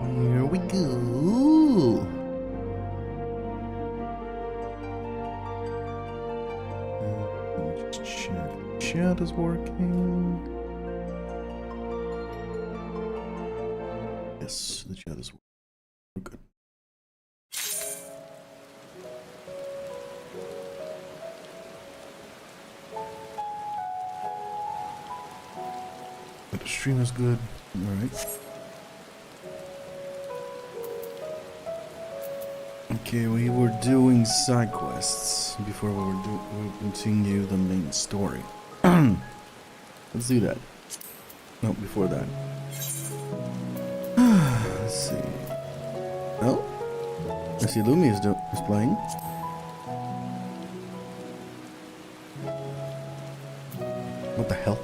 Here we go. Let me just check. Chat is working. Yes, the chat is working. We're good. But the stream is good. Alright. Okay, we were doing side quests before we will continue the main story. Let's do that. No, before that. Let's see. Oh, I see Lumi is playing. What the hell?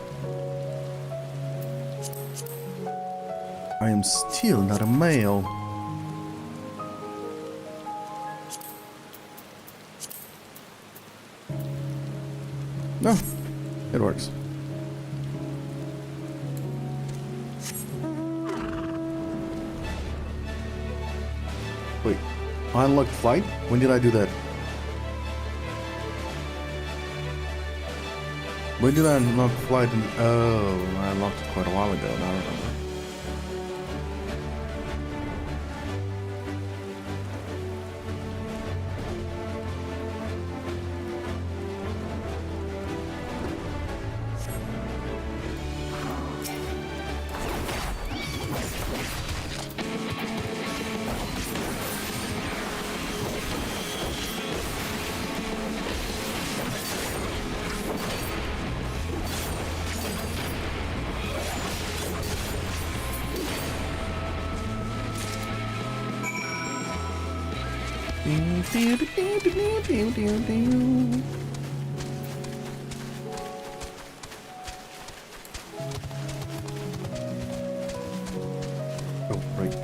I am still not a male. No, it works. Wait, I unlocked flight? When did I do that? When did I unlock flight? Oh, I unlocked it quite a while ago. Now I remember. Oh, right.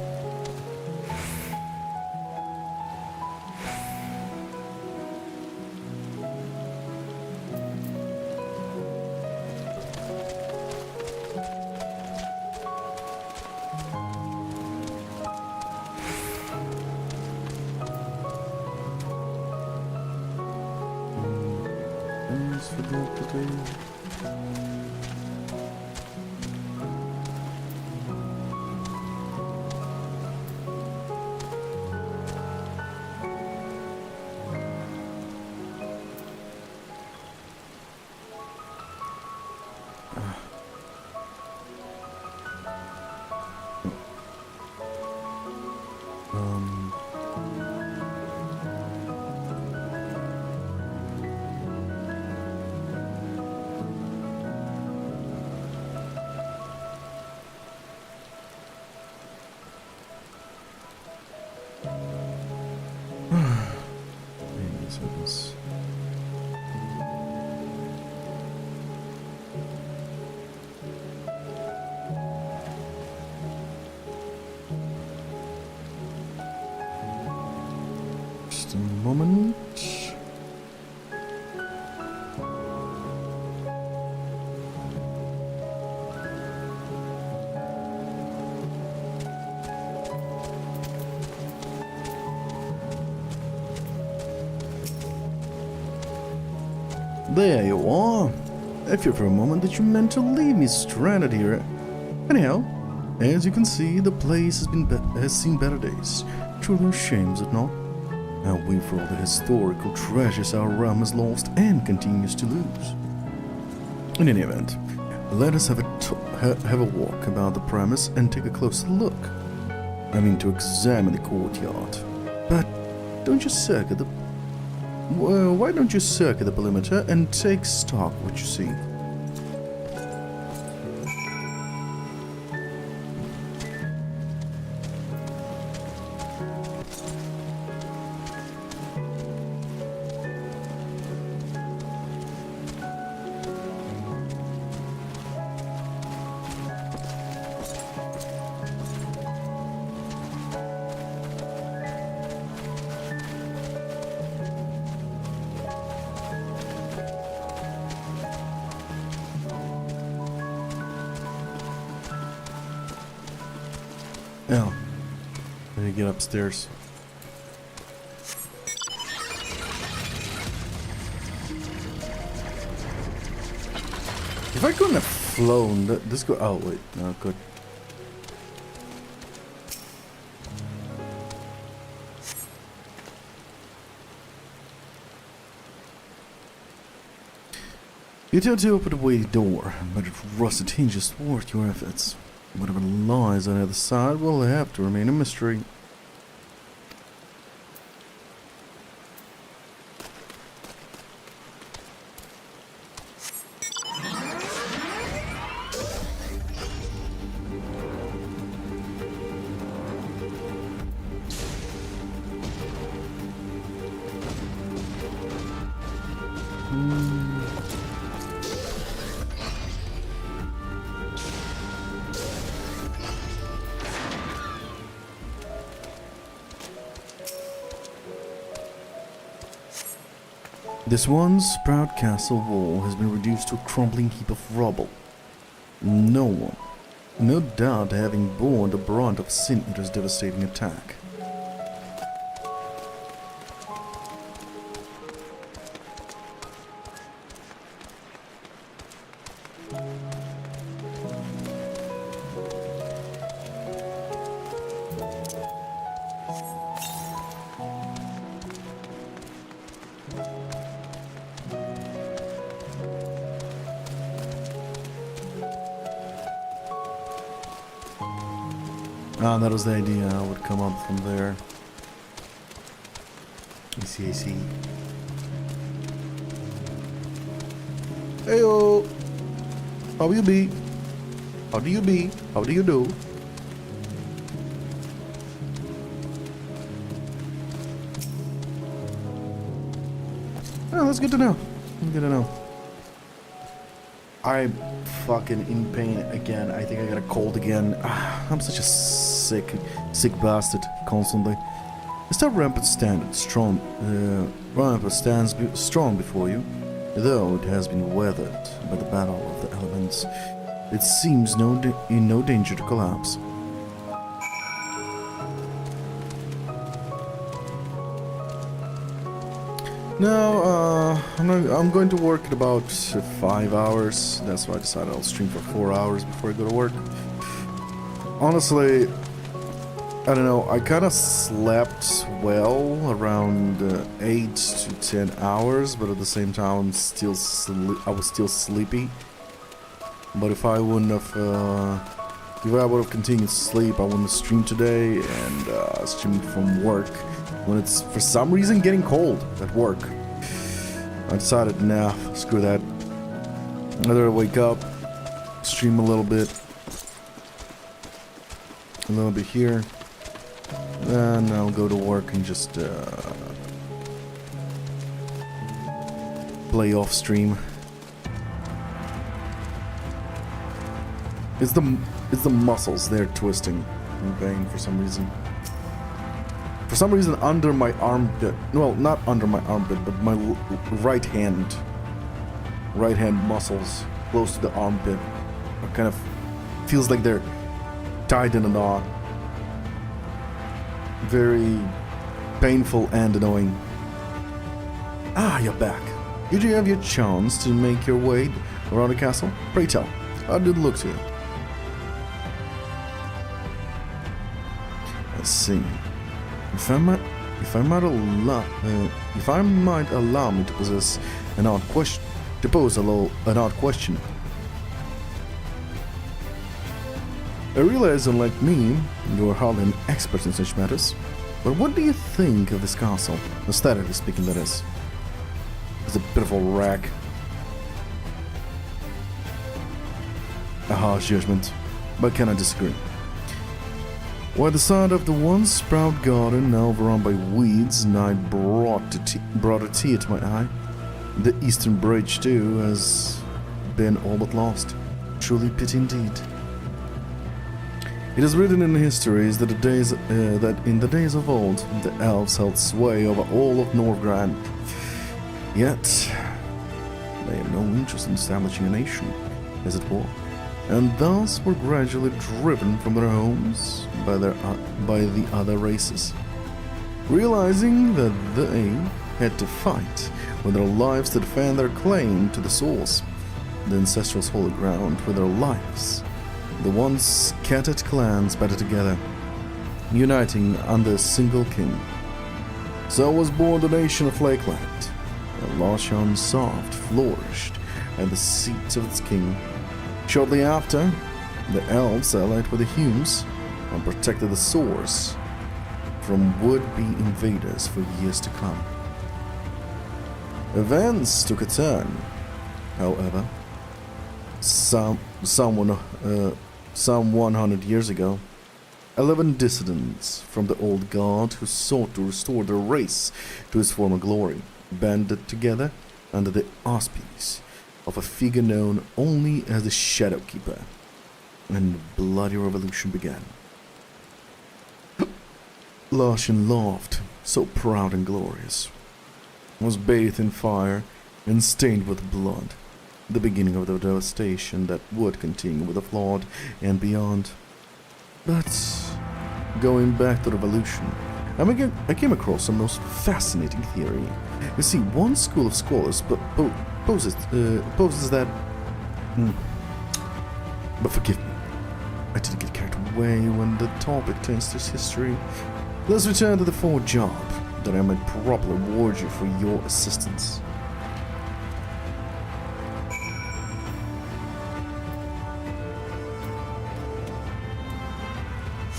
Just a moment. There you are. I feared for a moment that you meant to leave me stranded here. Anyhow, as you can see, the place has seen better days. Truly a shame, is it not? How we for all the historical treasures our realm has lost and continues to lose. In any event, let us have a walk about the premise and take a closer look. I mean to examine the courtyard. But don't you circuit the... Well, why don't you circuit the perimeter and take stock of what you see? Yeah. Let me get upstairs. If I couldn't have flown, this go. Oh wait, no, good. You attempt to open the way door, but its rusted hinges thwart your efforts. Whatever lies on the other side will have to remain a mystery. This once proud castle wall has been reduced to a crumbling heap of rubble. No one, no doubt having borne the brunt of Sintra's devastating attack. Ah, that was the idea. I would come up from there. I see. Heyo! How you be? How do you be? How do you do? Oh, that's good to know. Good to know. I'm fucking in pain again. I think I got a cold again. I'm such a sick bastard constantly. The star rampant stands strong before you, though it has been weathered by the battle of the elements. It seems in no danger to collapse. No, I'm going to work at about 5 hours. That's why I decided I'll stream for 4 hours before I go to work. Honestly, I don't know. I kind of slept well, around 8 to 10 hours, but at the same time, I was still sleepy. But if I would have continued to sleep, I wouldn't have streamed today and streamed from work. When it's for some reason getting cold at work, I decided, nah, screw that. I'd rather wake up, stream a little bit here, then I'll go to work and just play off stream. It's the muscles they're twisting in pain for some reason. For some reason, under my armpit, well, not under my armpit, but my right hand muscles close to the armpit, kind of feels like they're tied in a knot. Very painful and annoying. Ah, you're back. Did you have your chance to make your way around the castle? Pray tell, how did it look to you? Let's see. If I might allow me to pose an odd question. I realize, unlike me, you are hardly an expert in such matters. But what do you think of this castle? Aesthetically speaking, that is. It's a bit of a wreck. A harsh judgment, but can I disagree? While the side of the once proud garden, now overrun by weeds, night brought a tear to my eye. The eastern bridge, too, has been all but lost. Truly pity indeed. It is written in the histories that in the days of old, the elves held sway over all of Northrend. Yet, they have no interest in establishing a nation, as it were. and thus were gradually driven from their homes by the other races. Realizing that they had to fight with their lives to defend their claim to the source, the ancestral's holy ground, with their lives, the once scattered clans battled together, uniting under a single king. So was born the nation of Lakeland, and Lashan Soft flourished at the seat of its king. Shortly after, the elves allied with the Humes and protected the source from would-be invaders for years to come. Events took a turn, however. Some 100 years ago, 11 dissidents from the old guard who sought to restore their race to its former glory banded together under the auspice of a figure known only as the Shadowkeeper, and a bloody revolution began. Lashan laughed, so proud and glorious, was bathed in fire and stained with blood, the beginning of the devastation that would continue with the Flood and beyond. But going back to the revolution, I came across a most fascinating theory. You see, one school of scholars poses that... But forgive me, I didn't get carried away when the topic turns to history. Let's return to the forward job, that I might properly reward you for your assistance.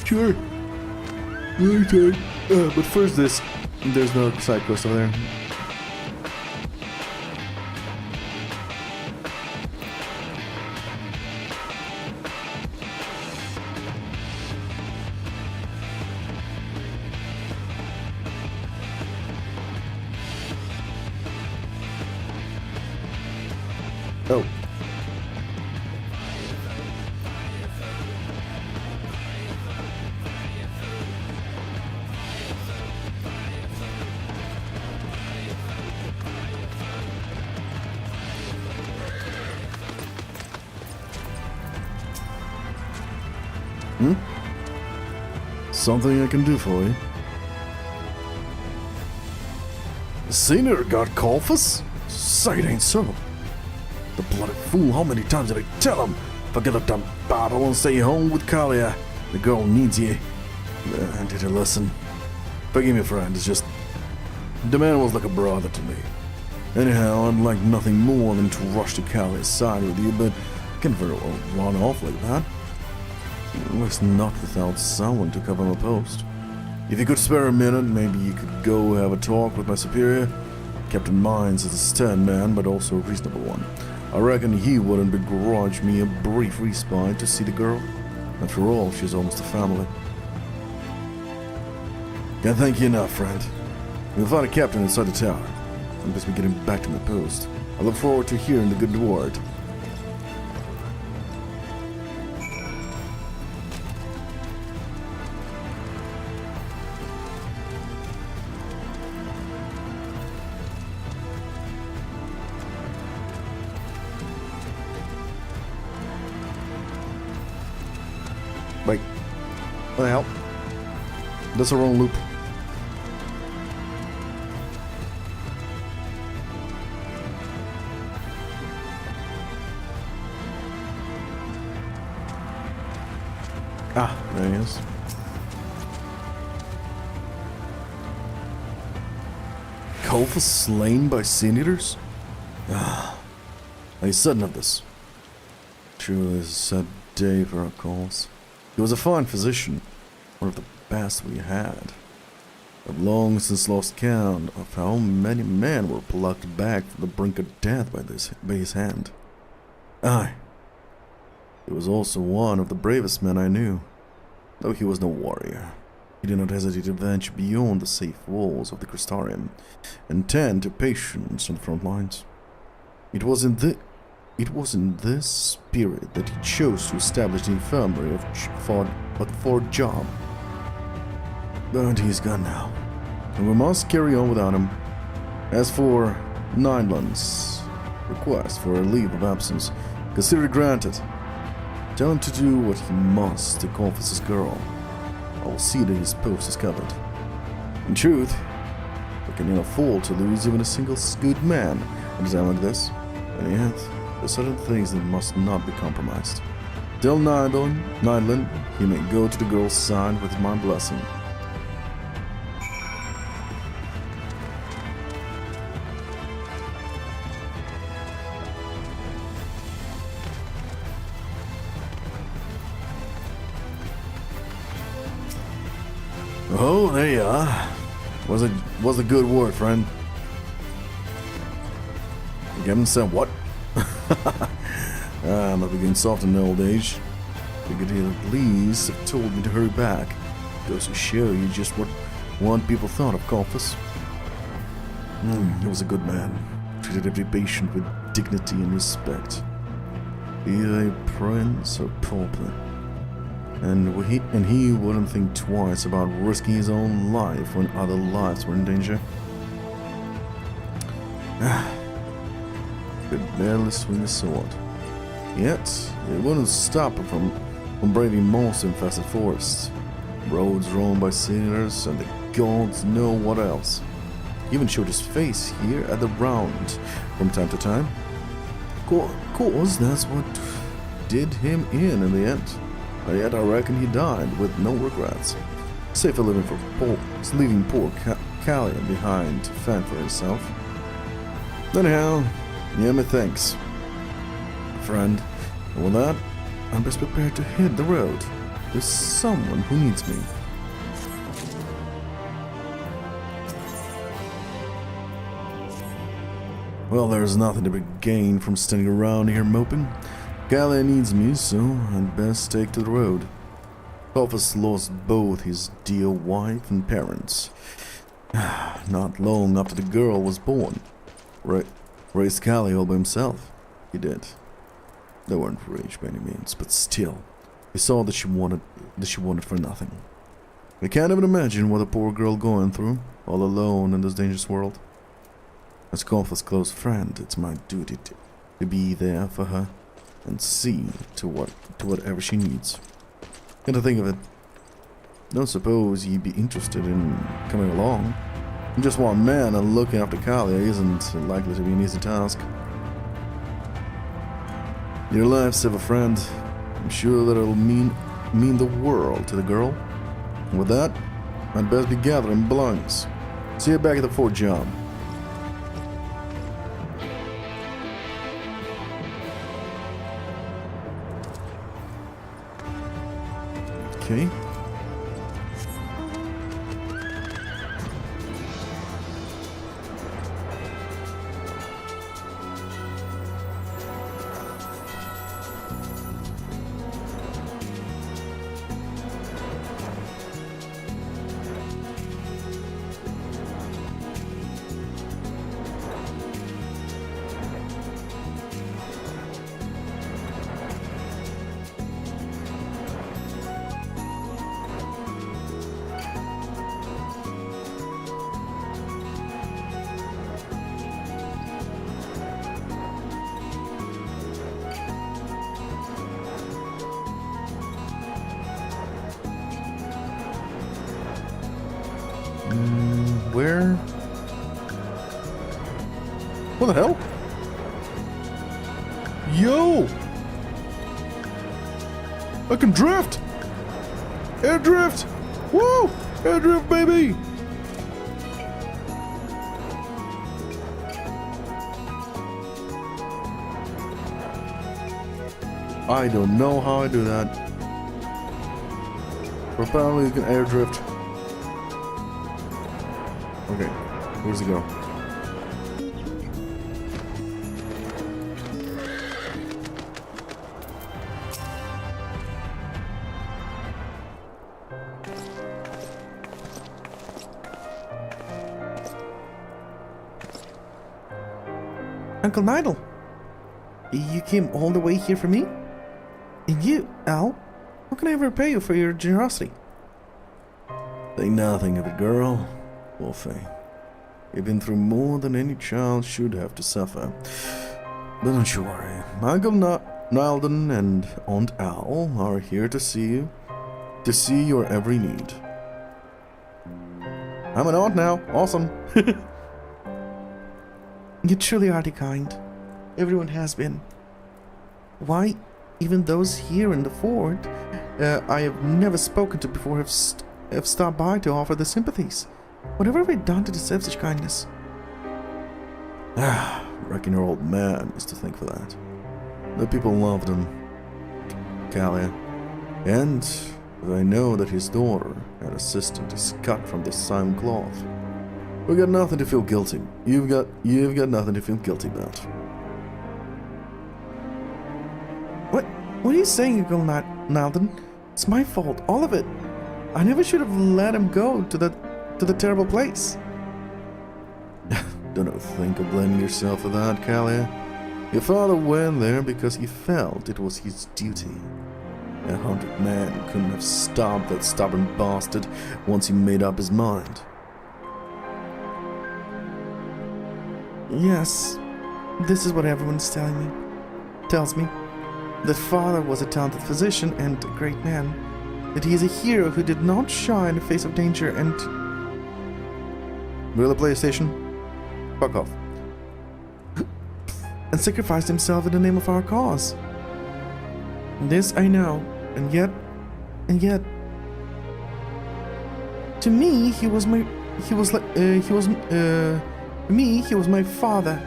Sure. Okay. But first there's no side quest over there. Oh. Something I can do for you. The senior got Colfus? Say it ain't so. The bloody fool, how many times did I tell him? Forget the damn battle and stay home with Kalia. The girl needs you. Did he listen? Forgive me, friend, it's just... The man was like a brother to me. Anyhow, I'd like nothing more than to rush to Kalia's side with you, but I can't very well run off like that. At least not without someone to cover my post. If you could spare a minute, maybe you could go have a talk with my superior. Captain Mines is a stern man, but also a reasonable one. I reckon he wouldn't begrudge me a brief respite to see the girl. After all, she's almost a family. Can't thank you enough, friend. You'll find a captain inside the tower. I'm just getting back to my post. I look forward to hearing the good word. Wait. What the hell? That's a wrong loop. Ah, there he is. Colfus slain by sin eaters? Ah, I sudden of this. Truly is a sad day for our cause. He was a fine physician, one of the best we had. I've long since lost count of how many men were plucked back from the brink of death by his hand. Aye, he was also one of the bravest men I knew. Though he was no warrior, he did not hesitate to venture beyond the safe walls of the Crystarium and tend to patients on the front lines. It was in this spirit that he chose to establish the infirmary of Fort Job. But he's gone now, and we must carry on without him. As for Nineland's request for a leave of absence, consider it granted. Tell him to do what he must to confess his girl. I will see that his post is covered. In truth, we can afford to lose even a single good man at a time like this, and yet, there are certain things that must not be compromised. Tell Nydlin he may go to the girl's side with my blessing. Oh, there you are. Was a good word, friend. You haven't said what? I'm up against soft in old age. Figured he'd at least have told me to hurry back. Goes to show you just what people thought of Colfus. He was a good man. Treated every patient with dignity and respect. Be they prince or pauper. And he wouldn't think twice about risking his own life when other lives were in danger. Could barely swing a sword. Yet, it wouldn't stop him from braving monster-infested forests, roads roamed by sailors, and the gods know what else. He even showed his face here at the round from time to time. Of course, that's what did him in the end. But yet I reckon he died with no regrets. Safer living leaving poor Callian behind to fend for himself. Anyhow, yeah, me thanks, friend. And with that, I'm best prepared to hit the road. There's someone who needs me. Well, there's nothing to be gained from standing around here moping. Callian needs me, so I'd best take to the road. Colfus lost both his dear wife and parents. Not long after the girl was born. Raised Callie all by himself. He did. They weren't rich by any means, but still, he saw that she wanted for nothing. I can't even imagine what a poor girl going through, all alone in this dangerous world. As Colfus' close friend, it's my duty to be there for her and see to whatever she needs. Come to think of it, don't suppose you'd be interested in coming along? Just one man and looking after Kalia isn't likely to be an easy task. Your lifesaver, friend. I'm sure that it'll mean the world to the girl. And with that, I'd best be gathering belongings. See you back at the fort, John. Okay. Where? What the hell? Yo! I can drift! Air drift! Woo! Air drift, baby! I don't know how I do that. But apparently you can air drift. Okay, where's he go? Uncle Nidal, you came all the way here for me? And you, Al, how can I repay you for your generosity? Think nothing of it, girl. Wolfie, you've been through more than any child should have to suffer. But don't you worry, Nalden and Aunt Owl are here to see your every need. I'm an aunt now. Awesome. You truly are the kind. Everyone has been. Why, even those here in the fort I have never spoken to before have stopped by to offer their sympathies. Whatever have I done to deserve such kindness? Reckon your old man is to thank for that. The people loved him, Kalia, and I know that his daughter and assistant is cut from the same cloth. We got nothing to feel guilty. You've got nothing to feel guilty about. What are you saying, Uncle Nalden? It's my fault, all of it. I never should have let him go to the terrible place. Don't think of blaming yourself for that, Kalia. Your father went there because he felt it was his duty. 100 men couldn't have stopped that stubborn bastard once he made up his mind. Yes, this is what everyone's tells me. That father was a talented physician and a great man. That he is a hero who did not shy in the face of danger and... Real PlayStation? Fuck off. And sacrificed himself in the name of our cause. This I know, and yet... To me, he was my father,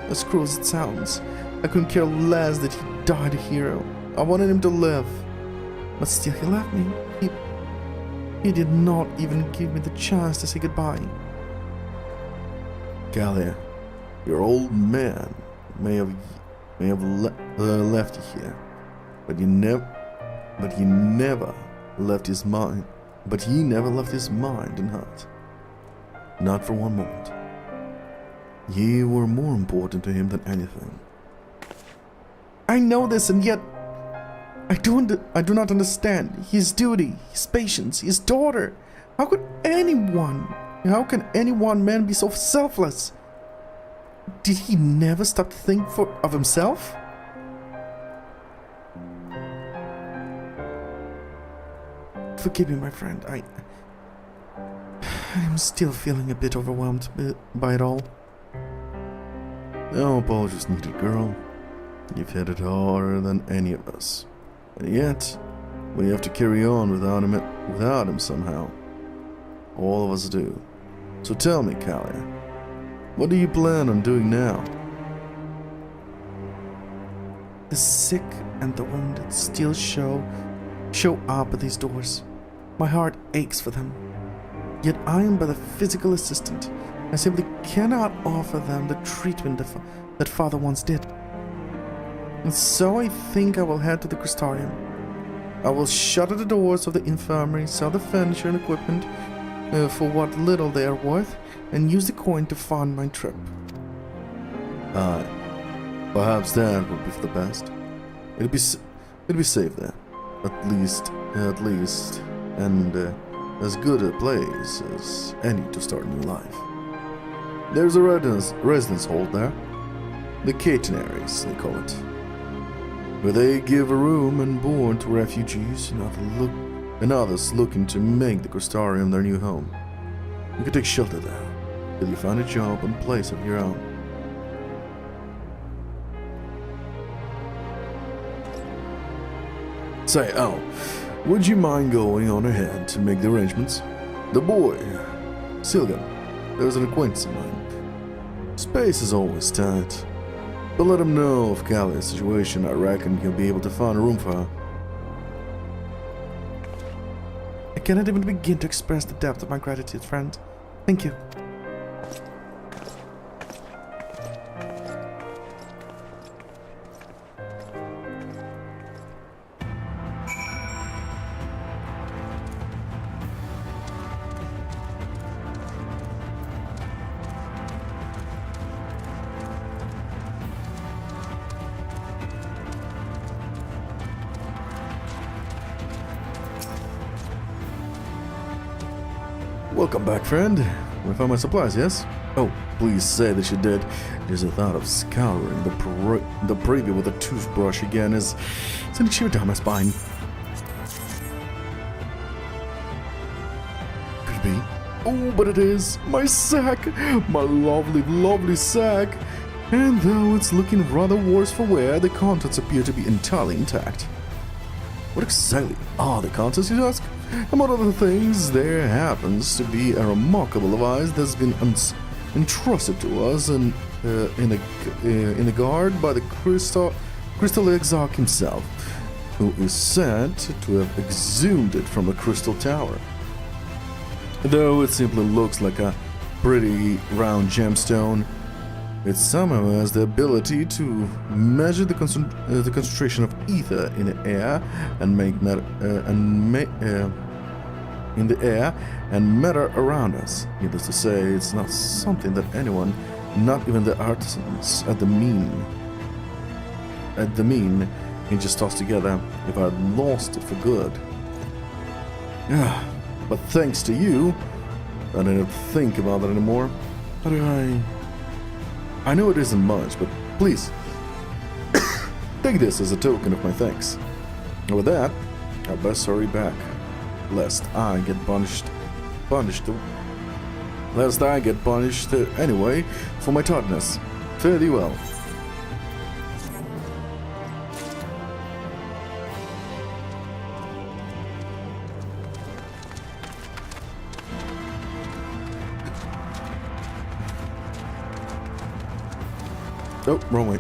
as cruel as it sounds. I couldn't care less that he died a hero. I wanted him to live. But still he left me. He did not even give me the chance to say goodbye. Kalia, your old man may have left you here, but he never left his mind. But he never left his mind and heart. Not for one moment. You were more important to him than anything. I know this, and yet I do not understand his duty, his patience, his daughter. How can any one man be so selfless? Did he never stop to think of himself? Forgive me, my friend. I'm still feeling a bit overwhelmed by it all. No apologies needed, girl. You've hit it harder than any of us. And yet, we have to carry on without him somehow. All of us do. So tell me, Kalia, what do you plan on doing now? The sick and the wounded still show up at these doors. My heart aches for them. Yet I am but a physical assistant. I simply cannot offer them the treatment that father once did. And so I think I will head to the Crystarium. I will shutter the doors of the infirmary, sell the furniture and equipment for what little they are worth, and use the coin to fund my trip. Aye, perhaps that would be for the best. It'd be safe there, at least, and as good a place as any to start a new life. There's a residence hall there, the Catenaries they call it, where they give a room and board to refugees and others looking to make the Crystarium their new home. You can take shelter there till you find a job and place of your own. Say, Al, would you mind going on ahead to make the arrangements? The boy, Silgan, there's an acquaintance of mine. Space is always tight, but let him know of Kalia's situation. I reckon he'll be able to find a room for her. I cannot even begin to express the depth of my gratitude, friend. Thank you. Welcome back, friend. I found my supplies, yes? Oh, please say that you did. Just the thought of scouring the preview with a toothbrush again is sending sheer down my spine. Could it be? Oh, but it is! My sack! My lovely, lovely sack! And though it's looking rather worse for wear, the contents appear to be entirely intact. What exactly are the contents, you ask? Among other things, there happens to be a remarkable device that's been entrusted to us in the guard by the crystal exarch himself, who is said to have exhumed it from the crystal tower. Though it simply looks like a pretty round gemstone, it somehow has the ability to measure the concentration of ether in the air and make matter in the air and matter around us. Needless to say, it's not something that anyone, not even the artisans at the mean, can just toss together if I had lost it for good. But thanks to you, I don't have to think about that anymore. How do I know it isn't much, but please, take this as a token of my thanks. And with that, I best hurry back, lest I get punished anyway for my tardiness. Fare thee well. Oh, wrong way.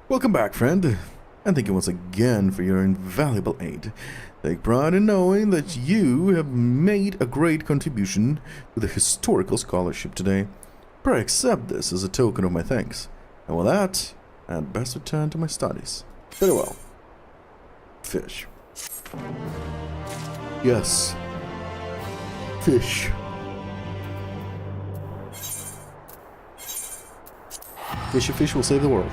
Welcome back, friend, and thank you once again for your invaluable aid. Take pride in knowing that you have made a great contribution to the historical scholarship today. Pray accept this as a token of my thanks. And with that, I'd best return to my studies. Very well. Fish. Yes. Fish. Fishy fish will save the world.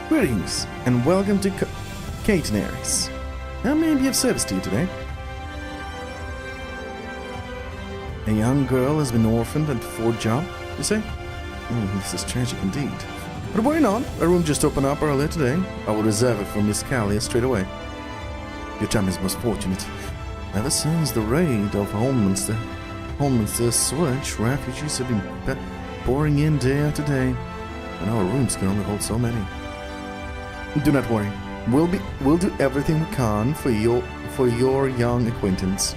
Greetings, and welcome to Catenaries. How may I be of service to you today? A young girl has been orphaned and forged job, you say? This is tragic indeed. But worry not, a room just opened up earlier today. I will reserve it for Miss Callia straight away. Your time is most fortunate. Ever since the raid of Holminster Switch, refugees have been pouring in day after day, and our rooms can only hold so many. Do not worry. We'll do everything we can for your young acquaintance.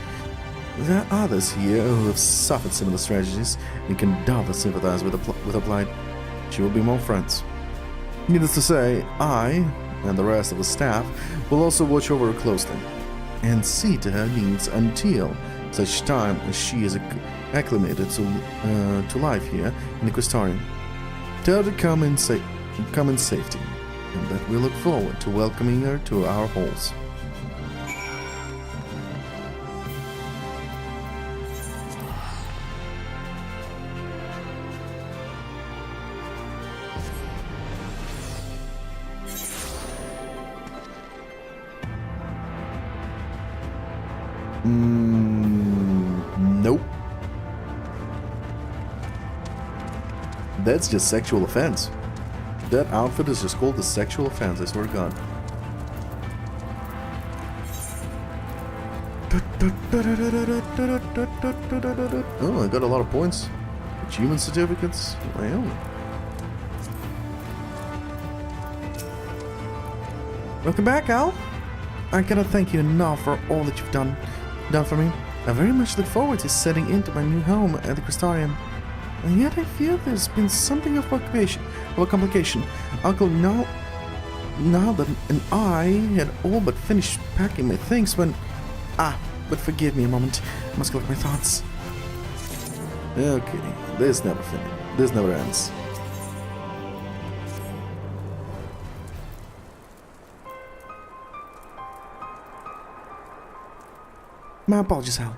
There are others here who have suffered similar tragedies and can doubtless sympathize with her plight. She will be more friends. Needless to say, I and the rest of the staff will also watch over her closely and see to her needs until such time as she is acclimated to life here in the Questarium. Tell her to come in safety, and that we look forward to welcoming her to our halls. Nope. That's just sexual offense. That outfit is just called the sexual offense, I swear to God. Oh, I got a lot of points. Achievement certificates. I own. Welcome back, Al. I cannot thank you enough for all that you've done for me. I very much look forward to setting into my new home at the Crystarium. And yet I feel there's been something of a complication. Uncle, now that and I had all but finished packing my things when... but forgive me a moment. I must collect my thoughts. Okay, this never finishes. This never ends. My apologies, Hal.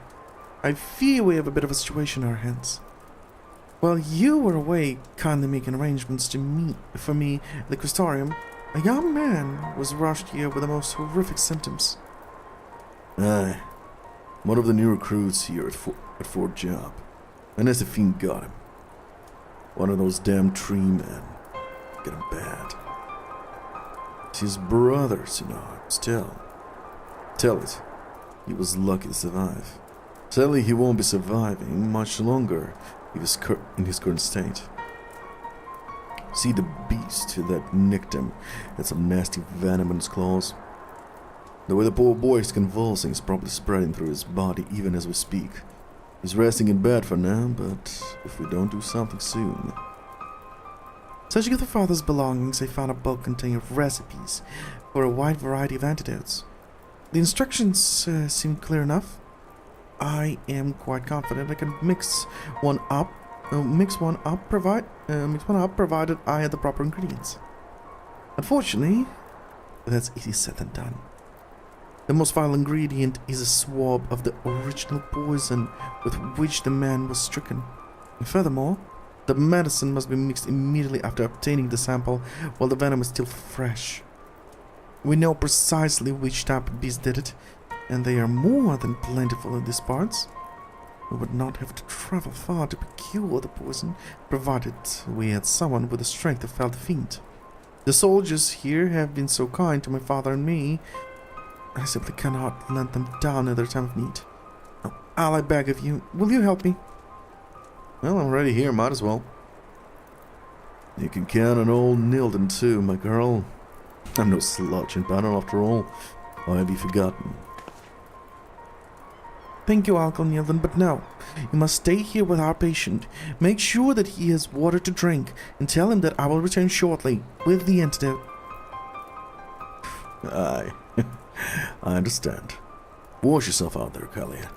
I fear we have a bit of a situation on our hands. While you were away kindly making arrangements for me at the Crystarium, a young man was rushed here with the most horrific symptoms. Aye. One of the new recruits here at Fort Job. And as the fiend got him. One of those damn tree men. Got him bad. It's his brothers, still. Tell it. He was lucky to survive. Sadly, he won't be surviving much longer in his current state. See, the beast that nicked him had some nasty venom in his claws. The way the poor boy is convulsing is probably spreading through his body even as we speak. He's resting in bed for now, but if we don't do something soon... Searching the father's belongings, I found a book containing recipes for a wide variety of antidotes. The instructions seem clear enough. I am quite confident I can mix one up provided I had the proper ingredients. Unfortunately, that's easier said than done. The most vital ingredient is a swab of the original poison with which the man was stricken. And furthermore, the medicine must be mixed immediately after obtaining the sample while the venom is still fresh. We know precisely which type of beast did it, and they are more than plentiful in these parts. We would not have to travel far to procure the poison, provided we had someone with the strength to fell the fiend. The soldiers here have been so kind to my father and me, I simply cannot let them down at their time of need. Now, Al, I beg of you, will you help me? Well, I'm already here, might as well. You can count on old Nilden too, my girl. I'm no slouch in battle after all. Or have you forgotten? Thank you, Uncle Nilden, but no. You must stay here with our patient. Make sure that he has water to drink, and tell him that I will return shortly with the antidote. Aye. I understand. Wash yourself out there, Kalia.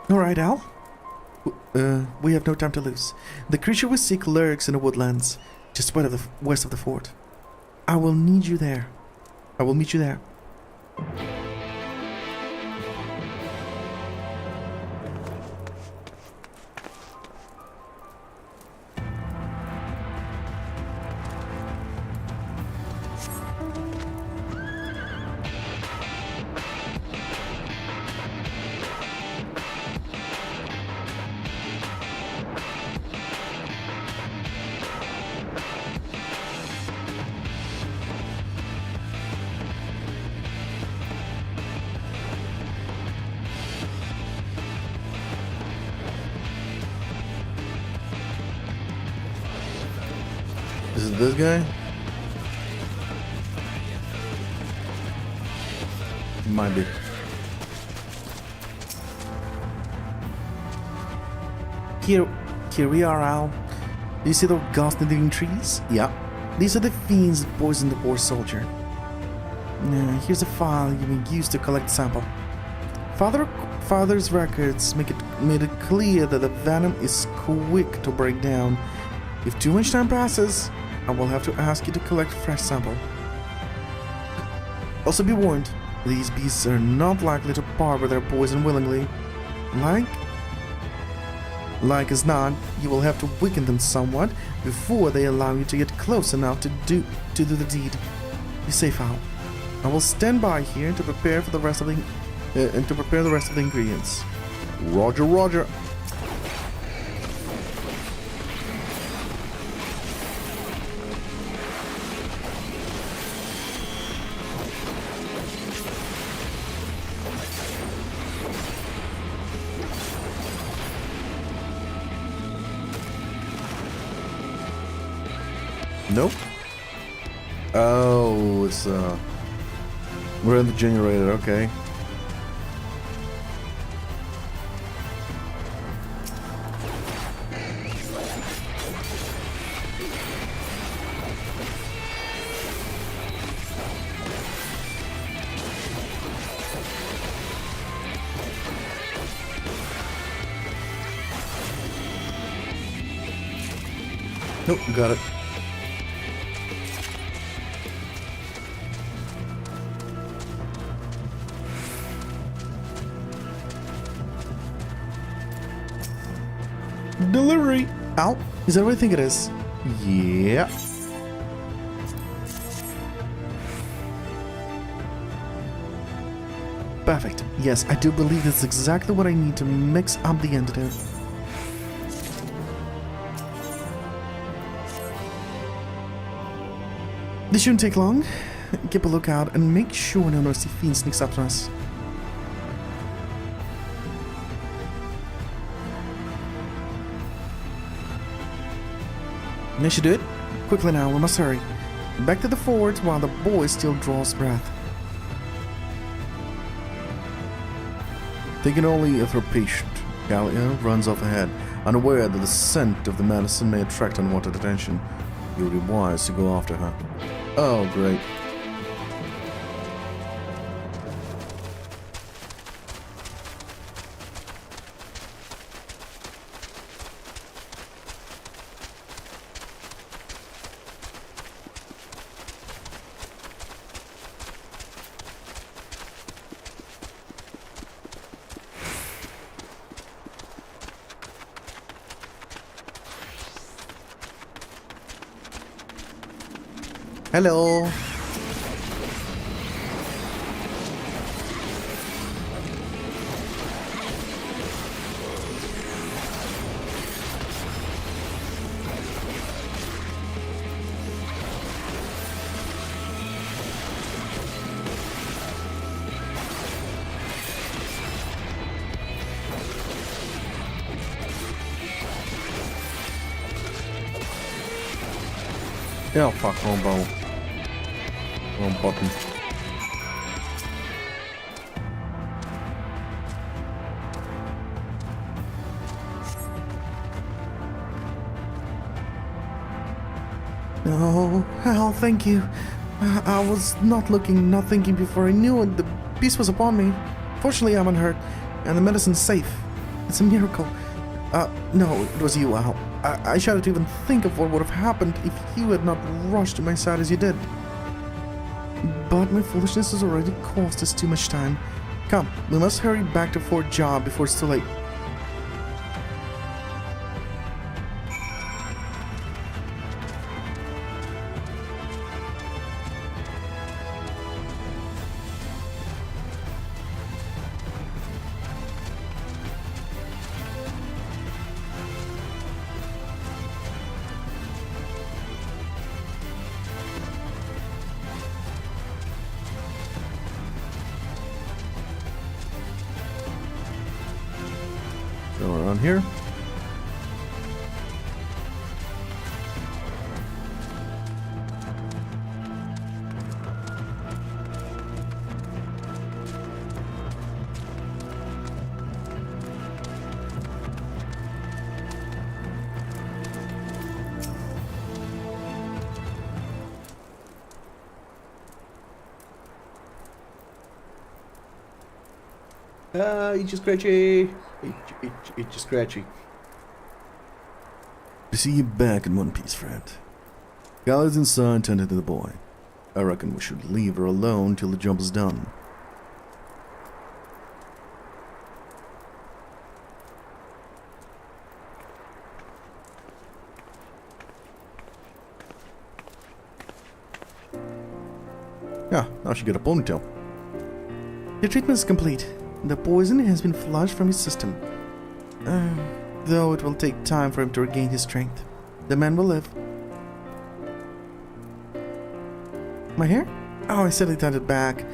Alright, Al. We have no time to lose. The creature we seek lurks in the woodlands, just west of the fort. I will need you there. I will meet you there. Is it this guy? Might be. Here we are, Al. Do you see those ghastly living trees? Yeah. These are the fiends that poisoned the poor soldier. Now, here's a file you can use to collect the sample. Father's records made it clear that the venom is quick to break down. If too much time passes, I will have to ask you to collect a fresh sample. Also be warned, these beasts are not likely to part with their poison willingly. Like as not, you will have to weaken them somewhat before they allow you to get close enough to do the deed. Be safe, Al. I will stand by here to prepare the rest of the ingredients. Roger, roger. Nope. Oh, it's we're in the generator, okay. Nope, got it. Delivery! Ow! Is that what I think it is? Yeah. Perfect. Yes, I do believe that's exactly what I need to mix up the antidote. This shouldn't take long. Keep a lookout and make sure no nasty fiend sneaks up to us. That should do it. Quickly now, we must hurry. Back to the fort while the boy still draws breath. Taking only if her patient, Gallia runs off ahead, unaware that the scent of the medicine may attract unwanted attention. You would be wise to go after her. Oh, great. Hello. Yeah, fuck, wrong button. Wrong button. Oh, hell, thank you. I was not looking, not thinking before I knew it. The beast was upon me. Fortunately, I'm unhurt, and the medicine's safe. It's a miracle. No, it was you, Al. I shudder to even think of what would have happened if you had not rushed to my side as you did. But my foolishness has already cost us too much time. Come, we must hurry back to Fort Job before it's too late. Go around here. Itchy scratchy. Itchy scratchy. To see you back in one piece, friend. Gallia's inside tending to the boy. I reckon we should leave her alone till the job is done. Yeah, now she got a ponytail. Your treatment is complete. The poison has been flushed from his system. Though it will take time for him to regain his strength. The man will live. My hair? Oh, I simply tied it back.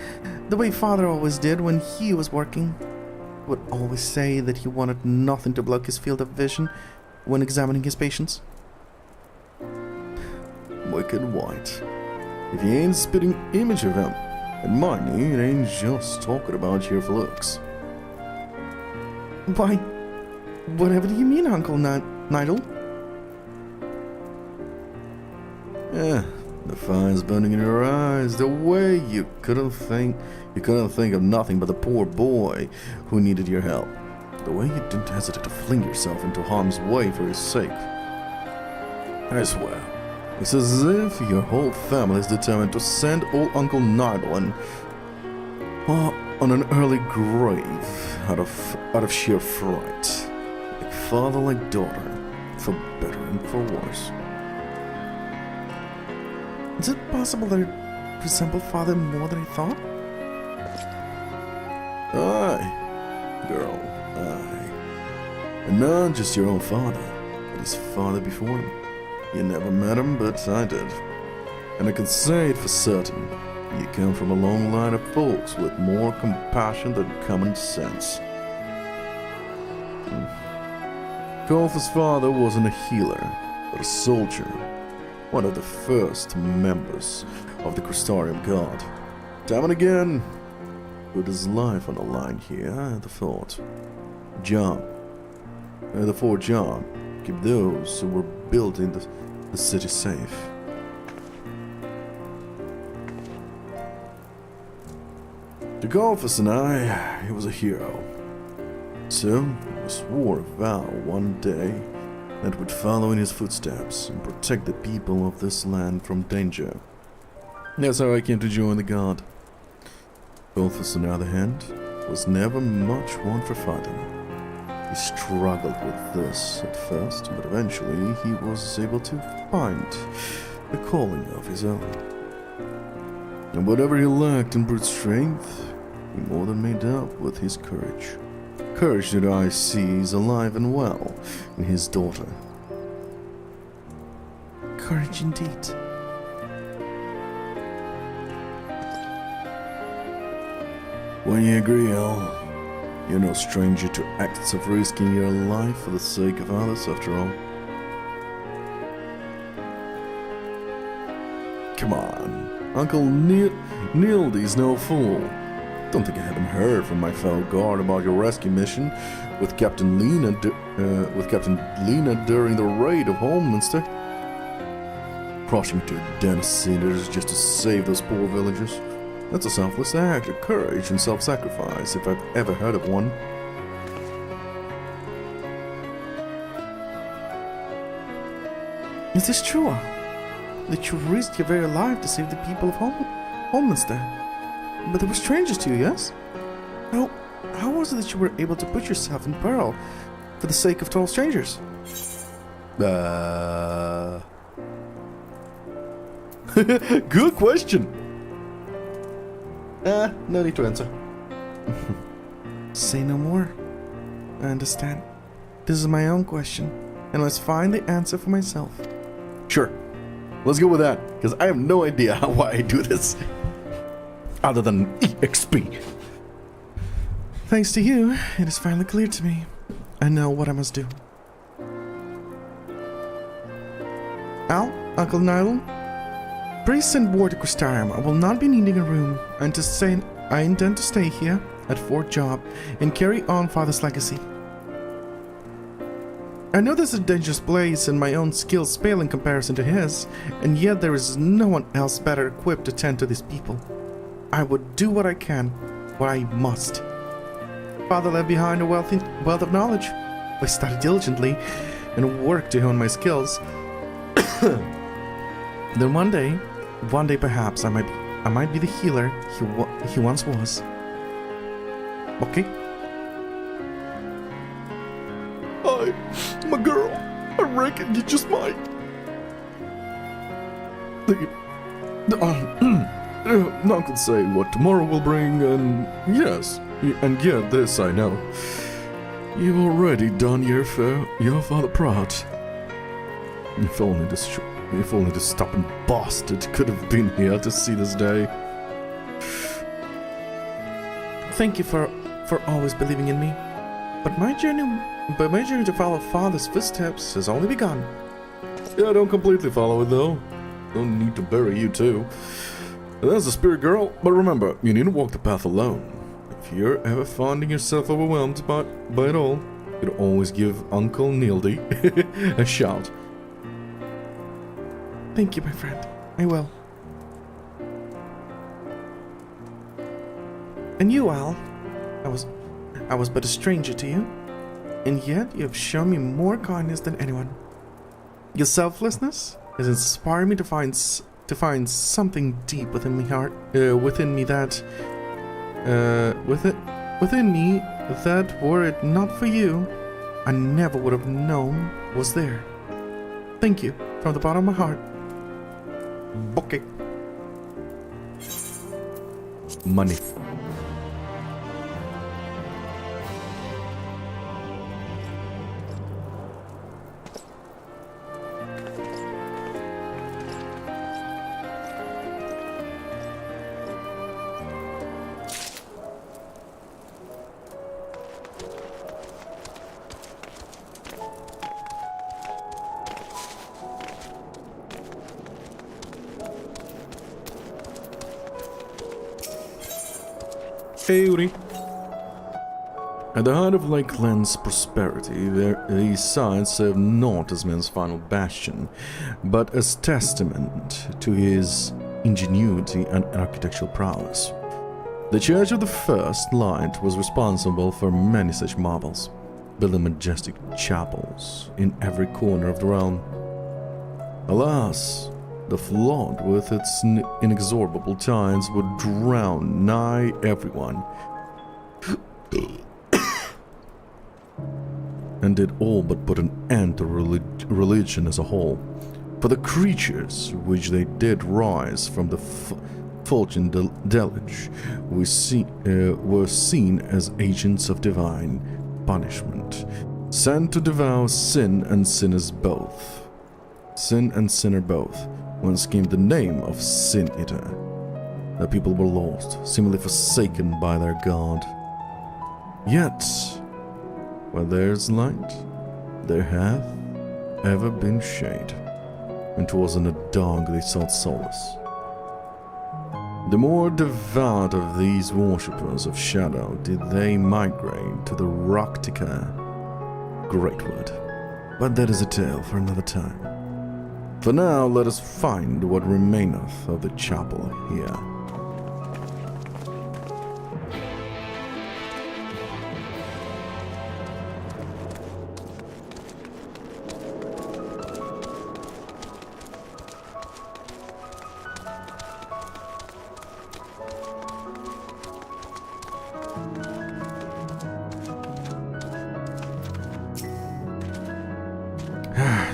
The way Father always did when he was working. He would always say that he wanted nothing to block his field of vision when examining his patients. Wicked white. if he ain't spitting image of him. And mind you, it ain't just talking about here for looks. Why, whatever do you mean, Uncle Nidal? Yeah, the fire's burning in your eyes. The way you couldn't think of nothing but the poor boy who needed your help. The way you didn't hesitate to fling yourself into harm's way for his sake. I swear, it's as if your whole family is determined to send old Uncle Nidal on an early grave out of sheer fright. Like father, like daughter, for better and for worse. Is it possible that I resemble father more than I thought? Aye, girl, aye. And not just your own father, but his father before him. You never met him, but I did. And I can say it for certain. You come from a long line of folks with more compassion than common sense. Golf's father wasn't a healer, but a soldier. One of the first members of the Crystarium Guard. Time and again, put his life on the line here at the fort. The fort job. Keep those who were building the city safe. To Golfus and I, he was a hero. So, we swore a vow one day that would follow in his footsteps and protect the people of this land from danger. That's how I came to join the Guard. Golfus, on the other hand, was never much one for fighting. He struggled with this at first, but eventually he was able to find a calling of his own. And whatever he lacked in brute strength, he more than made up with his courage. Courage that I see is alive and well in his daughter. Courage indeed. When you agree, Al, you're no stranger to acts of risking your life for the sake of others, after all. Come on, Uncle Nildy's no fool. Don't think I haven't heard from my fellow guard about your rescue mission with Captain Lena during the raid of Holminster. Crushing to a den of sinners just to save those poor villagers. That's a selfless act of courage and self-sacrifice, if I've ever heard of one. Is this true? That you risked your very life to save the people of Holminster? But they were strangers to you, yes? How was it that you were able to put yourself in peril for the sake of total strangers? Good question. No need to answer. Say no more. I understand. This is my own question, and let's find the answer for myself. Sure. Let's go with that, because I have no idea why I do this. Other than EXP. Thanks to you, it is finally clear to me. I know what I must do. Al, Uncle Nidal, please send word to Crystarium. I will not be needing a room. I intend to stay here at Fort Job and carry on Father's legacy. I know this is a dangerous place and my own skills pale in comparison to his, and yet there is no one else better equipped to tend to these people. I would do what I can, what I must. Father left behind a wealth of knowledge. I studied diligently and worked to hone my skills. Then one day perhaps I might be the healer he once was. Okay? My girl, I reckon you just might. None can say what tomorrow will bring, and yes, and yet this I know. You've already done your father proud. If only this stubborn bastard could have been here to see this day. Thank you for always believing in me. But my journey to follow Father's footsteps has only begun. Yeah, I don't completely follow it though. Don't need to bury you too. That's the spirit girl, but remember, you need to walk the path alone. If you're ever finding yourself overwhelmed by it all, you can always give Uncle Nildy a shout. Thank you, my friend. I will. And you, Al. I was but a stranger to you, and yet you have shown me more kindness than anyone. Your selflessness has inspired me to find something deep within me within me that were it not for you, I never would have known was there. Thank you from the bottom of my heart. Okay. Money. Hey, Uri. At the height of Lakeland's prosperity, these sites serve not as man's final bastion, but as testament to his ingenuity and architectural prowess. The Church of the First Light was responsible for many such marvels, building majestic chapels in every corner of the realm. Alas, the flood with its inexorable tides would drown nigh everyone, and did all but put an end to religion as a whole. For the creatures which they did rise from the Fulgen deluge were seen as agents of divine punishment, sent to devour sin and sinners both. Sin and sinner both. Whence came the name of Sin Eater. The people were lost, seemingly forsaken by their god. Yet, where there's light, there hath ever been shade, and 'twas in the dark they sought solace. The more devout of these worshippers of shadow did they migrate to the Roctica Greatwood. But that is a tale for another time. For now, let us find what remaineth of the chapel here.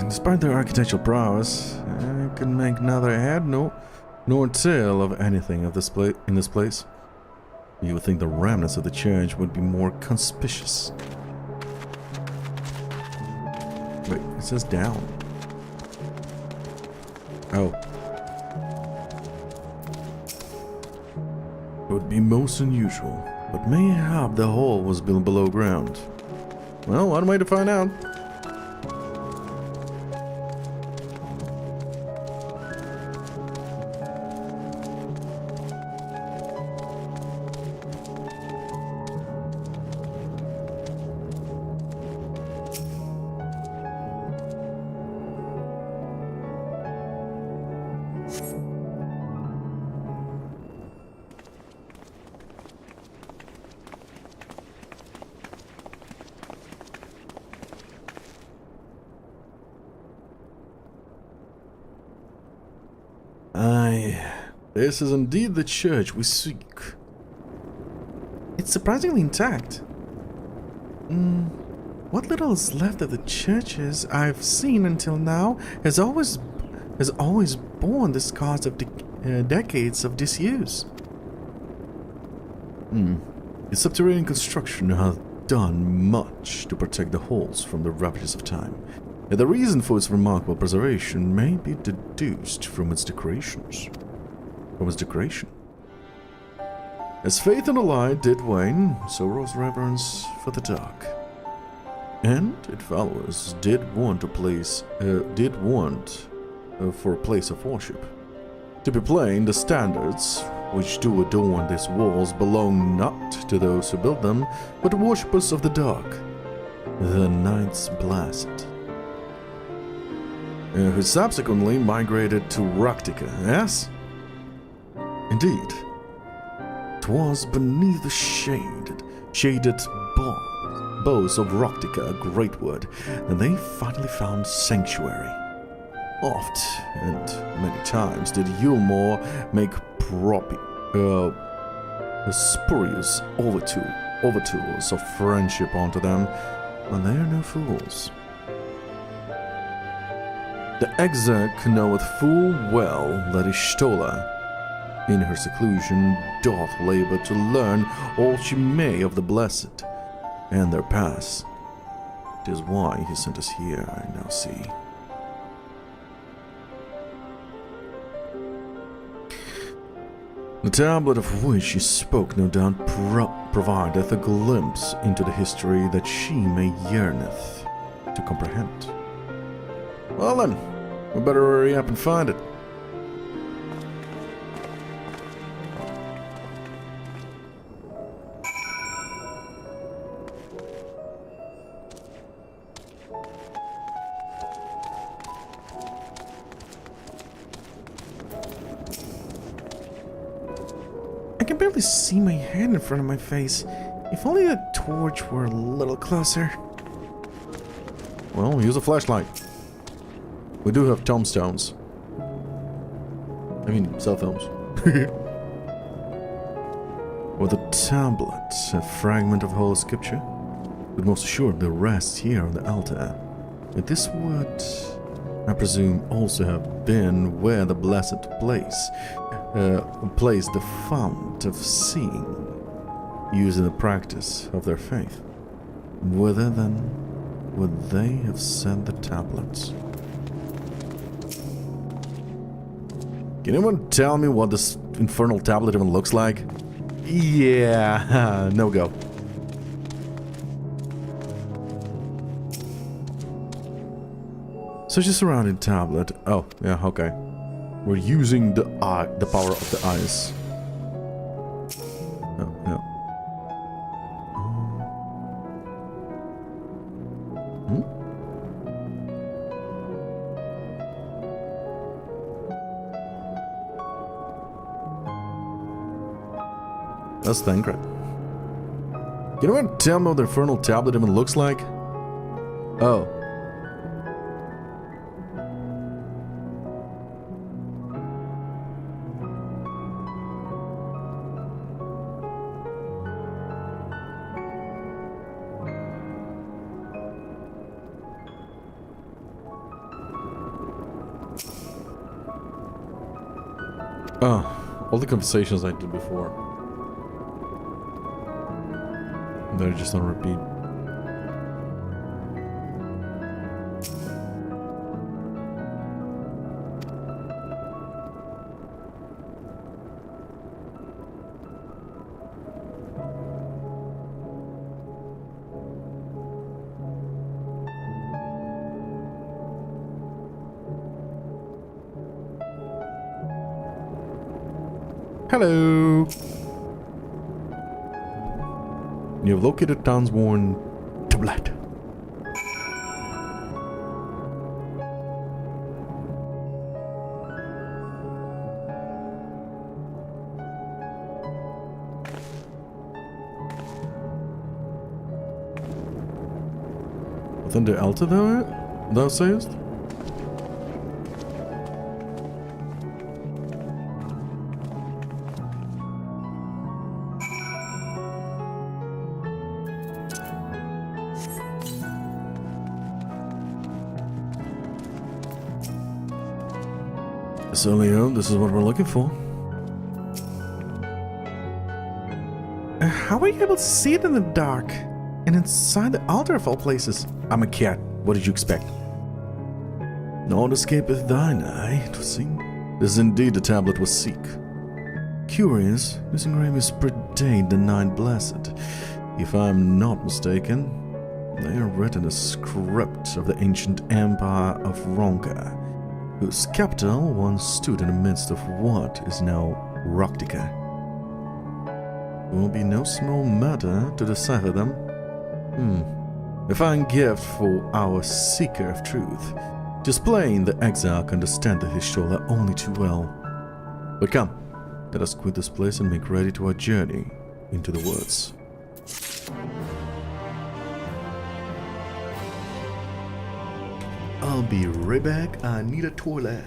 Despite their architectural prowess, I can make neither head nor tail of anything of in this place. You would think the remnants of the church would be more conspicuous. Wait, it says down. Oh. It would be most unusual, but mayhap the hall was built below ground. Well, one way to find out. This is indeed the church we seek. It's surprisingly intact. What little is left of the churches I've seen until now has always borne the scars of decades of disuse. The subterranean construction hath done much to protect the halls from the ravages of time, and the reason for its remarkable preservation may be deduced from its decorations. As faith in the light did wane, so rose reverence for the dark. And its followers did want for a place of worship. To be plain, the standards which do adorn these walls belong not to those who built them, but the worshippers of the dark, the Knights Blessed, who subsequently migrated to Raktika, yes? Indeed. 'Twas beneath the shaded boughs of Raktika Greatwood that they finally found sanctuary. Oft and many times did Yulmore make spurious overtures of friendship unto them, but they are no fools. The exec knoweth full well that Ishtola, in her seclusion, doth labor to learn all she may of the blessed and their past. 'Tis why he sent us here, I now see. The tablet of which she spoke no doubt provideth a glimpse into the history that she may yearneth to comprehend. Well then, we better hurry up and find it. I can barely see my hand in front of my face. If only the torch were a little closer. Well, use a flashlight. We do have tombstones. I mean, cell phones. Or the tablet, a fragment of Holy Scripture, would most assuredly rest here on the altar. But this would, I presume, also have been where the blessed placed the fount of seeing, used in the practice of their faith. Whither, then, would they have sent the tablets? Can anyone tell me what this infernal tablet even looks like? Yeah, no go. Such a surrounding tablet. Oh, yeah, okay. We're using the power of the eyes. Oh, yeah. That's Thancred. Can anyone tell me what the infernal tablet even looks like? Oh. Oh, all the conversations I did before. They're just on repeat. Hello! You have located town's worn tablet. Within the altar thou sayest? So, Leo, this is what we're looking for. How are you able to see it in the dark? And inside the altar of all places? I'm a cat. What did you expect? Naught escapeth thine eye, 'twould seem. This is indeed the tablet we seek. Curious, this engravings predate the Nine Blessed. If I am not mistaken, they are written as script of the ancient empire of Ronka, whose capital once stood in the midst of what is now Roktica. It will be no small matter to decipher them. A fine gift for our seeker of truth. Just plain the exile can understand the Hishtola only too well. But come, let us quit this place and make ready to our journey into the woods. I'll be right back. I need a toilet.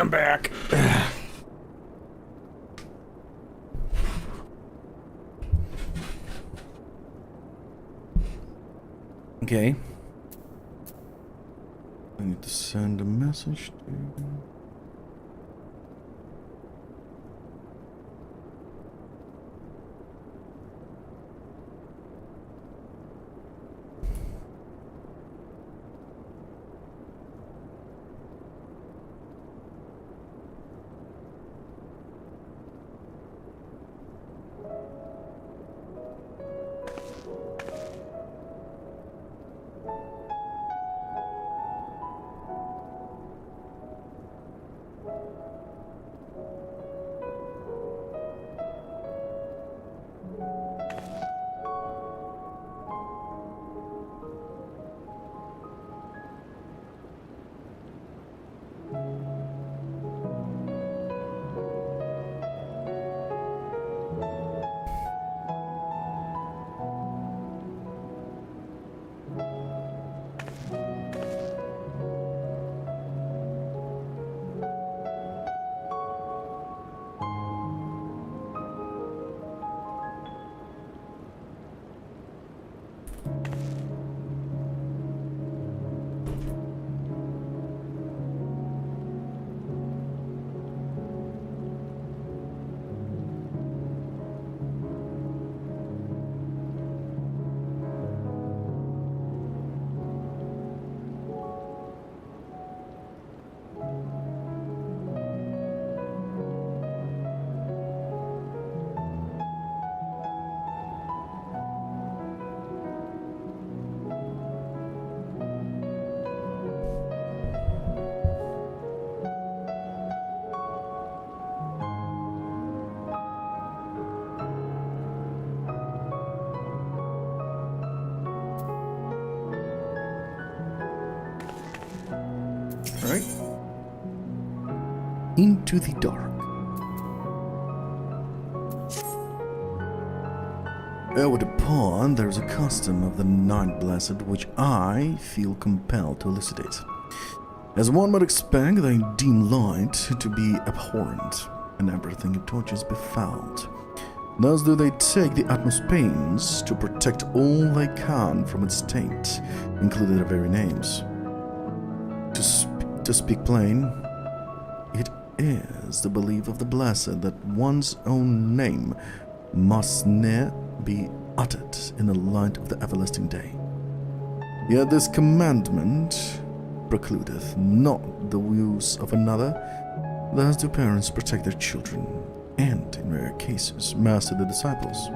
I'm back. Okay. I need to send a message to... Alright. Into the dark. Over the pond, there is a custom of the Night Blessed which I feel compelled to elucidate. As one might expect, they deem light to be abhorrent, and everything it touches befouled. Thus do they take the utmost pains to protect all they can from its taint, including their very names. To speak plain, it is the belief of the Blessed that one's own name must ne'er be uttered in the light of the everlasting day. Yet this commandment precludeth not the use of another. Thus do parents protect their children, and, in rare cases, master the disciples.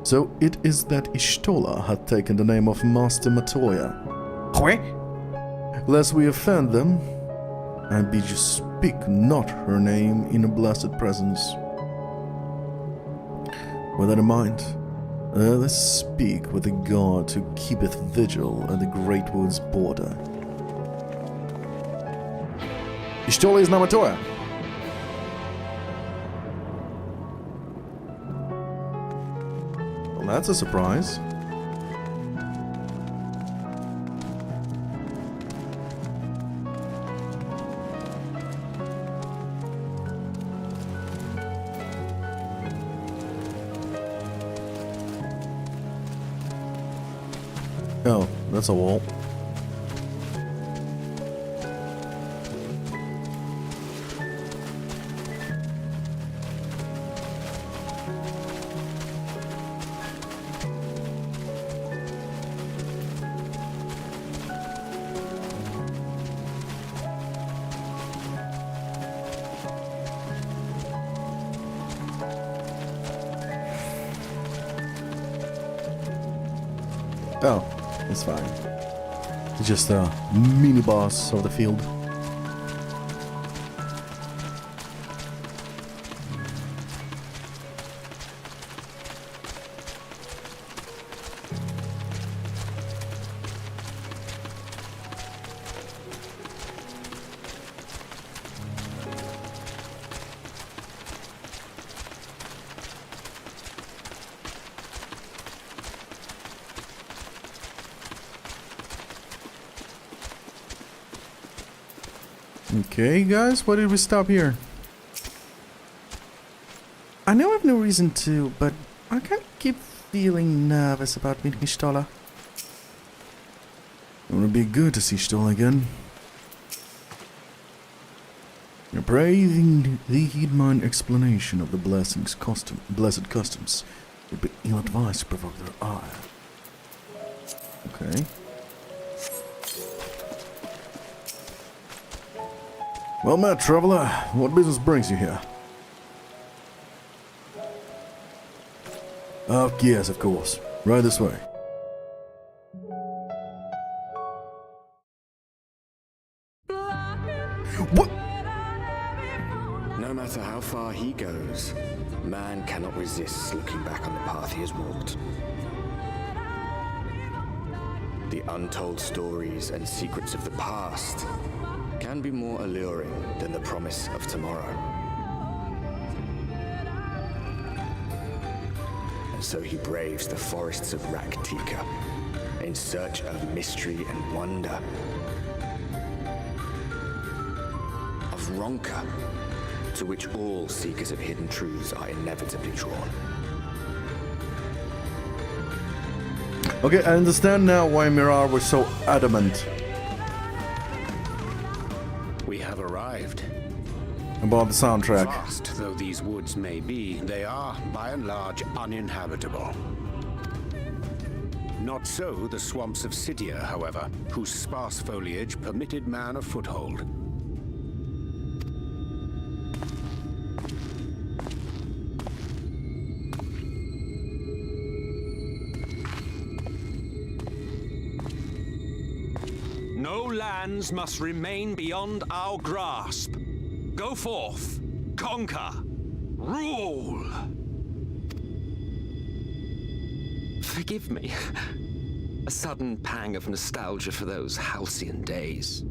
So it is that Ishtola hath taken the name of Master Matoya. Lest we offend them, I bid you speak not her name in a blessed presence. With that in mind, let us speak with the god who keepeth vigil at the great wood's border. Ishtola is Namatoya. Well, that's a surprise. Oh, that's a wall. Oh, it's fine. It's just a mini boss of the field. Okay, guys, why did we stop here? I know I have no reason to, but I can't keep feeling nervous about meeting Stola. It would be good to see Stoll again. I pray thee heed mine explanation of the blessed customs. It would be ill-advised to provoke their ire. Okay. Well met, traveler. What business brings you here? Oh, yes, of course. Right this way. What? No matter how far he goes, man cannot resist looking back on the path he has walked. The untold stories and secrets of the past can be more alluring than the promise of tomorrow. And so he braves the forests of Raktika in search of mystery and wonder. Of Ronka, to which all seekers of hidden truths are inevitably drawn. Okay, I understand now why Mirar was so adamant We have arrived. about the soundtrack. Vast though these woods may be, they are, by and large, uninhabitable. Not so the swamps of Sidia, however, whose sparse foliage permitted man a foothold. No lands must remain beyond our grasp. Go forth, conquer, rule! Forgive me. A sudden pang of nostalgia for those halcyon days.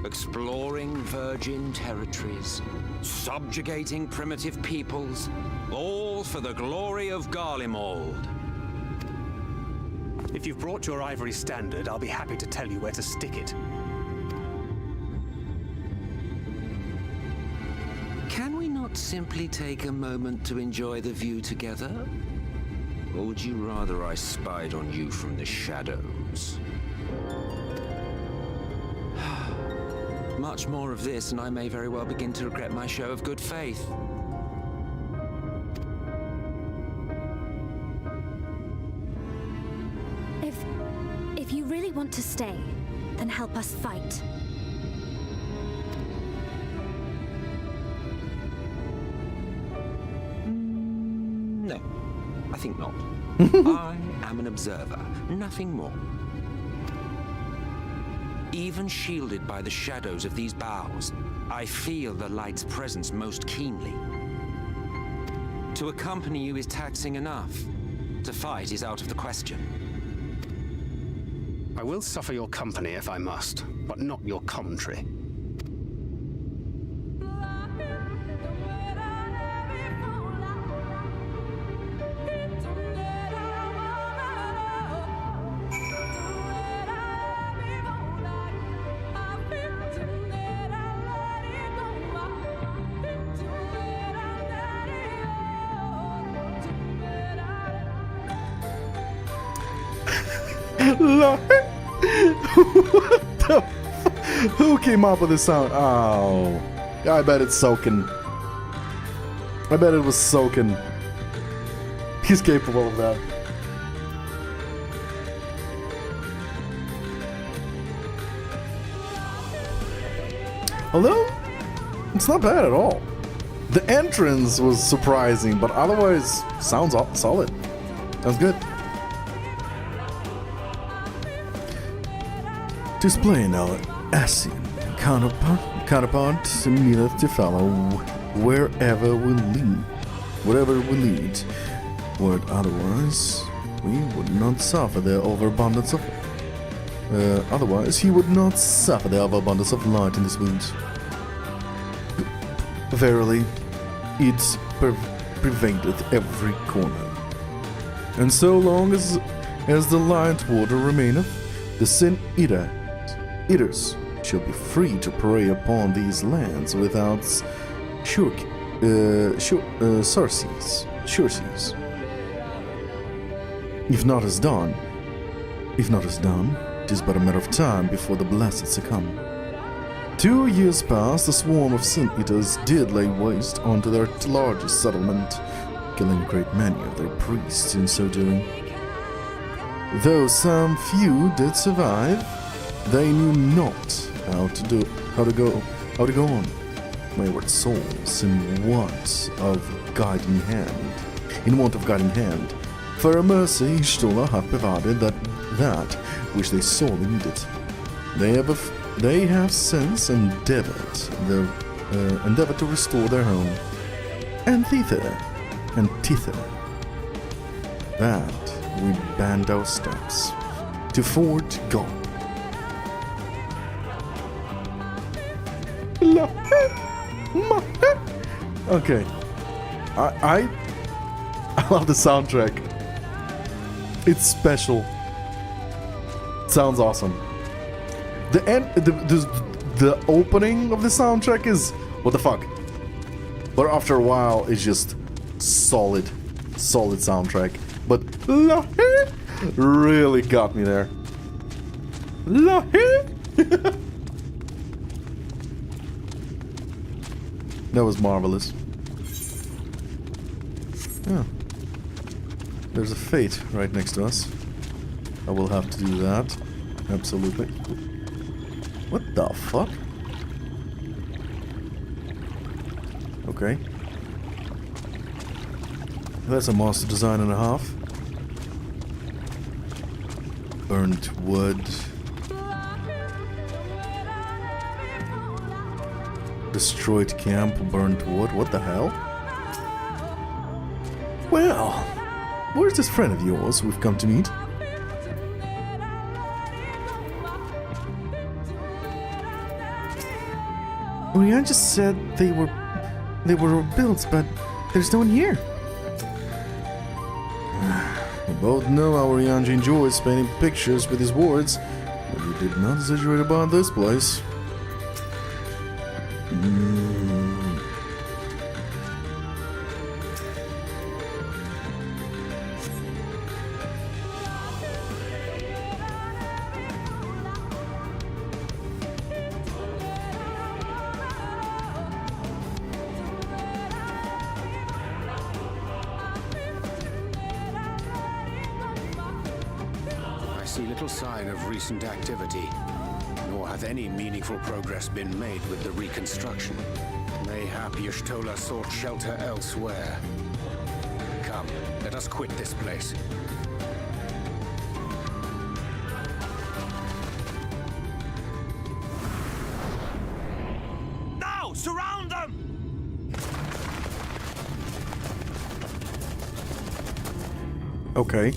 Exploring virgin territories, subjugating primitive peoples, all for the glory of Garlemald. If you've brought your ivory standard, I'll be happy to tell you where to stick it. Can we not simply take a moment to enjoy the view together? Or would you rather I spied on you from the shadows? Much more of this, and I may very well begin to regret my show of good faith. If you really want to stay, then help us fight. No, I think not. I am an observer, nothing more. Even shielded by the shadows of these boughs, I feel the light's presence most keenly. To accompany you is taxing enough. To fight is out of the question. I will suffer your company if I must, but not your commentary. What the Who came up with this sound? Oh, I bet it's soaking. I bet it was soaking. He's capable of that. Although, it's not bad at all. The entrance was surprising, but otherwise, sounds solid. That's good. To explain our Asian counterpart needeth to follow wherever we lead. Were it otherwise, we would not suffer the overabundance of. Otherwise, he would not suffer the overabundance of light in this woods. Verily, it pervadeth every corner. And so long as the light water remaineth, the sin eaters shall be free to prey upon these lands without sureties. If not as done, it is but a matter of time before the blessed succumb. 2 years past, a swarm of sin eaters did lay waste onto their largest settlement, killing a great many of their priests in so doing. Though some few did survive, they knew not how to go on. Wayward souls in want of guiding hand. For a mercy Stola have provided that which they sorely needed. They have since endeavored to restore their home, and thither, that we bend our steps to Fort God. Okay, I love the soundtrack. It's special. Sounds awesome. The end, the opening of the soundtrack is what the fuck. But after a while, it's just solid soundtrack. But really got me there. That was marvelous. Yeah. There's a fate right next to us. I will have to do that. Absolutely. What the fuck? Okay. That's a monster design and a half. Burnt wood. Destroyed camp, burnt wood. What the hell? Well, where's this friend of yours we've come to meet? Orion just said they were built, but there's no one here. We both know how Orion enjoys painting pictures with his words, but he did not exaggerate about this place. I see little sign of recent activity, nor hath any meaningful progress been made with the reconstruction. Mayhap Y'shtola sought shelter elsewhere. Come, let us quit this place. Now! Surround them! Okay.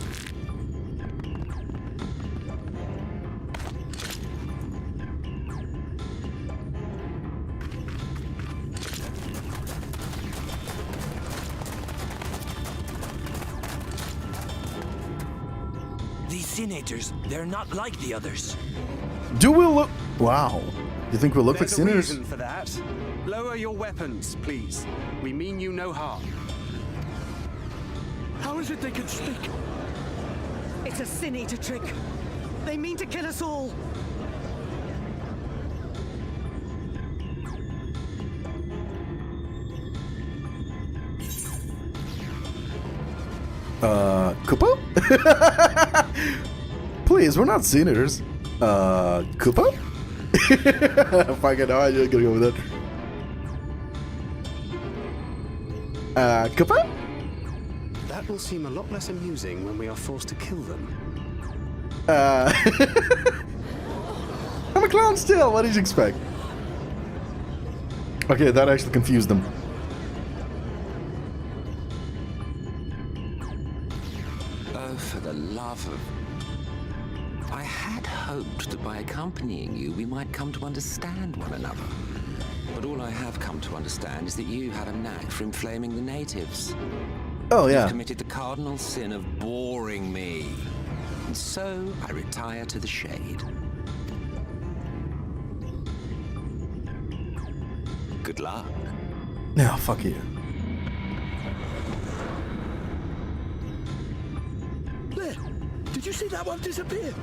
These Sinnators, they're not like the others. Do we look... Wow. You think we look like There's a sinners? reason for that. Lower your weapons, please. We mean you no harm. How is it they can speak? It's a Sin Eater trick. They mean to kill us all. Koopa? Please, we're not sinners. Koopa? Fucking no, I'm just gonna go with that. Koopa? That will seem a lot less amusing when we are forced to kill them. I'm a clown still, what did you expect? Okay, that actually confused them. Oh, for the love of... I had hoped that by accompanying you, we might come to understand one another. But all I have come to understand is that you have a knack for inflaming the natives. Oh, yeah. You've committed the cardinal sin of boring me. And so I retire to the shade. Good luck. Now, fuck you. There! Did you see that one disappear?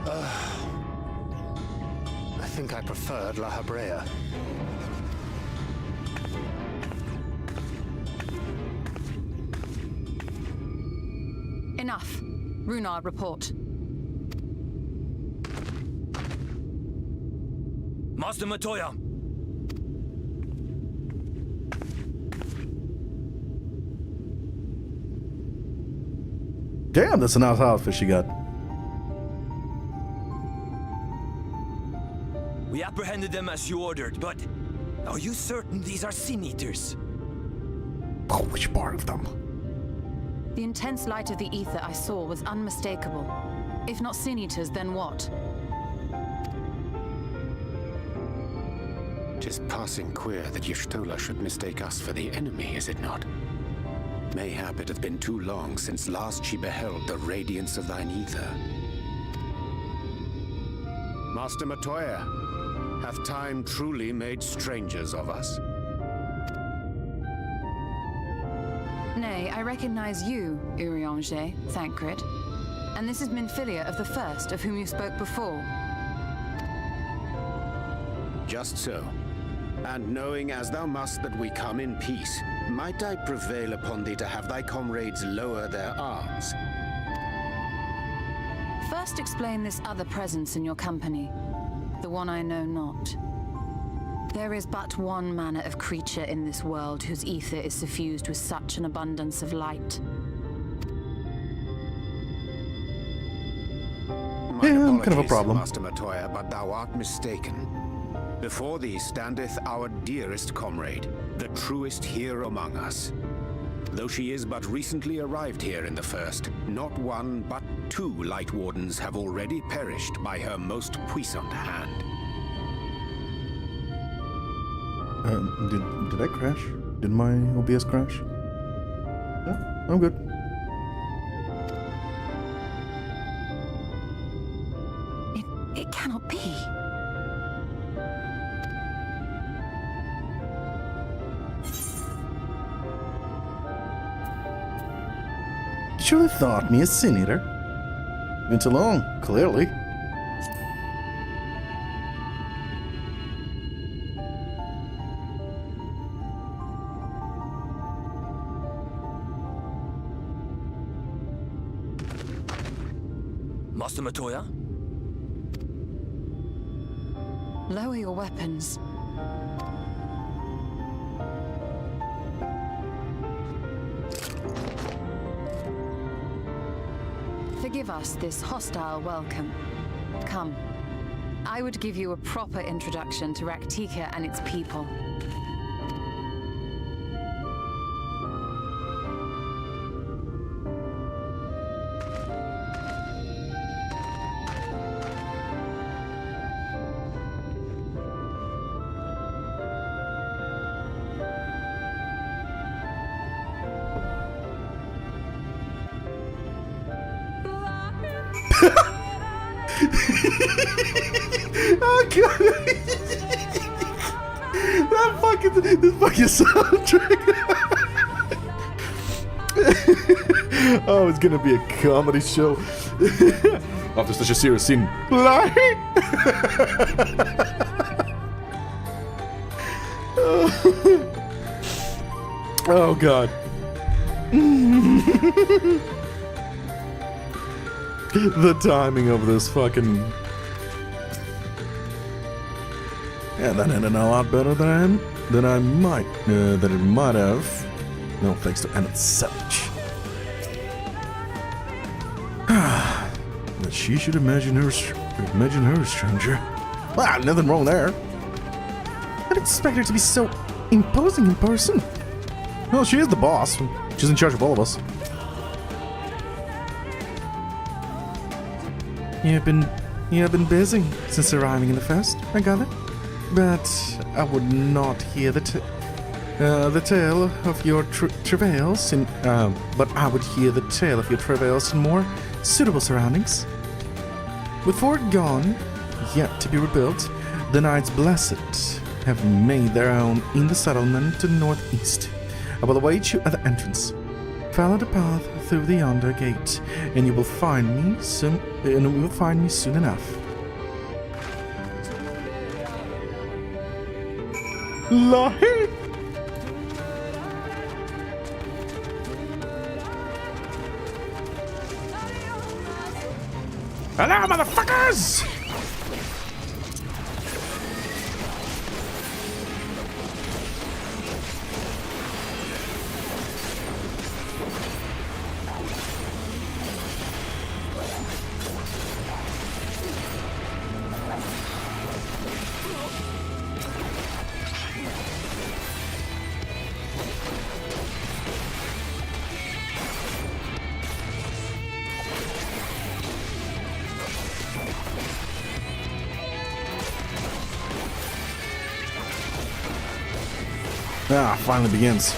I think I preferred La Habrea. Enough. Runar, report. Master Matoya! Damn, that's a nice outfit she got. We apprehended them as you ordered, but are you certain these are Sin Eaters? Oh, which part of them? The intense light of the ether I saw was unmistakable. If not Sin Eaters, then what? Tis passing queer that Y'shtola should mistake us for the enemy, is it not? Mayhap it hath been too long since last she beheld the radiance of thine ether. Master Matoya, hath time truly made strangers of us? Nay, I recognize you, Urianger, Thancred. And this is Minfilia of the First, of whom you spoke before. Just so. And knowing as thou must that we come in peace, might I prevail upon thee to have thy comrades lower their arms? First explain this other presence in your company, the one I know not. There is but one manner of creature in this world whose ether is suffused with such an abundance of light. Yeah, I'm kind of a apologies, problem. Master Matoya, but thou art mistaken. Before thee standeth our dearest comrade, the truest here among us. Though she is but recently arrived here in the First, not one but two Light Wardens have already perished by her most puissant hand. Did I crash? Did my OBS crash? No, I'm good. It cannot be. You surely thought me a Sin Eater. Been too long, clearly. Master Matoya? Lower your weapons. Forgive us this hostile welcome. Come. I would give you a proper introduction to Raktika and its people. Oh god! This fucking soundtrack! Oh, it's gonna be a comedy show. After such a serious scene. Oh god. The timing of this fucking... Yeah, that ended a lot better than it might have. No thanks to Emmett Savage. That she should imagine her a stranger. Wow, nothing wrong there. I'd expect her to be so imposing in person. Well, she is the boss. She's in charge of all of us. You've been busy since arriving in the First, I gather. But I would not hear the tale of your travails in. But I would hear the tale of your travails in more suitable surroundings. With Fort gone, yet to be rebuilt, The Knights Blessed have made their own in the settlement to the northeast. I will await you at the entrance. Follow the path through the yonder gate, and you will find me soon. Soon enough. Lahi! Hello, motherfuckers! Ah, finally begins.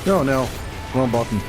Oh no, wrong button.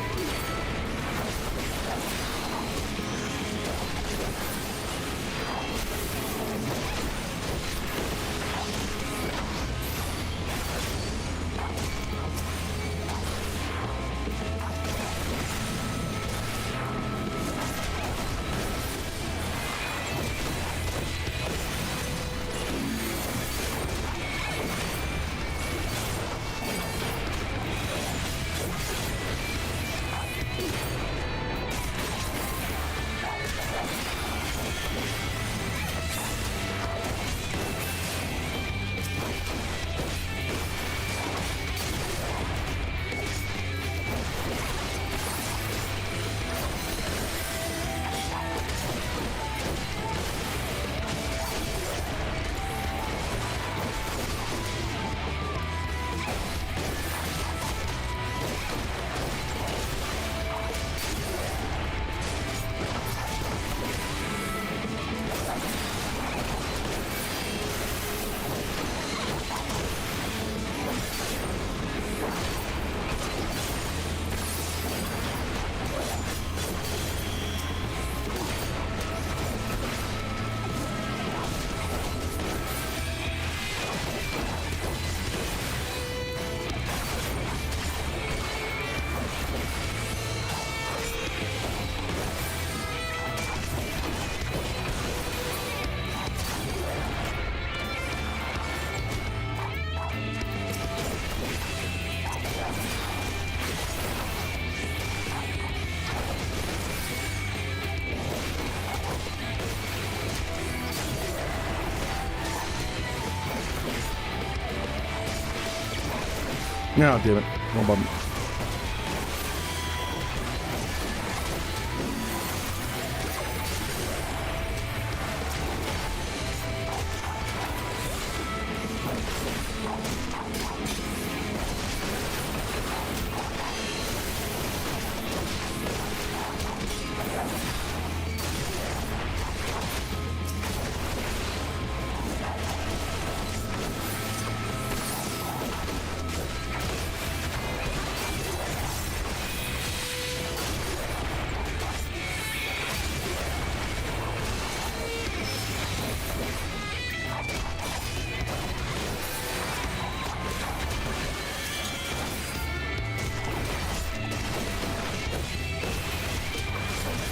No, damn it. Wrong button.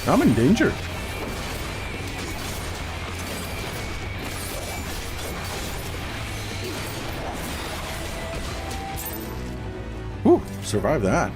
I'm in danger. Whew, survived that.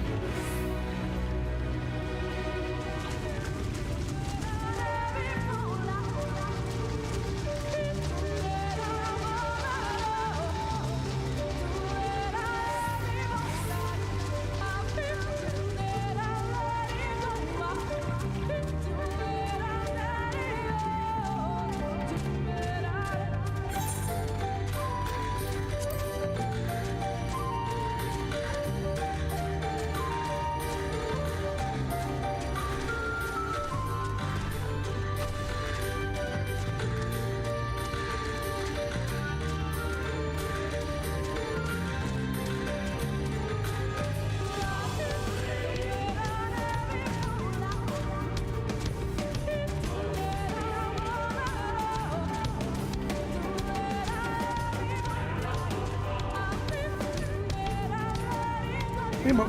Nie ma.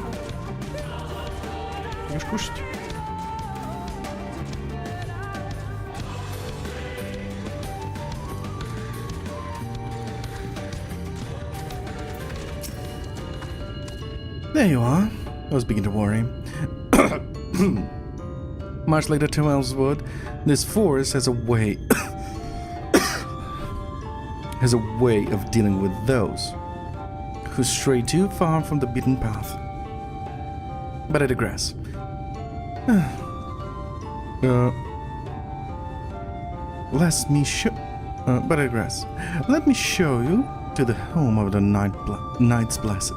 Już kuść. There you are. I was beginning to worry. Much like the two elves would, this forest has a way of dealing with those who stray too far from the beaten path. But I digress. Let me show you to the home of the Knights Blessed.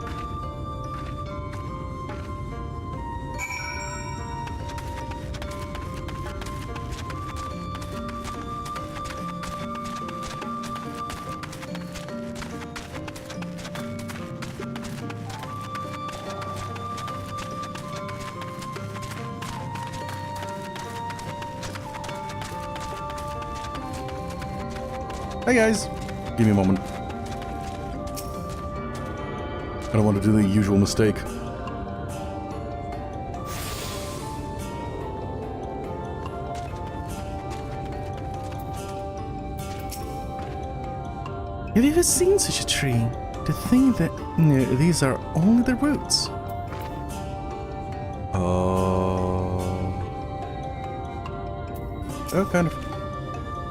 Hey guys, give me a moment. I don't want to do the usual mistake. Have you ever seen such a tree? To think that these are only the roots. Oh, kind of.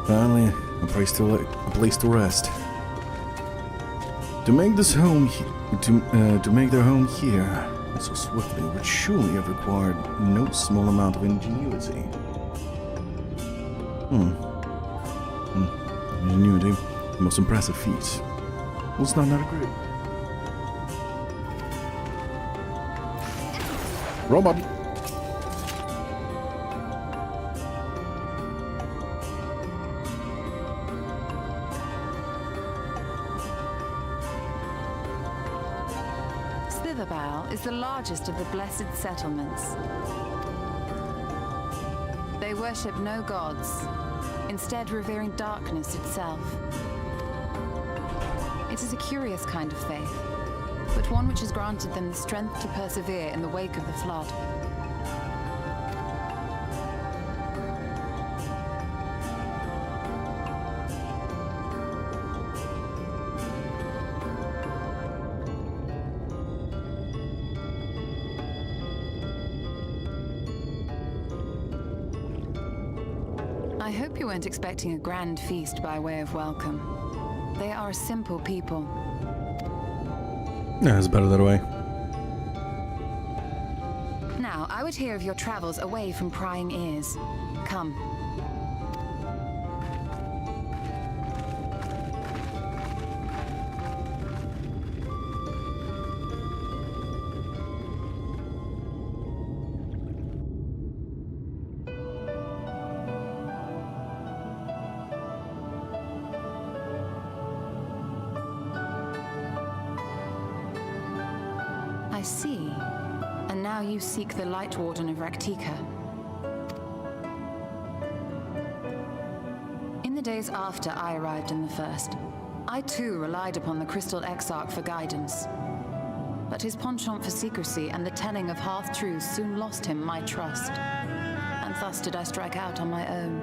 Finally, a place to rest. To make this home, to make their home here so swiftly would surely have required no small amount of ingenuity. Ingenuity, the most impressive feat. Let's not agree. Robot. Is the largest of the blessed settlements. They worship no gods, instead revering darkness itself. It is a curious kind of faith, but one which has granted them the strength to persevere in the wake of the flood. I hope you weren't expecting a grand feast by way of welcome. They are a simple people. Yeah, it's better that way. Now, I would hear of your travels away from prying ears. Come. I see. And now you seek the Light Warden of Raktika. In the days after I arrived in the First, I too relied upon the Crystal Exarch for guidance. But his penchant for secrecy and the telling of half-truths soon lost him my trust. And thus did I strike out on my own.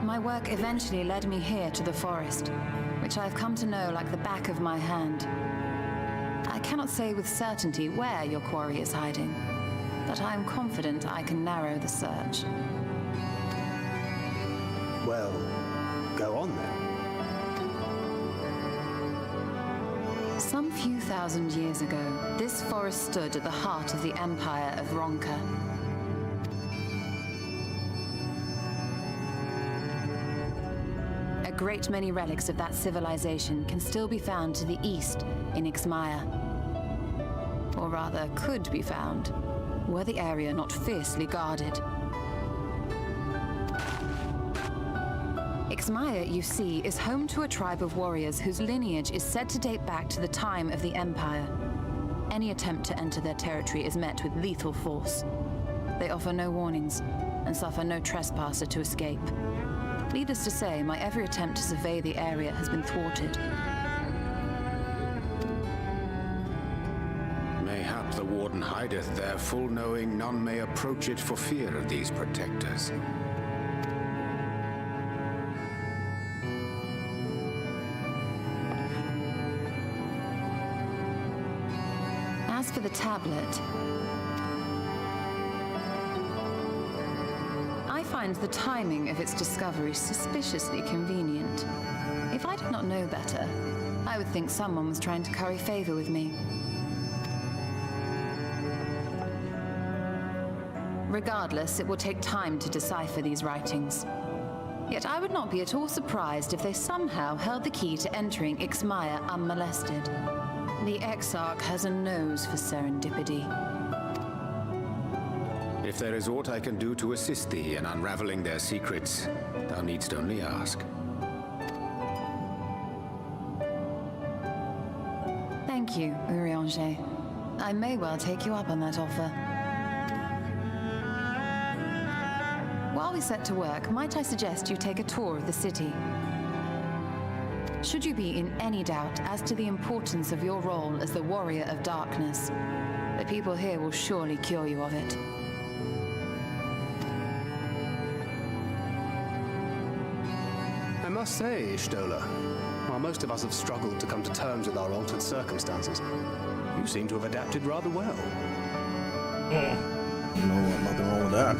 My work eventually led me here to the forest, which I've come to know like the back of my hand. I cannot say with certainty where your quarry is hiding, but I am confident I can narrow the search. Well, go on then. Some few thousand years ago, this forest stood at the heart of the Empire of Ronka. A great many relics of that civilization can still be found to the east in Ixmaya. Or rather, could be found, were the area not fiercely guarded. Ixmaya, you see, is home to a tribe of warriors whose lineage is said to date back to the time of the Empire. Any attempt to enter their territory is met with lethal force. They offer no warnings and suffer no trespasser to escape. Needless to say, my every attempt to survey the area has been thwarted. Mayhap the warden hideth there, full knowing none may approach it for fear of these protectors. As for the tablet, I find the timing of its discovery suspiciously convenient. If I did not know better, I would think someone was trying to curry favor with me. Regardless, it will take time to decipher these writings. Yet I would not be at all surprised if they somehow held the key to entering Ixmaya unmolested. The Exarch has a nose for serendipity. If there is aught I can do to assist thee in unraveling their secrets, thou needst only ask. Thank you, Urianger. I may well take you up on that offer. While we set to work, might I suggest you take a tour of the city? Should you be in any doubt as to the importance of your role as the Warrior of Darkness, the people here will surely cure you of it. I must say, Ishtola, while most of us have struggled to come to terms with our altered circumstances, you seem to have adapted rather well. Nothing wrong with that.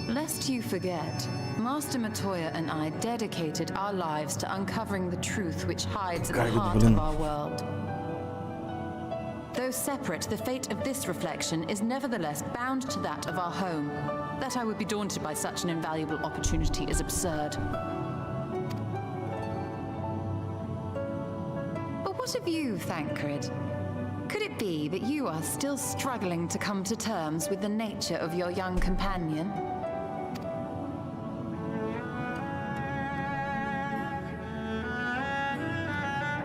Lest you forget, Master Matoya and I dedicated our lives to uncovering the truth which hides at the heart of our world. Though separate, the fate of this reflection is nevertheless bound to that of our home. That I would be daunted by such an invaluable opportunity is absurd. But what of you, Thancred? Could it be that you are still struggling to come to terms with the nature of your young companion?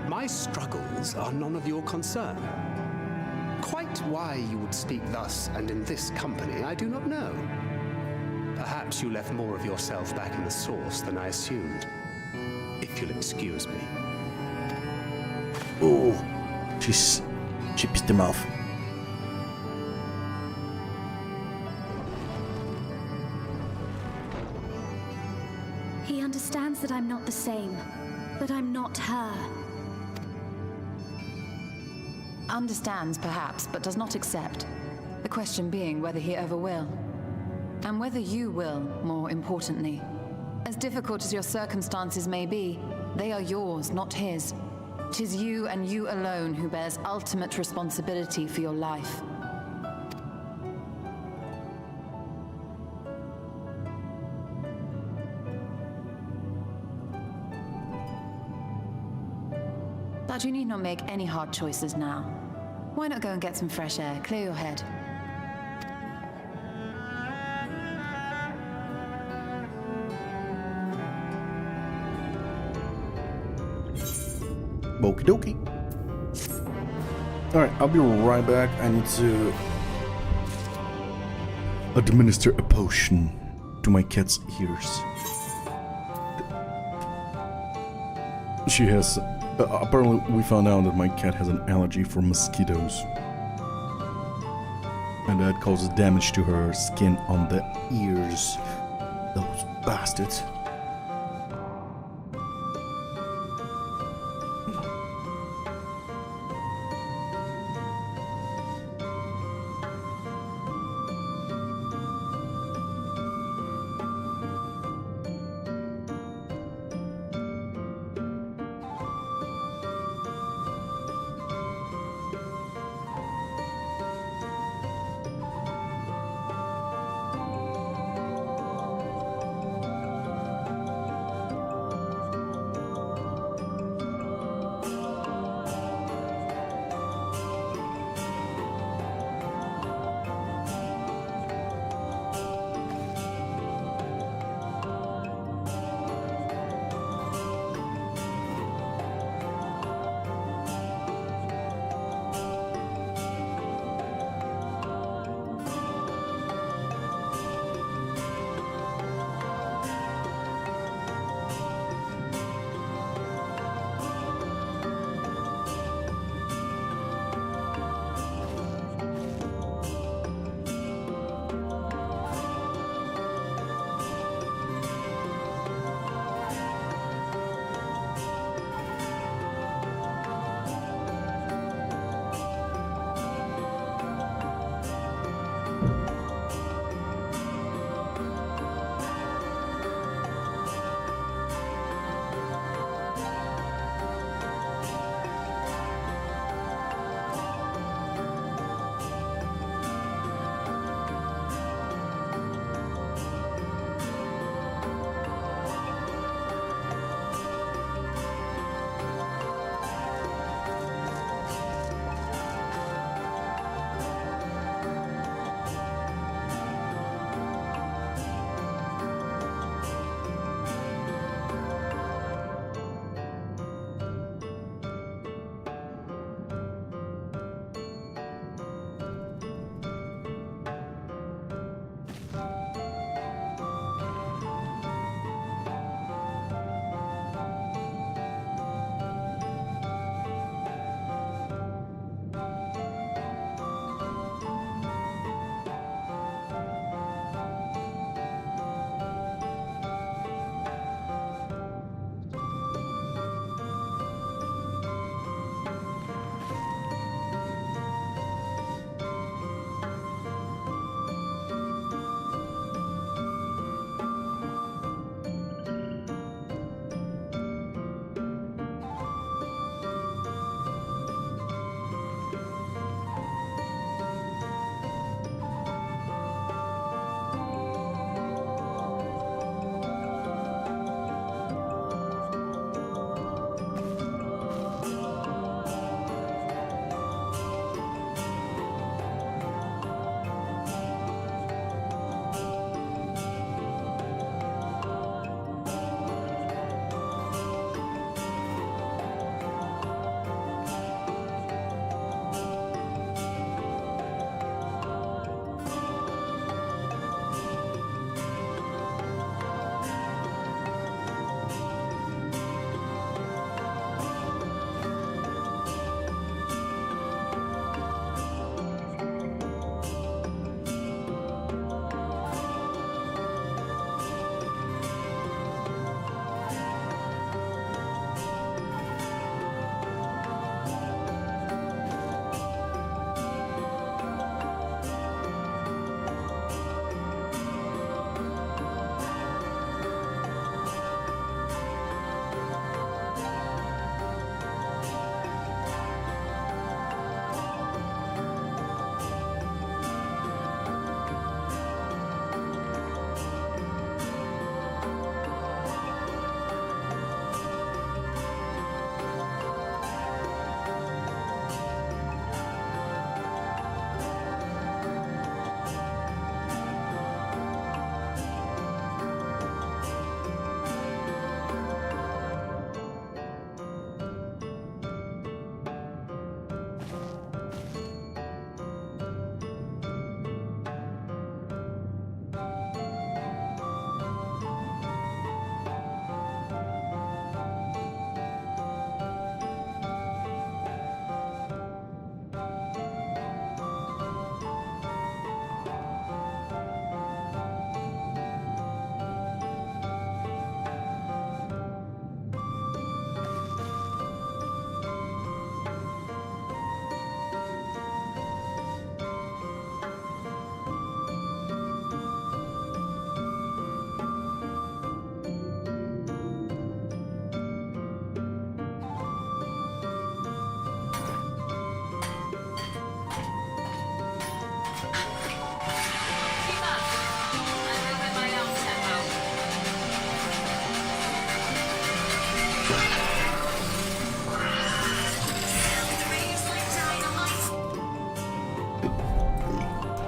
My struggles are none of your concern. Quite why you would speak thus and in this company, I do not know. Perhaps you left more of yourself back in the source than I assumed. If you'll excuse me. Oh, she pissed him off. He understands that I'm not the same, that I'm not her. Understands, perhaps, but does not accept. The question being whether he ever will. And whether you will, more importantly. As difficult as your circumstances may be, they are yours, not his. 'Tis you and you alone who bears ultimate responsibility for your life. But you need not make any hard choices now. Why not go and get some fresh air, clear your head? Okie dokie. Alright, I'll be right back. I need to administer a potion to my cat's ears. She has... apparently we found out that my cat has an allergy for mosquitoes. And that causes damage to her skin on the ears. Those bastards.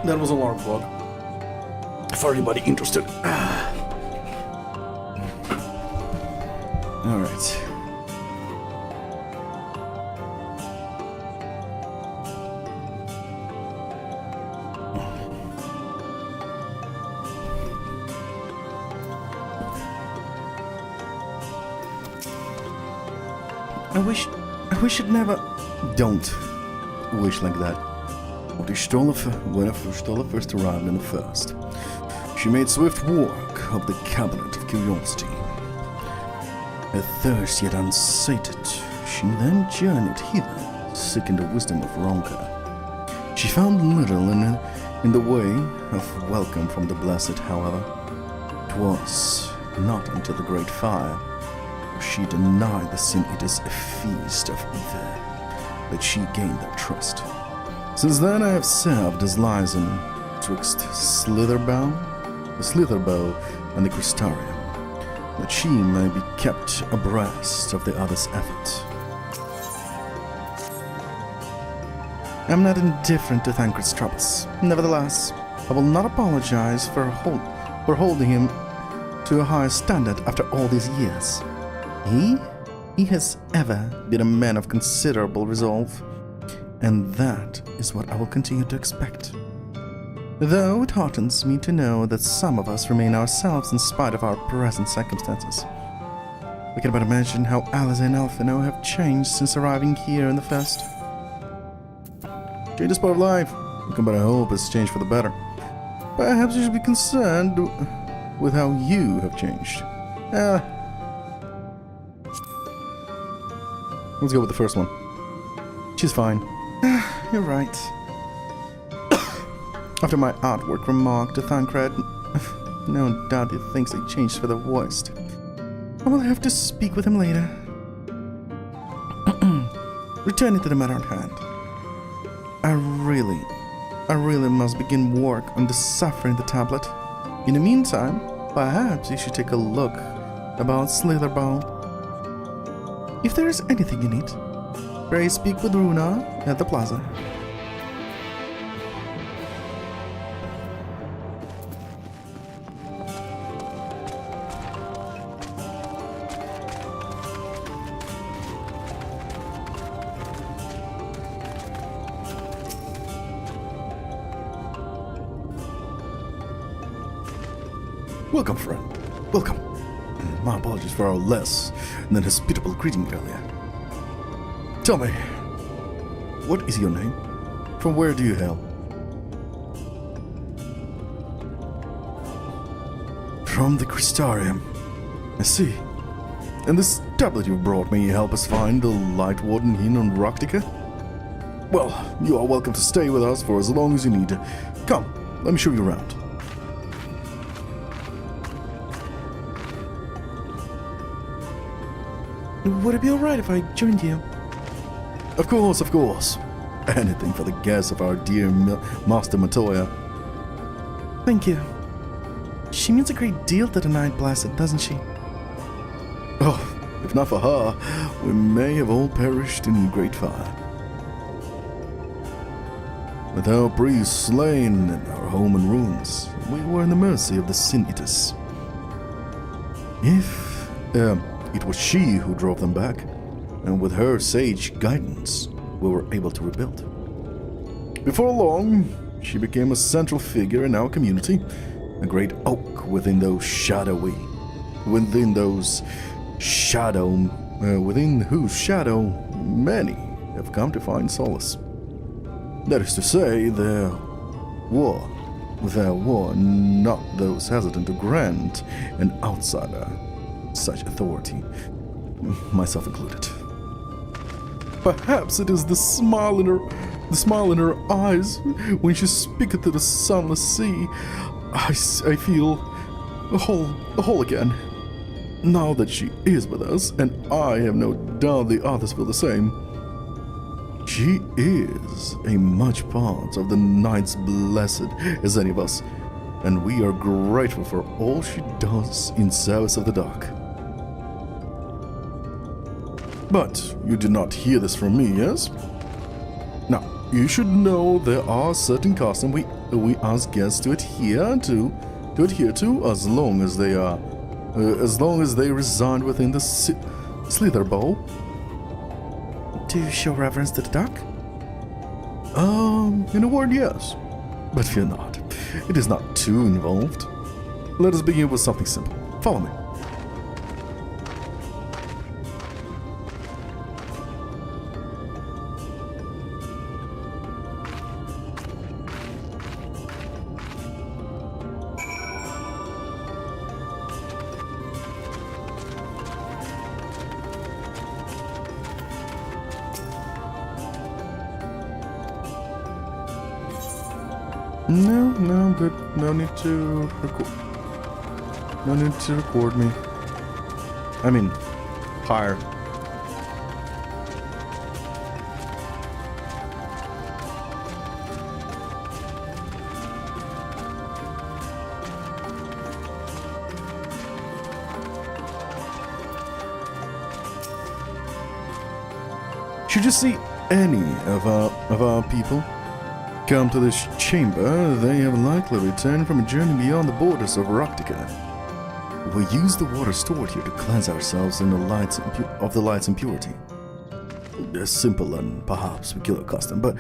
That was a lark bug. For anybody interested. Alright. I wish it never. Don't wish like that. When Stola first arrived in the first, she made swift work of the cabinet of curiosity. Her thirst yet unsated, she then journeyed hither, seeking the wisdom of Ronka. She found little in the way of welcome from the blessed, however. 'Twas not until the great fire, where she denied the sin eaters a feast of ether, that she gained their trust. Since then I have served as liaison twixt Slitherbow and the Crystarium, that she may be kept abreast of the other's efforts. I am not indifferent to Thancred's troubles. Nevertheless, I will not apologize for holding him to a higher standard after all these years. He has ever been a man of considerable resolve, and that is what I will continue to expect. Though it heartens me to know that some of us remain ourselves in spite of our present circumstances. We can but imagine how Alice and Elfino have changed since arriving here in the first. Change is part of life. We can but hope it's changed for the better. Perhaps you should be concerned with how you have changed. Let's go with the first one. She's fine. You're right. After my artwork remark to Thancred, no doubt he thinks I changed for the worst. I will have to speak with him later. Returning to the matter at hand. I really must begin work on deciphering the tablet. In the meantime, perhaps you should take a look about Slitherbow. If there is anything you need, pray speak with Runa at the plaza. Welcome, friend. Welcome. My apologies for our less than hospitable greeting earlier. Tell me, what is your name? From where do you hail? From the Crystarium. I see. And this tablet you brought may help us find the Light Warden Inn on Roctica? Well, you are welcome to stay with us for as long as you need. Come, let me show you around. Would it be alright if I joined you? Of course, of course. Anything for the guests of our dear Master Matoya. Thank you. She means a great deal to the Night Blessed, doesn't she? Oh, if not for her, we may have all perished in great fire. With our priests slain and our home in ruins, we were in the mercy of the Sin Eaters. It was she who drove them back, and with her sage guidance, we were able to rebuild. Before long, she became a central figure in our community, a great oak within whose shadow many have come to find solace. That is to say, there were not those hesitant to grant an outsider such authority, myself included. Perhaps it is the smile in her eyes when she speaketh to the sunless sea. I feel whole again. Now that she is with us, and I have no doubt the others feel the same. She is a much part of the Night's Blessed as any of us, and we are grateful for all she does in service of the dark. But you did not hear this from me, yes? Now, You should know there are certain customs we ask guests to adhere to, as long as they reside within the Slither Bowl. Do you show reverence to the duck? In a word, yes. But fear not. It is not too involved. Let us begin with something simple. Follow me. No, I'm good. No need to record. No need to record me. I mean, hire. Should you see any of our people come to this chamber, they have likely returned from a journey beyond the borders of Raktica. We use the water stored here to cleanse ourselves in the light's impurity. A simple and perhaps peculiar custom, but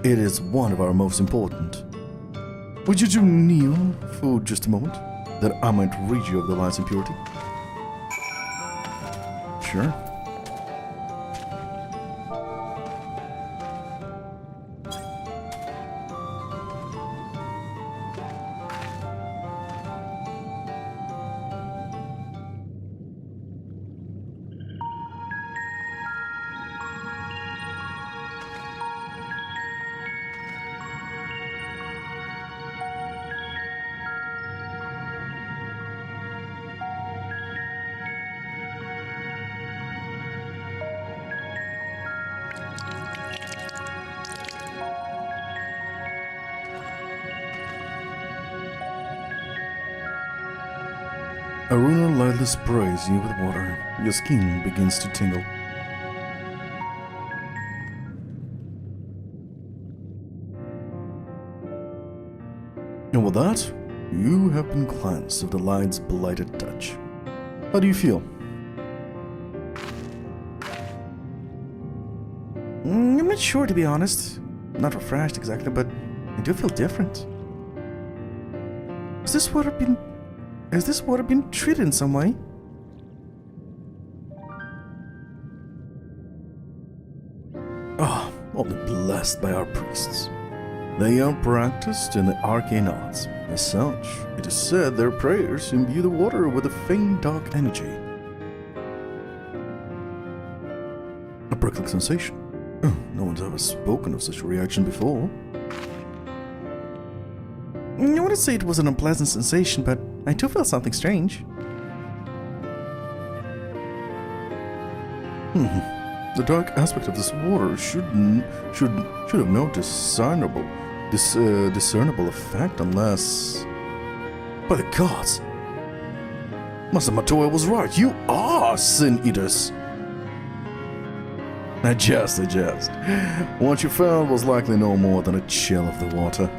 it is one of our most important. Would you two kneel for just a moment, that I might rid you of the light's impurity? Sure. Aruna lightly sprays you with water. Your skin begins to tingle. And with that, you have been cleansed of the light's blighted touch. How do you feel? I'm not sure, to be honest. Not refreshed exactly, but I do feel different. Has this water been treated in some way? Only blessed by our priests. They are practiced in the arcane arts. As such, it is said their prayers imbue the water with a faint dark energy. A prickling sensation. No one's ever spoken of such a reaction before. I wouldn't say it was an unpleasant sensation, but I do feel something strange. The dark aspect of this water should have no discernible effect unless... By the gods! Master Matoya was right. You are sin eaters. I jest. What you found was likely no more than a chill of the water.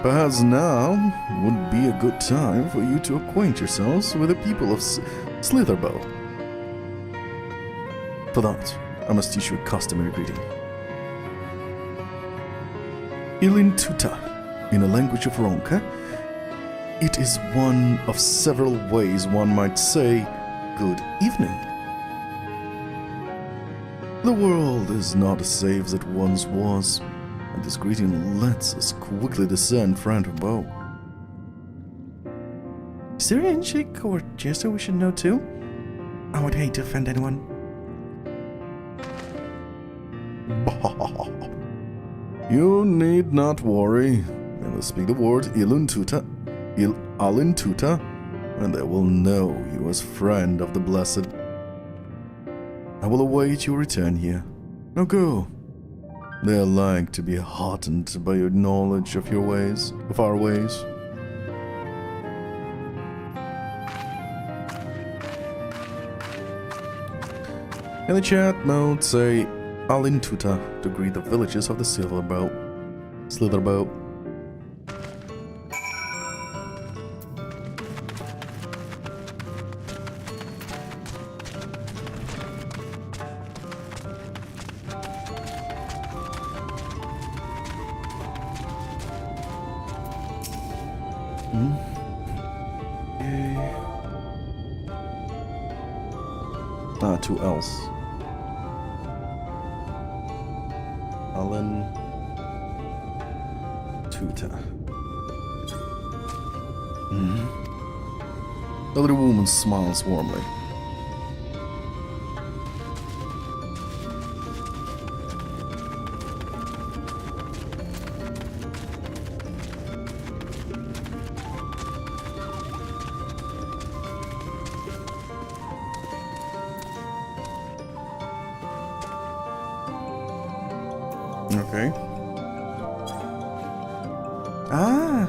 Perhaps now would be a good time for you to acquaint yourselves with the people of Slitherbow. For that, I must teach you a customary greeting. Ilin Tuta, in the language of Ronka, it is one of several ways one might say, good evening. The world is not as safe as it once was, and this greeting lets us quickly discern friend or foe. Is there a handshake or gesture we should know too? I would hate to offend anyone. You need not worry. I will speak the word Alin Tuta, and they will know you as friend of the blessed. I will await your return here. Now go. They are like to be heartened by your knowledge of our ways. In the chat mode, say Alintuta to greet the villages of the Slitherbow. Two L's. Alan Tuta. The little woman smiles warmly. Okay. Ah,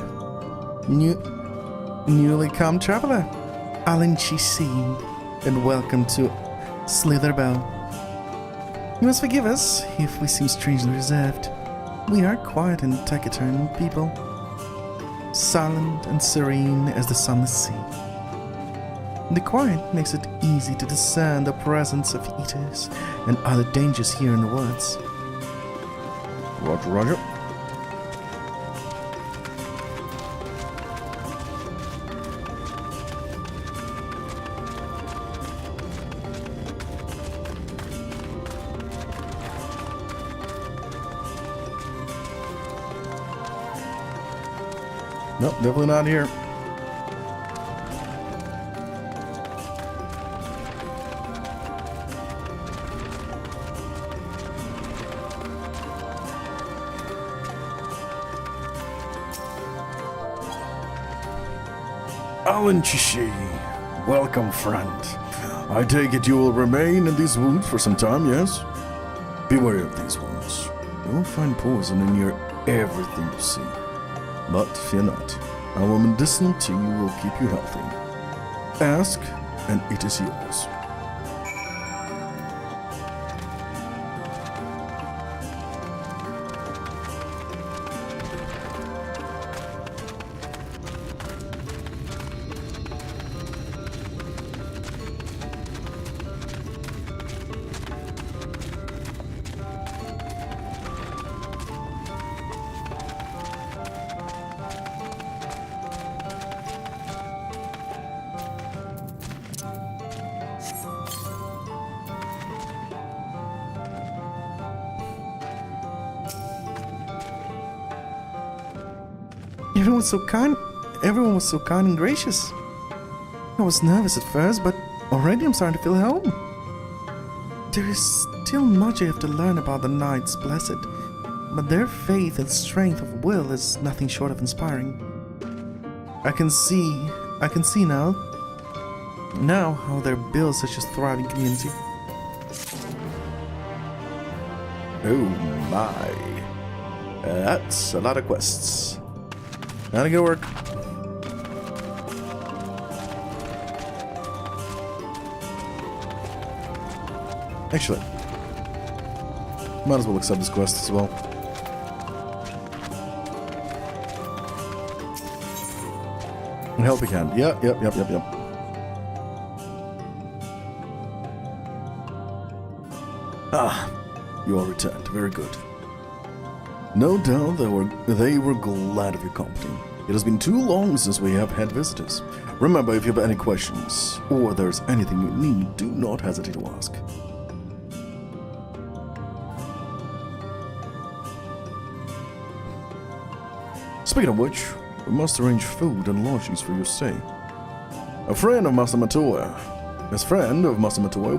newly come traveler, Alan Chisine, and welcome to Slitherbow. You must forgive us if we seem strangely reserved. We are quiet and taciturn people, silent and serene as the sunless sea. The quiet makes it easy to discern the presence of eaters and other dangers here in the woods. Roger, roger. Nope, definitely not here. Alan Chishi, welcome, friend. I take it you will remain in these woods for some time, yes? Beware of these wounds. You will find poison in near everything you see. But fear not, our medicinal tea will keep you healthy. Ask, and it is yours. Everyone was so kind and gracious. I was nervous at first, but already I'm starting to feel at home. There is still much I have to learn about the Knights Blessed, but their faith and strength of will is nothing short of inspiring. I can see now how they're built such a thriving community. Oh my. That's a lot of quests. Gotta go work. Actually, might as well accept this quest as well. And help hand. Yep. Ah, you are returned. Very good. No doubt they were glad of your company. It has been too long since we have had visitors. Remember, if you have any questions, or there's anything you need, do not hesitate to ask. Speaking of which, we must arrange food and lodgings for your stay. As friend of Master Matoa,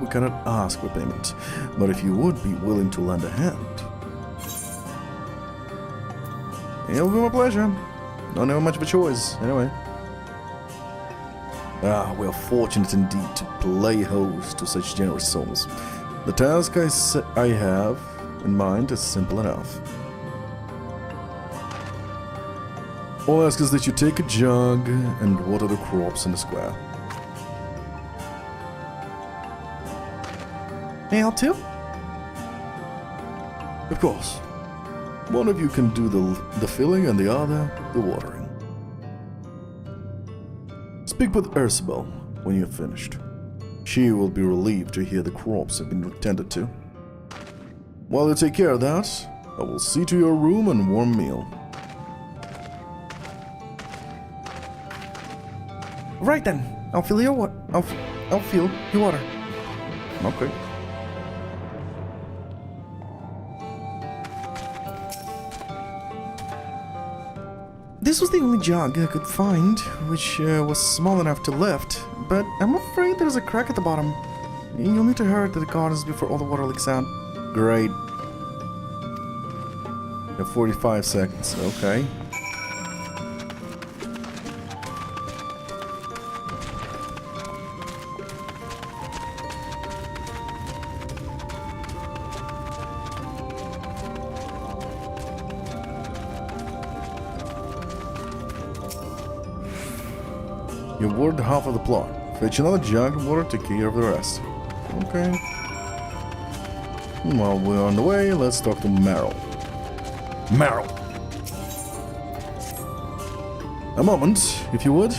we cannot ask for payment, but if you would be willing to lend a hand, it will be my pleasure. Don't have much of a choice, anyway. We are fortunate indeed to play host to such generous souls. The task I have in mind is simple enough. All I ask is that you take a jug and water the crops in the square. May I help too? Of course. One of you can do the filling and the other the watering. Speak with Ursabel when you're finished. She will be relieved to hear the crops have been tended to. While you take care of that, I will see to your room and warm meal. Right then, I'll fill your water. I'll fill your water. Okay. This was the only jug I could find, which was small enough to lift, but I'm afraid there's a crack at the bottom. You'll need to hurry to the gardens before all the water leaks out. Great. You have 45 seconds, okay. You've watered half of the plot. Fetch another jug of water to take care of the rest. Okay. While we're on the way, let's talk to Meryl. Meryl! A moment, if you would.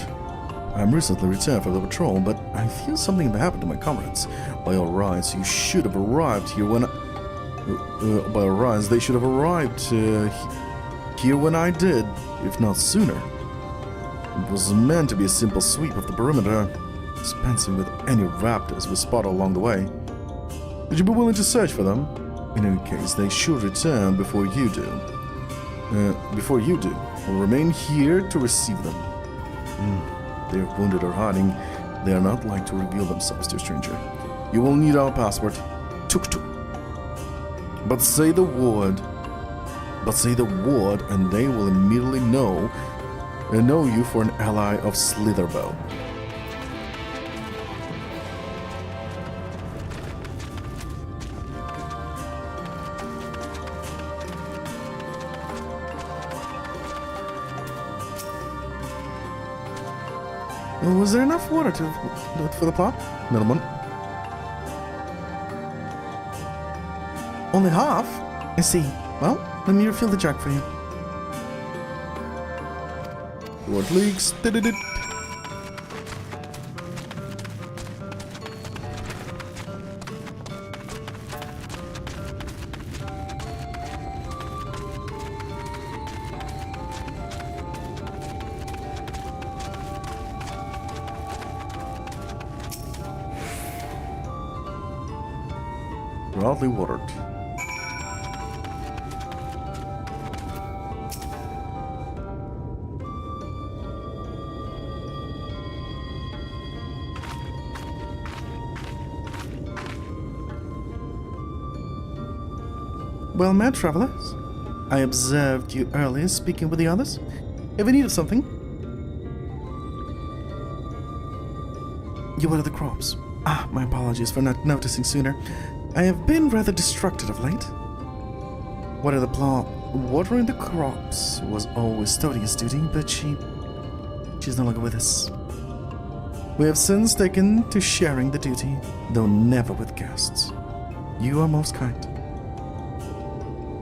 I'm recently returned from the patrol, but I feel something happened to my comrades. By all rights, you should have arrived here when by all rights, they should have arrived here when I did, if not sooner. It was meant to be a simple sweep of the perimeter, dispensing with any raptors we spot along the way. Would you be willing to search for them? In any case, they should return before you do. We'll remain here to receive them. They are wounded or hiding. They are not like to reveal themselves to a stranger. You will need our passport. Tuk-tuk. But say the word, and they will immediately know you for an ally of Slitherbow. Was there enough water for the plot? Gentlemen. Only half? I see. Well, let me refill the jug for you. What leaks? Did it? Broadly watered. Well met, travelers. I observed you earlier speaking with the others. Have you need of something? You water the crops. Ah, my apologies for not noticing sooner. I have been rather distracted of late. Water the plant. Watering the crops was always Stodia's duty, but she's no longer with us. We have since taken to sharing the duty, though never with guests. You are most kind.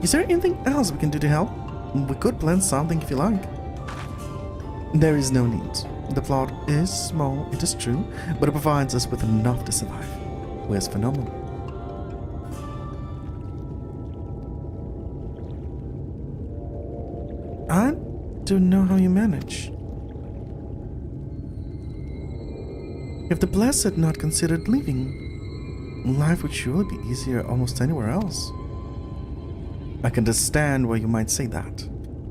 Is there anything else we can do to help? We could plan something if you like. There is no need. The plot is small, it is true, but it provides us with enough to survive. Where's phenomenal? I don't know how you manage. If the Blessed had not considered leaving, life would surely be easier almost anywhere else. I can understand why you might say that,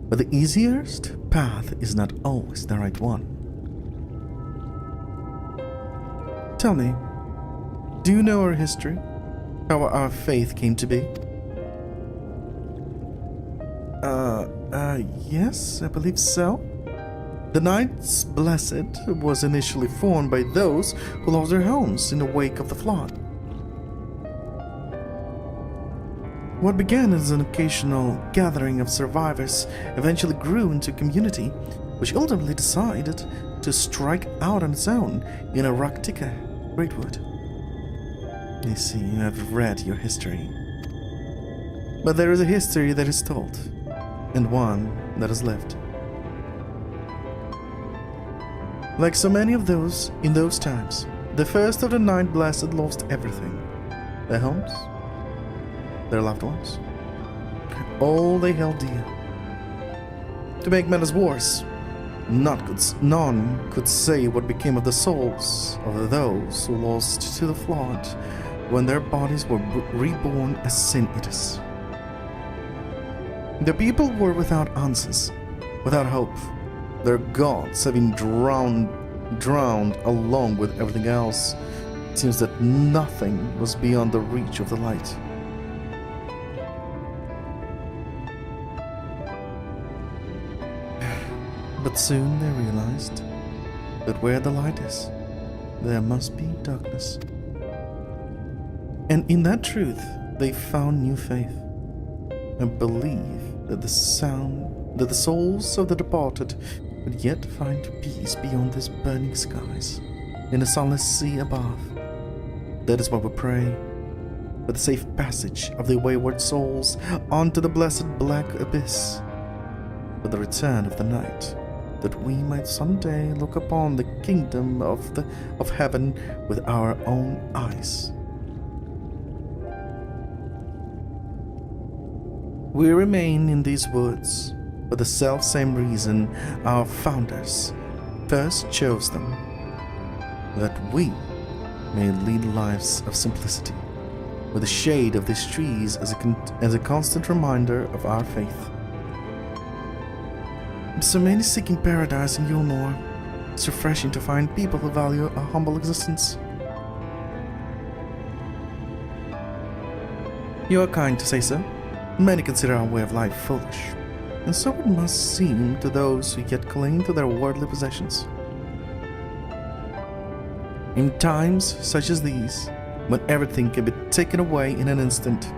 but the easiest path is not always the right one. Tell me, do you know our history? How our faith came to be? Yes, I believe so. The Knights Blessed was initially formed by those who lost their homes in the wake of the flood. What began as an occasional gathering of survivors eventually grew into a community, which ultimately decided to strike out on its own in Arctica, Greatwood. I see, you have read your history. But there is a history that is told, and one that is lived. Like so many of those in those times, the first of the nine blessed lost everything. Their homes, their loved ones, all they held dear. To make matters worse, none could say what became of the souls of those who lost to the flood when their bodies were reborn as sin-eaters. The people were without answers, without hope, their gods having drowned along with everything else. It seems that nothing was beyond the reach of the light. But soon they realized that where the light is, there must be darkness. And in that truth, they found new faith and believed that the souls of the departed would yet find peace beyond these burning skies, in the sunless sea above. That is why we pray for the safe passage of the wayward souls onto the blessed black abyss, for the return of the night, that we might someday look upon the kingdom of heaven with our own eyes. We remain in these woods for the self-same reason our founders first chose them, that we may lead lives of simplicity, with the shade of these trees as a constant reminder of our faith. So many seeking paradise in Yulnor. It's refreshing to find people who value a humble existence. You are kind to say so. Many consider our way of life foolish, and so it must seem to those who yet cling to their worldly possessions. In times such as these, when everything can be taken away in an instant,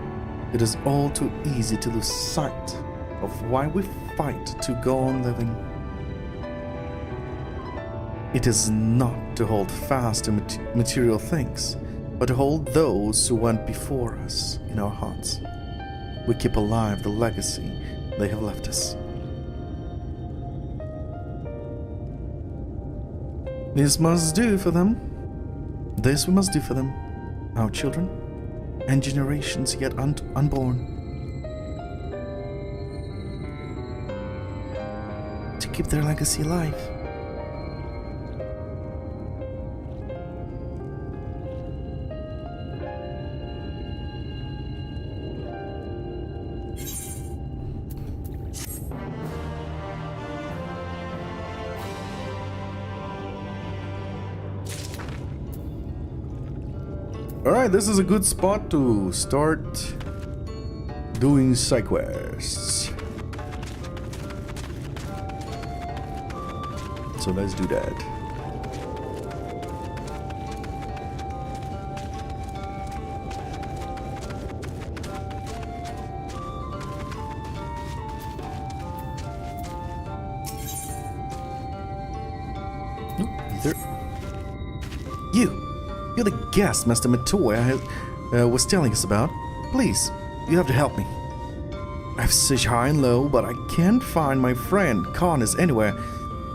it is all too easy to lose sight of why we fight to go on living. It is not to hold fast to material things, but to hold those who went before us in our hearts. We keep alive the legacy they have left us. This must do for them. This we must do for them, our children, and generations yet unborn. To keep their legacy alive. Alright, this is a good spot to start doing side quests. So let's do that. Nope, either. You're the guest Master Matoy was telling us about. Please, you have to help me. I've searched high and low, but I can't find my friend Connors anywhere.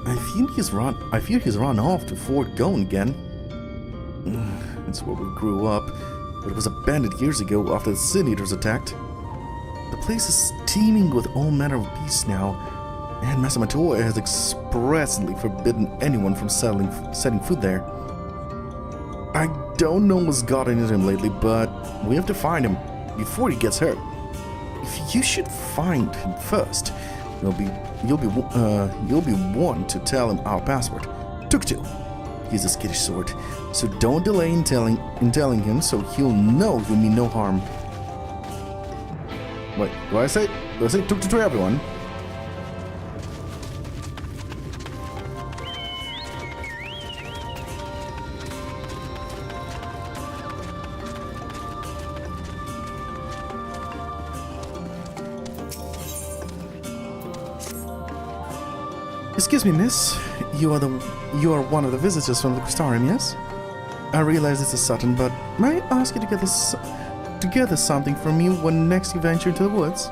I feel he's run off to Fort Gone again. It's where we grew up, but it was abandoned years ago after the Sin-Eaters attacked. The place is teeming with all manner of beasts now, and Master Matoy has expressly forbidden anyone from setting foot there. I don't know what's gotten into him lately, but we have to find him before he gets hurt. If you should find him first, you'll be one to tell him our password. Tuk-Tu. He's a skittish sort, so don't delay in telling him, so he'll know you mean no harm. Wait, do I say Tuk-Tu to everyone? Excuse me, miss. You are one of the visitors from the Crystarium, yes? I realize this is sudden, but may I ask you to get this together something for me when next you venture into the woods?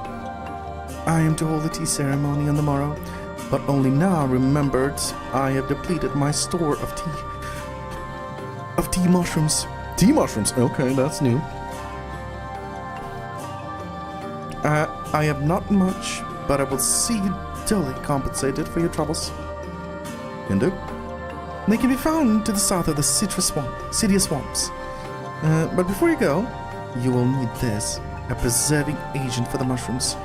I am to hold the tea ceremony on the morrow, but only now remembered I have depleted my store of tea mushrooms. Tea mushrooms? Okay, that's new. I have not much, but I will see you duly compensated for your troubles. Can do. They can be found to the south of the Cidia swamps. But before you go, you will need this, a preserving agent for the mushrooms.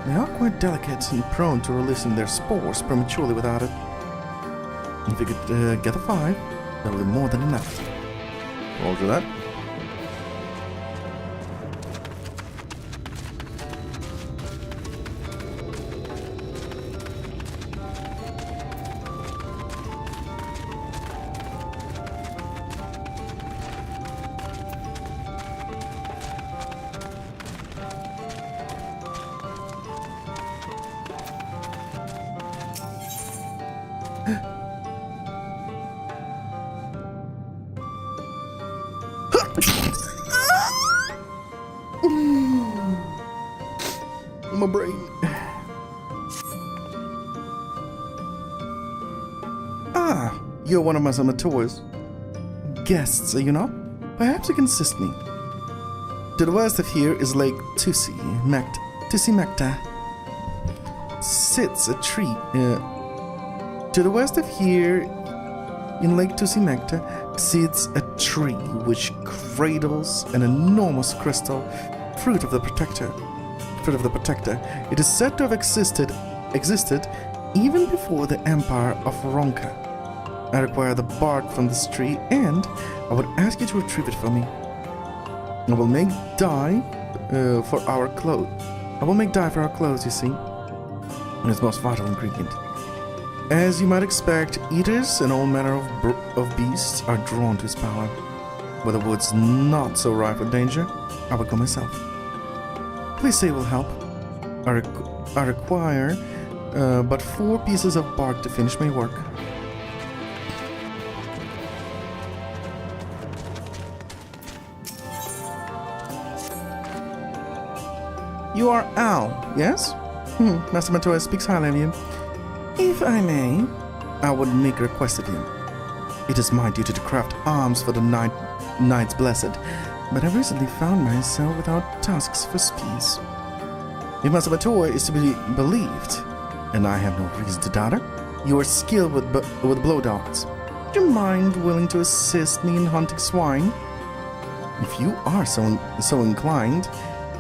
They are quite delicate and prone to releasing their spores prematurely without it. If you could get the 5, that will be more than enough. Roger that. My brain. Ah, you're one of my saboteurs. Guests, are you not? Perhaps you can assist me. To the west of here is Lake Tusi Mekta. Sits a tree. To the west of here, in Lake Tusi Mekta, sits a tree which cradles an enormous crystal, fruit of the Protector. It is said to have existed even before the Empire of Ronka. I require the bark from this tree, and I would ask you to retrieve it for me. I will make dye for our clothes. You see, its most vital ingredient. As you might expect, eaters and all manner of beasts are drawn to its power. Were the woods not so rife with danger, I would go myself. Please say it will help. I require but 4 pieces of bark to finish my work. You are Al, yes? Master Matoya speaks highly of you. If I may, I would make a request of you. It is my duty to craft arms for the Knights Blessed, but I recently found myself without tusks for spears. If Master Matoya is to be believed, and I have no reason to doubt her, you are skilled with blow darts. Would you mind willing to assist me in hunting swine? If you are so inclined,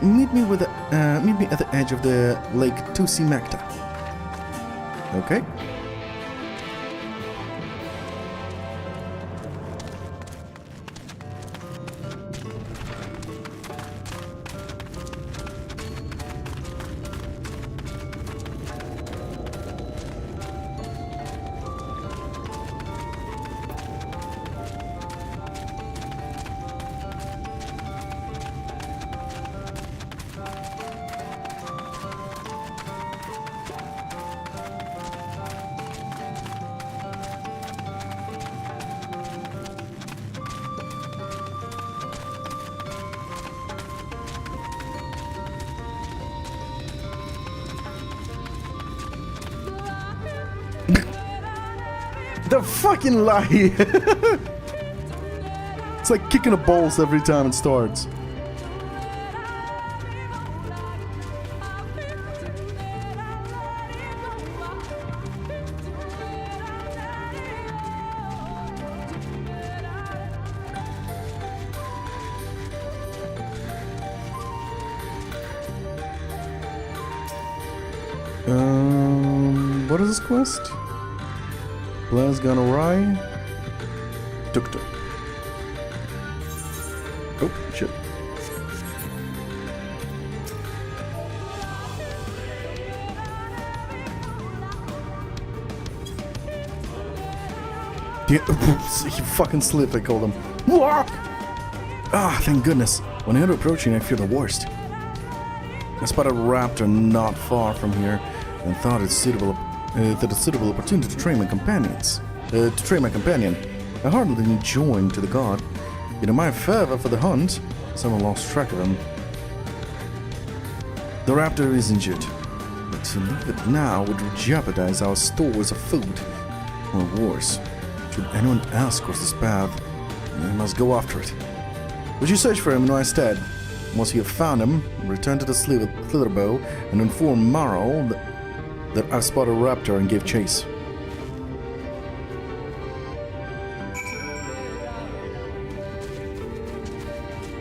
meet me at the edge of the Lake Tusi Mekta. Okay. The fucking lie! It's like kicking a balls every time it starts. What is this quest? Plans gone awry. Tuk-tuk. Oh, shit. Yeah, he fucking slipped, I called him. Walk! Ah, thank goodness. When I heard approaching, I feared the worst. I spotted a raptor not far from here and thought it suitable opportunity to train my companions. I hardly joined to the guard. In my fervor for the hunt, someone lost track of him The raptor is injured, but to leave it now would jeopardize our stores of food. Or worse, should anyone else cross this path, we must go after it. Would you search for him in instead? Once you have found him, return to the slither bow and inform Marl that I've spotted a raptor and give chase.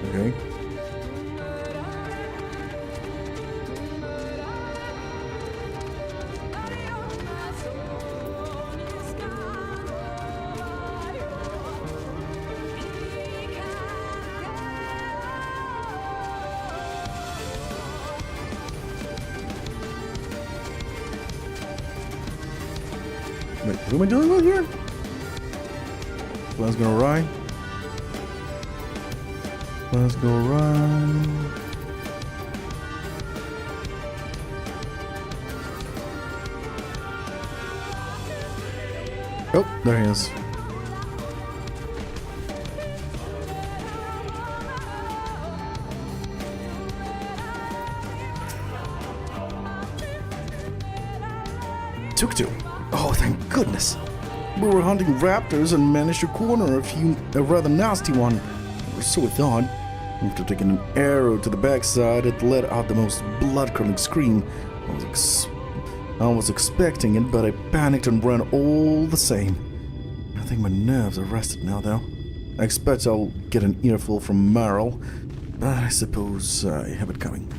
Okay. Wait, what am I doing with here? Plan's gonna ride. Let's go run. Oh, there he is. Took two. Oh, thank goodness. We were hunting raptors and managed to corner a rather nasty one. Or so we thought. After taking an arrow to the backside, it let out the most blood-curdling scream. I was expecting it, but I panicked and ran all the same. I think my nerves are rested now, though. I expect I'll get an earful from Marl, but I suppose I have it coming.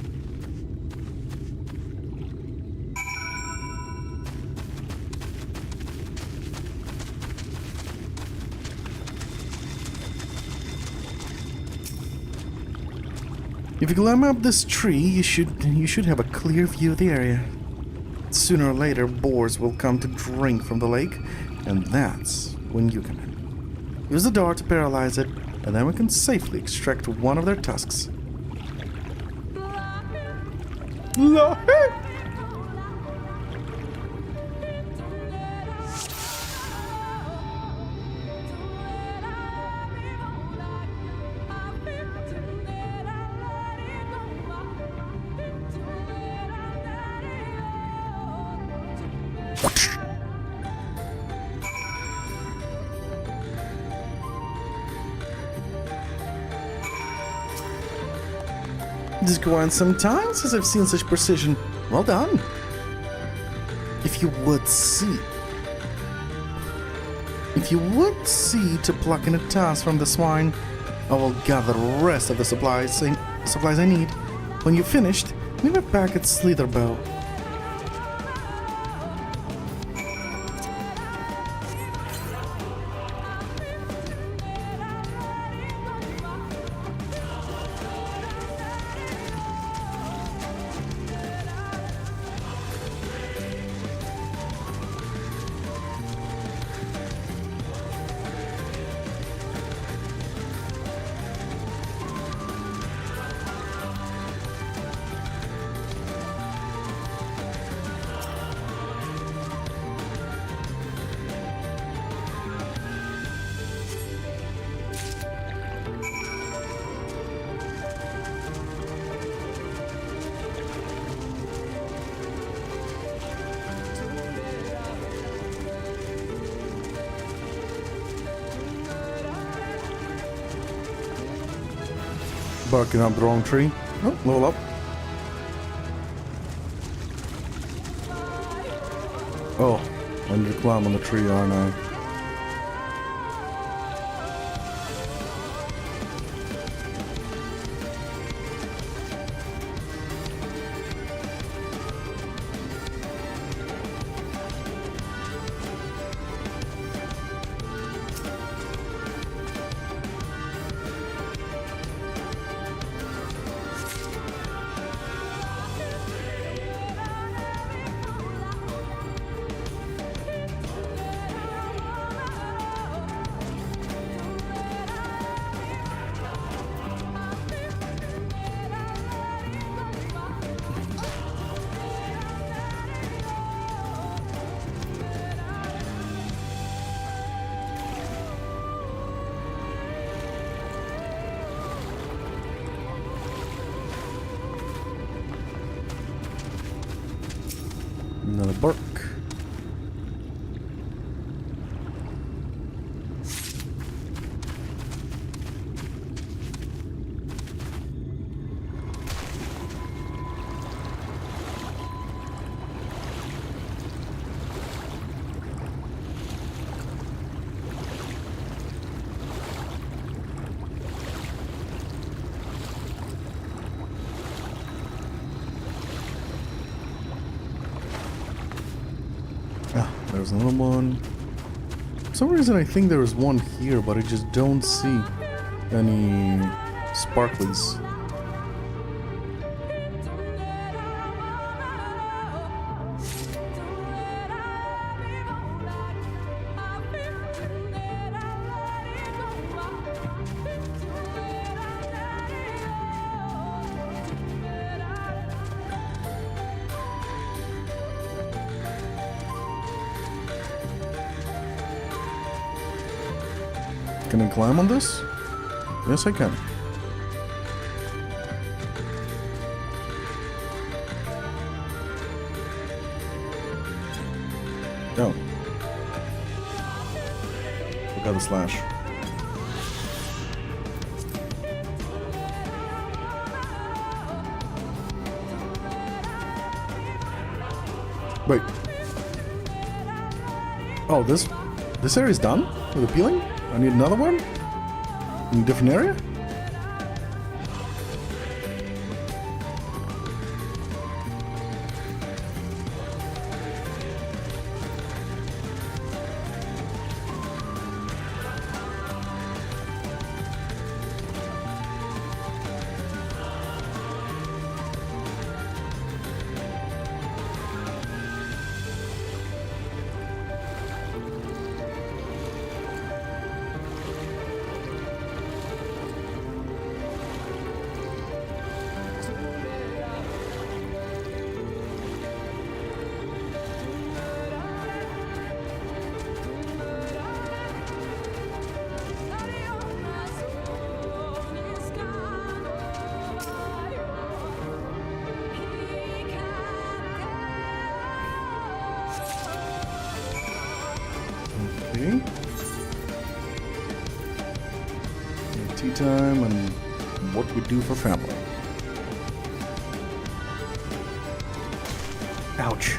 If you climb up this tree, you should have a clear view of the area. Sooner or later, boars will come to drink from the lake, and that's when you come in. Use the dart to paralyze it, and then we can safely extract one of their tusks. It's gone some time since I've seen such precision. Well done. If you would see to plucking a tusk from the swine, I will gather the rest of the supplies I need. When you're finished, leave it back at Slither Bow. Barking up the wrong tree. Oh, level up. Oh, I need to climb on the tree, aren't I? Another bark. There's another one. For some reason I think there was one here, but I just don't see any sparklies. Can I climb on this? Yes, I can. Oh. Look at the slash. Wait. Oh, this area's done with the peeling? I need another one? In a different area? Okay. Tea time and what we do for family. Ouch.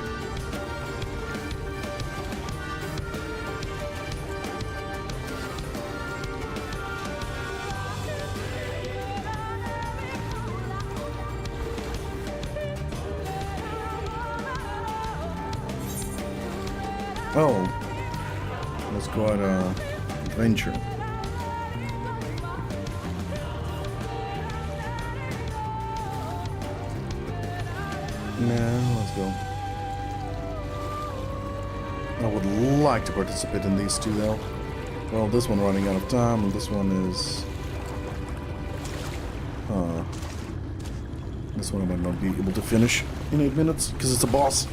Oh. Let's go on an adventure. Nah, let's go. I would like to participate in these two though. Well, this one running out of time, and this one is... This one I might not be able to finish in 8 minutes, because it's a boss.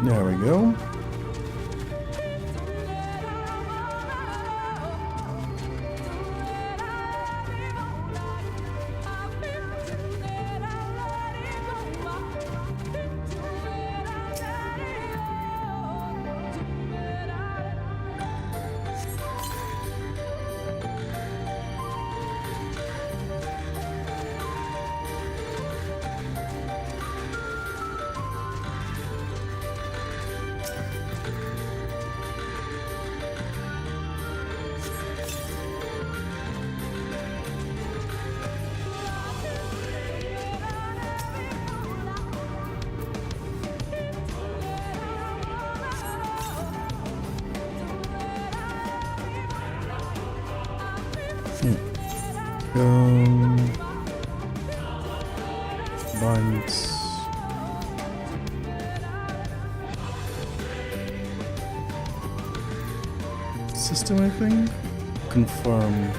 There we go. find system, I think. Confirm.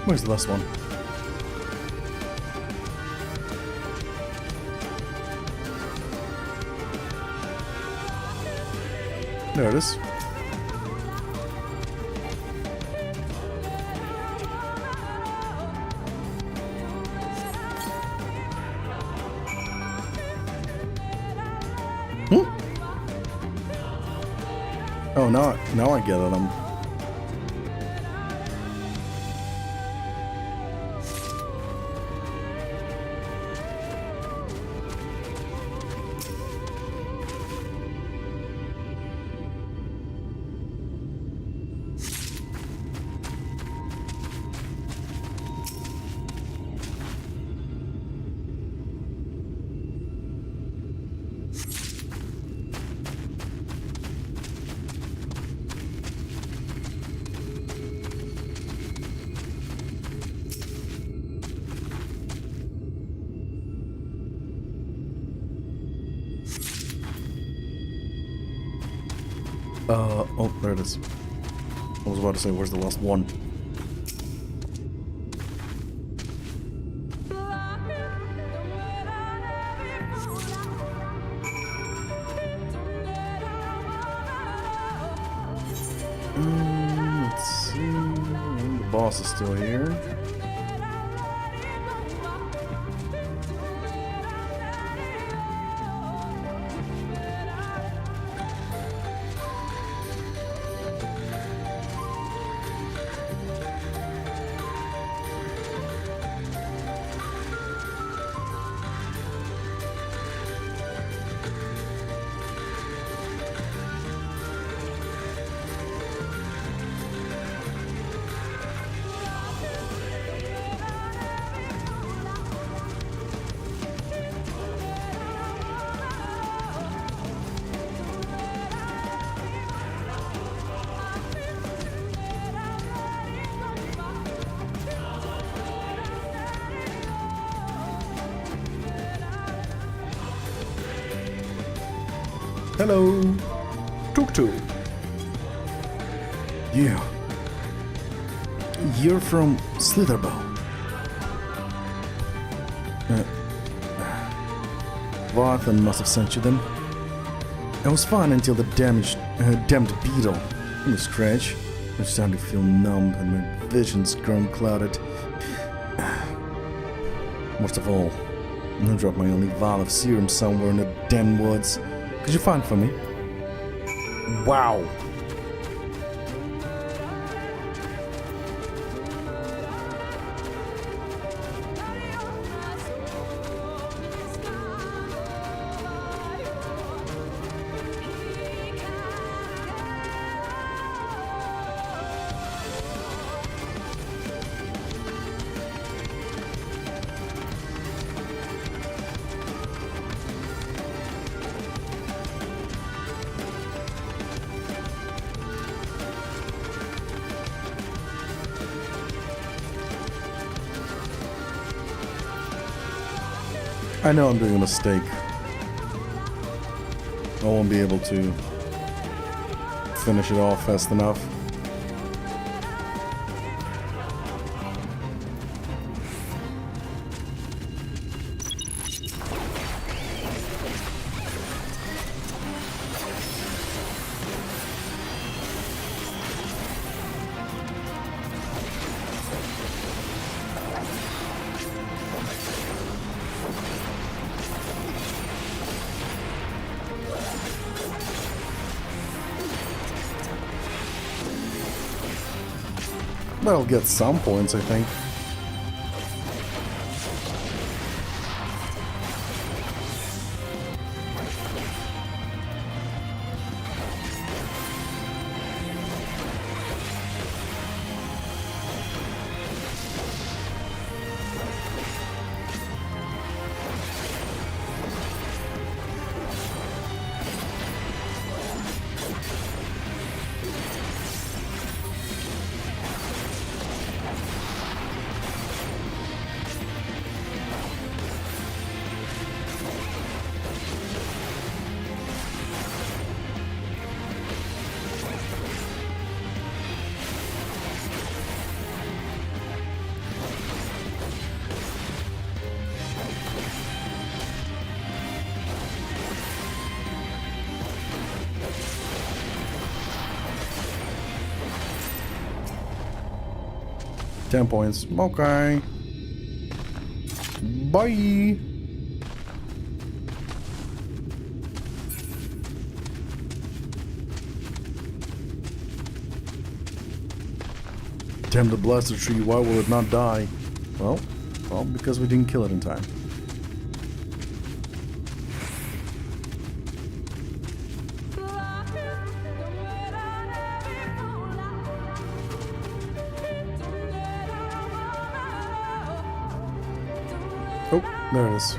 Where's the last one? There it is. Oh, now I get it. Oh, there it is. I was about to say, where's the last one? Let's see. The boss is still here. Hello, Tuk-Tuk. Yeah. You're from Slitherbow. Varthan must have sent you then. I was fine until the damned beetle. It was scratch. I'm starting to feel numb and my vision's grown clouded. Worst of all, I dropped my only vial of serum somewhere in the damn woods. Could you find for me? Wow. I know I'm doing a mistake. I won't be able to finish it off fast enough. But I'll get some points, I think. Ten points. Okay. Bye. Damn the blaster tree, why will it not die? Well, because we didn't kill it in time. Oh, there it is.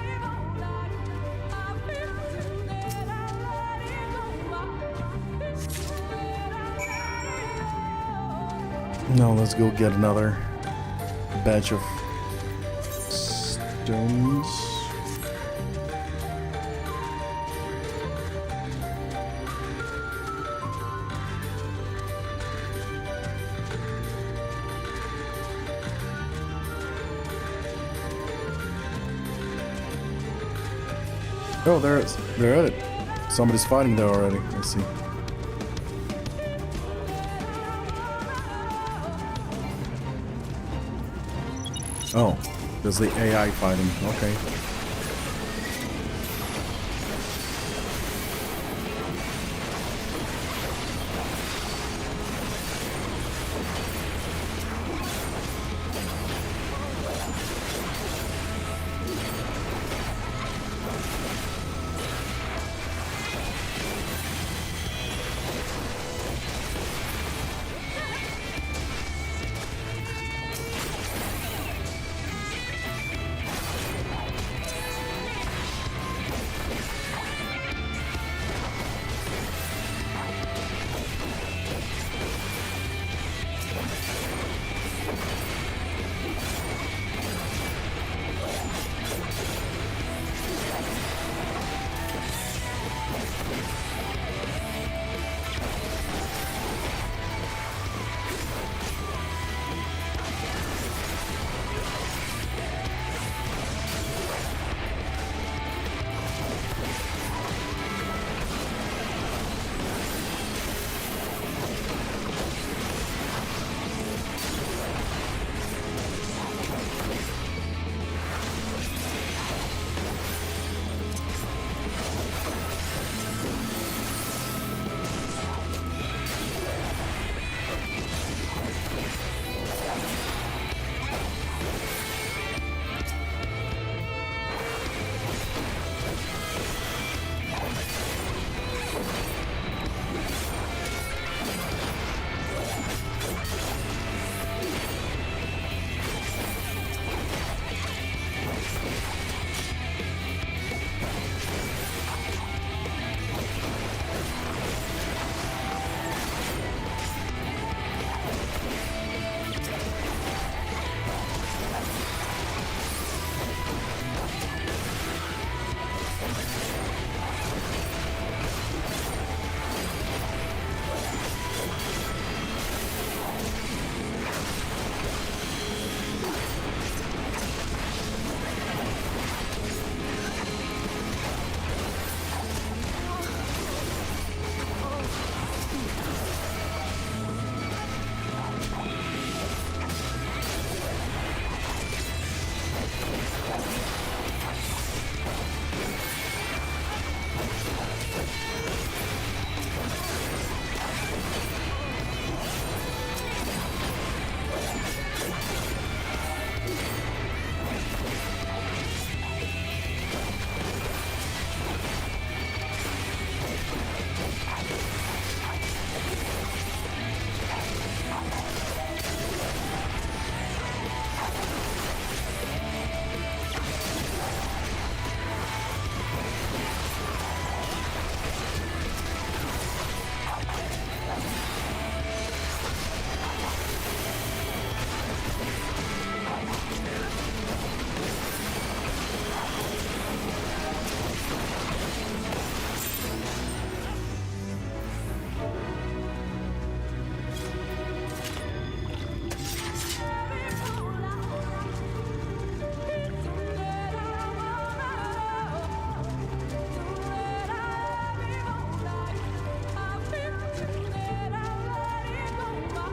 Now let's go get another batch of stones. Oh, there it is. They're at it. Somebody's fighting there already. I see. Oh, there's the AI fighting. Okay.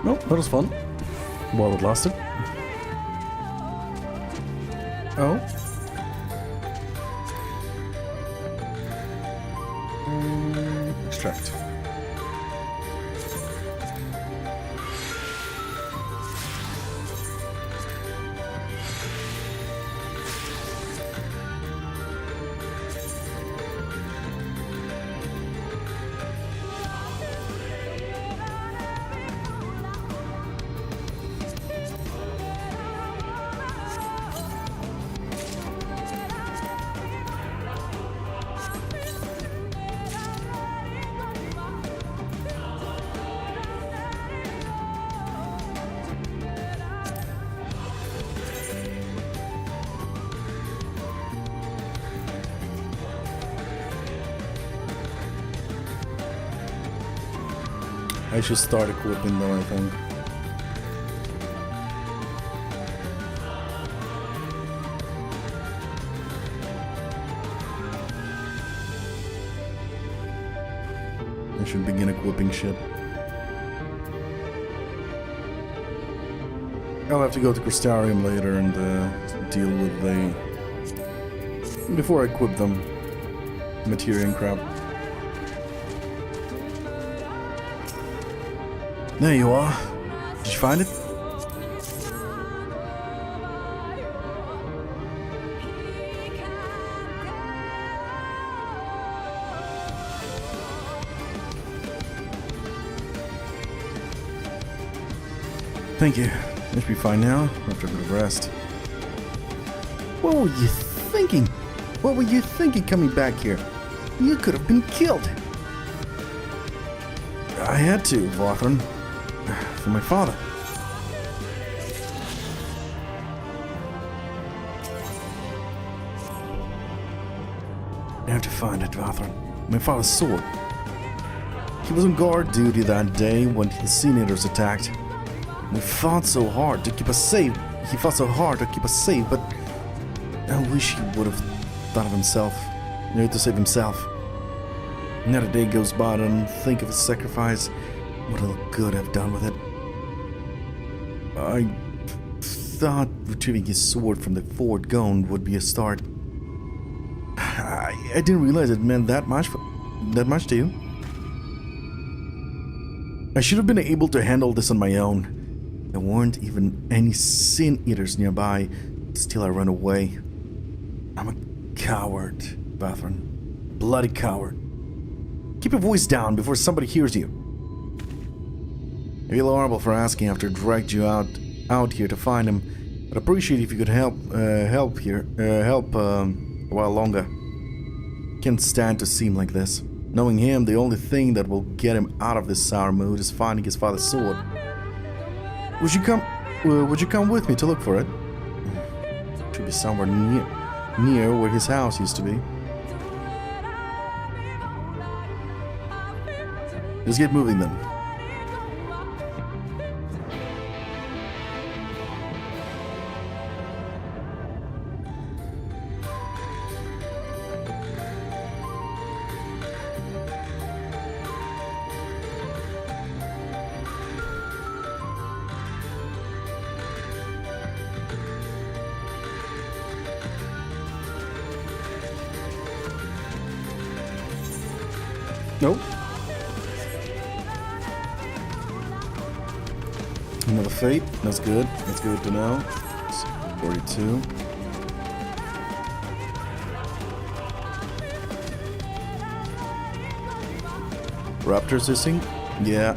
Nope, that was fun. While it lasted. Oh. Extract. I should start equipping though, I think. I should begin equipping shit. I'll have to go to Crystarium later and deal with the... before I equip them. Materia and crap. There you are. Did you find it? Thank you. I should be fine now, after a bit of rest. What were you thinking? What were you thinking coming back here? You could have been killed. I had to, Vothran. For my father. I have to find it, Vothran. My father's sword. He was on guard duty that day when the Sin Eaters attacked. We fought so hard to keep us safe. He fought so hard to keep us safe, but I wish he would have thought of himself. To save himself. Not a day goes by and think of his sacrifice. What little good I've done with it. I thought retrieving his sword from the Fort Gone would be a start. I didn't realize it meant that much to you. I should have been able to handle this on my own. There weren't even any Sin Eaters nearby. Still I ran away. I'm a coward, Vothran. Bloody coward. Keep your voice down before somebody hears you. I feel horrible for asking after I dragged you out here to find him, but appreciate if you could help a while longer. Can't stand to see him like this. Knowing him, the only thing that will get him out of this sour mood is finding his father's sword. Would you come with me to look for it? Should be somewhere near where his house used to be. Let's get moving then. Nope. Another fate. That's good. That's good to know. It's 42. Raptors hissing? Yeah.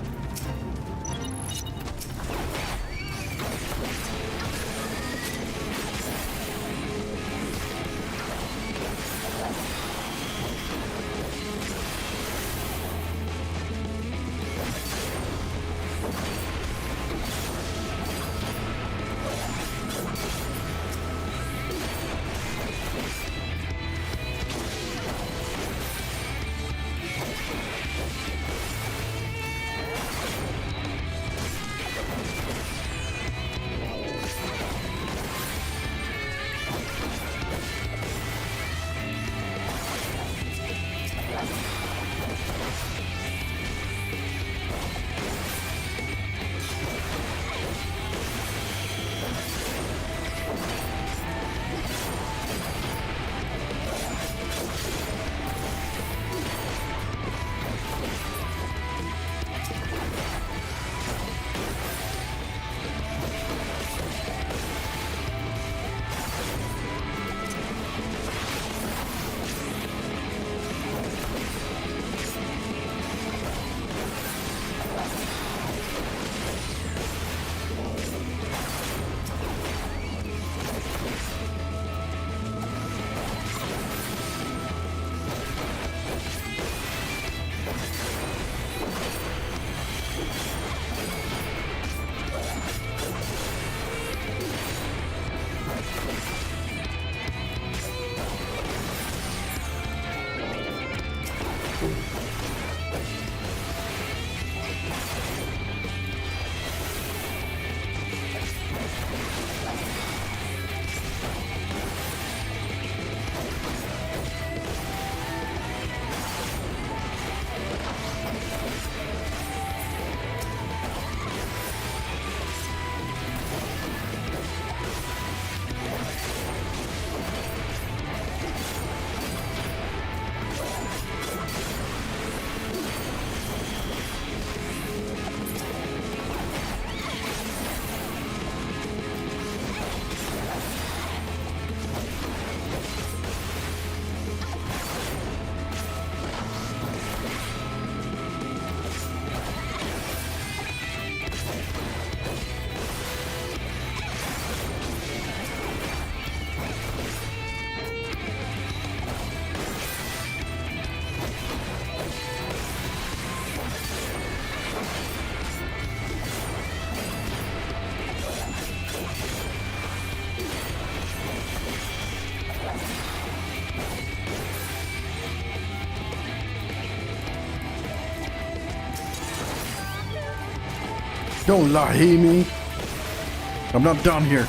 Don't lie me. I'm not done here.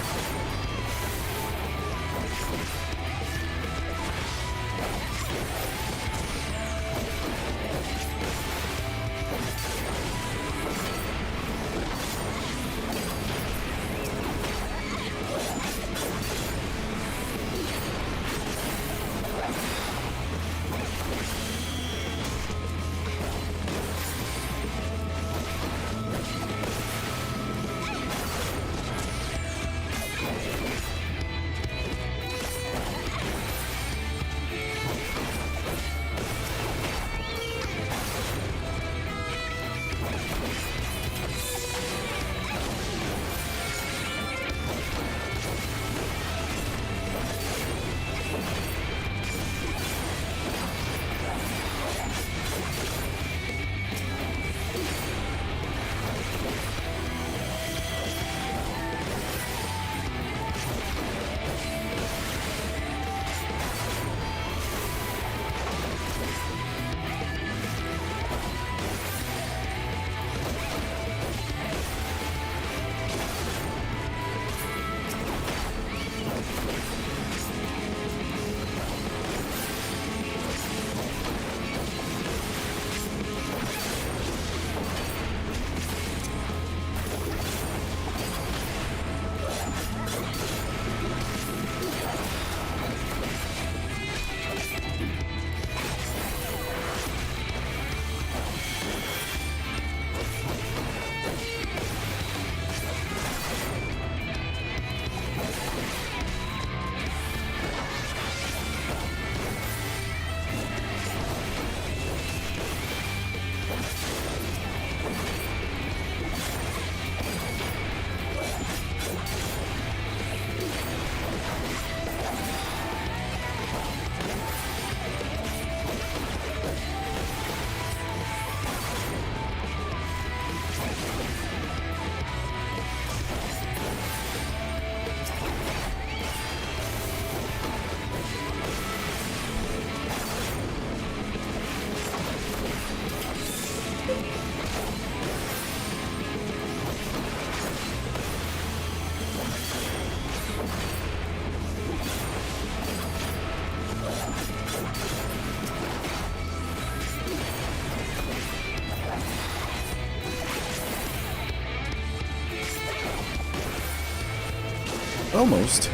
Almost.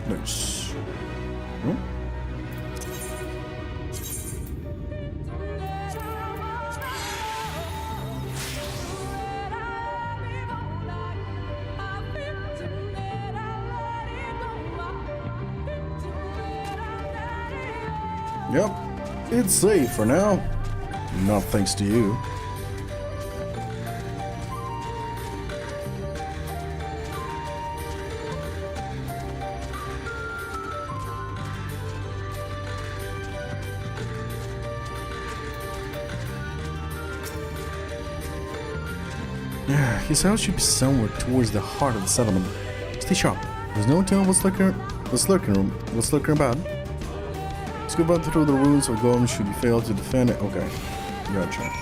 Nice. Hmm? Yep, it's safe for now. Not thanks to you. His house should be somewhere towards the heart of the settlement. Stay sharp. There's no telling what's lurking about. Let's go back through the ruins of Golem should you fail to defend it. Okay, gotcha.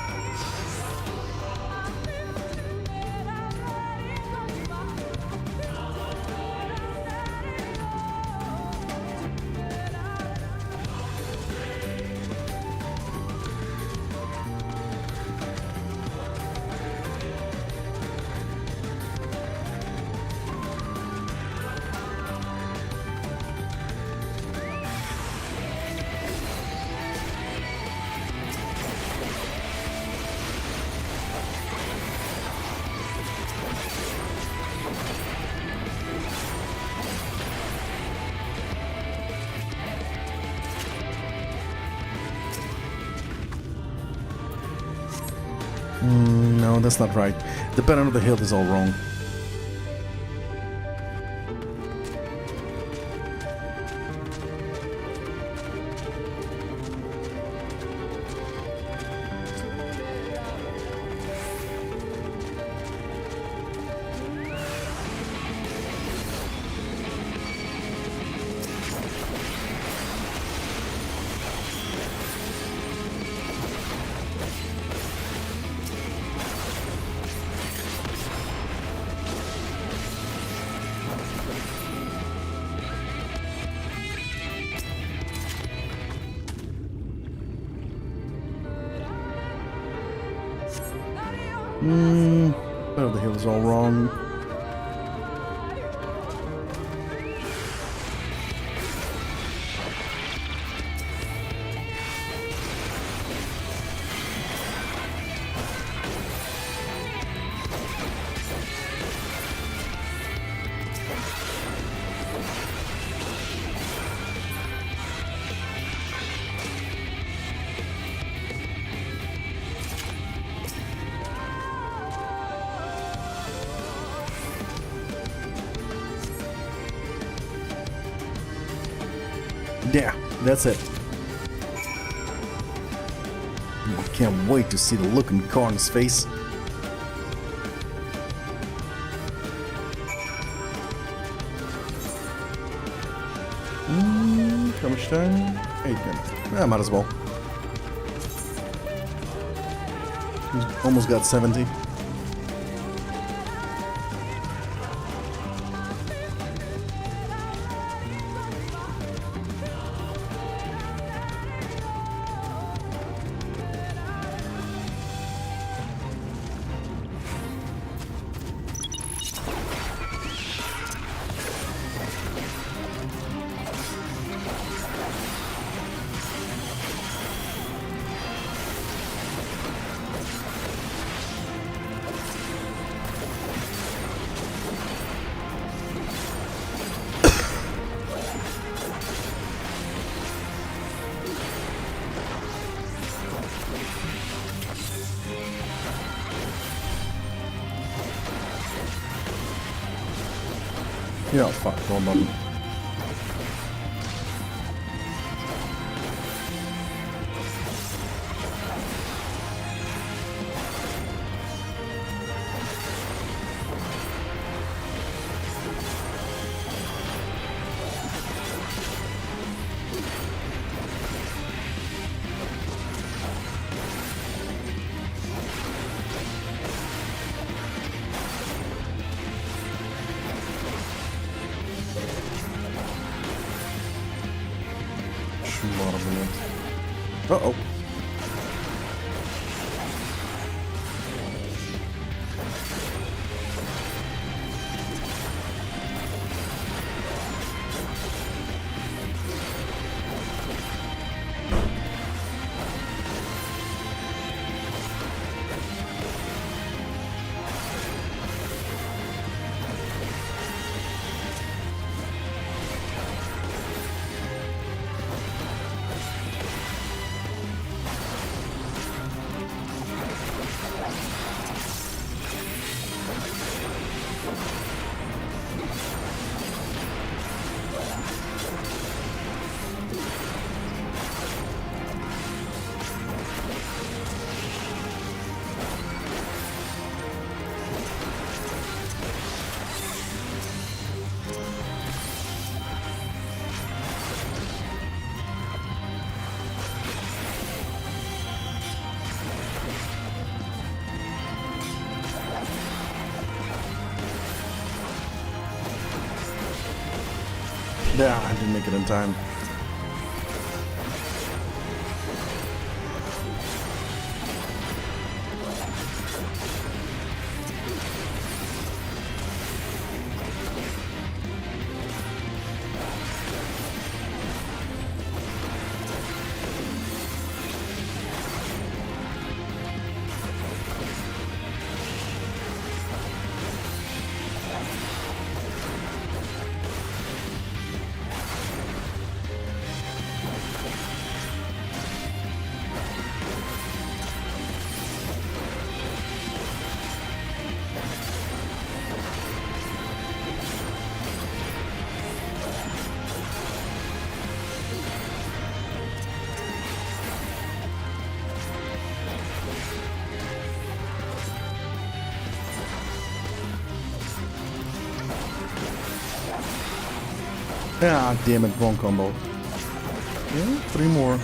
No, that's not right. The pattern of the hill is all wrong. Oh, the hill is all wrong. Yeah, that's it. I can't wait to see the look in Karn's face. How much time? 8 minutes. Yeah, might as well. He's almost got 70. Yeah, fuck, wrong button. Uh-oh. Yeah, I didn't make it in time. Ah, damn it, wrong combo. Yeah, 3 more.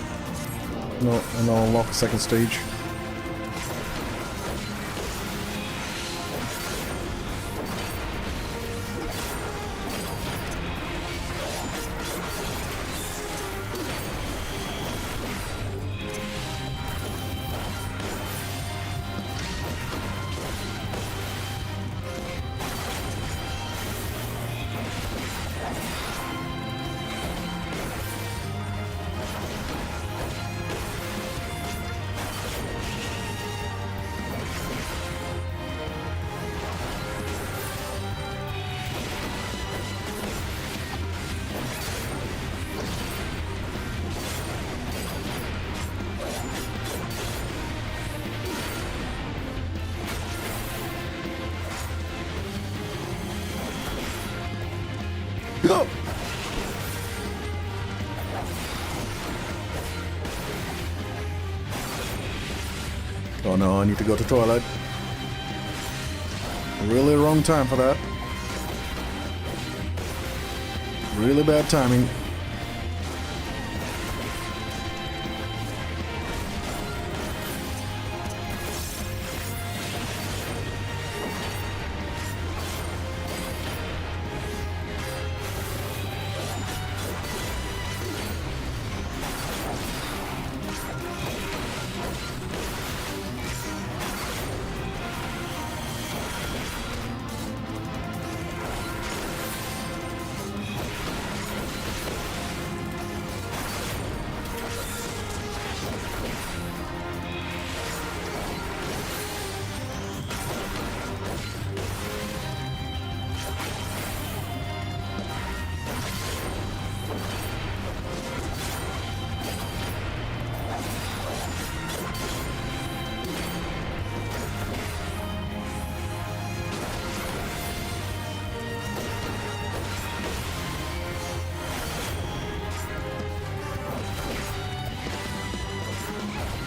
No, and I'll unlock the second stage. Oh no, I need to go to the toilet. Really wrong time for that. Really bad timing.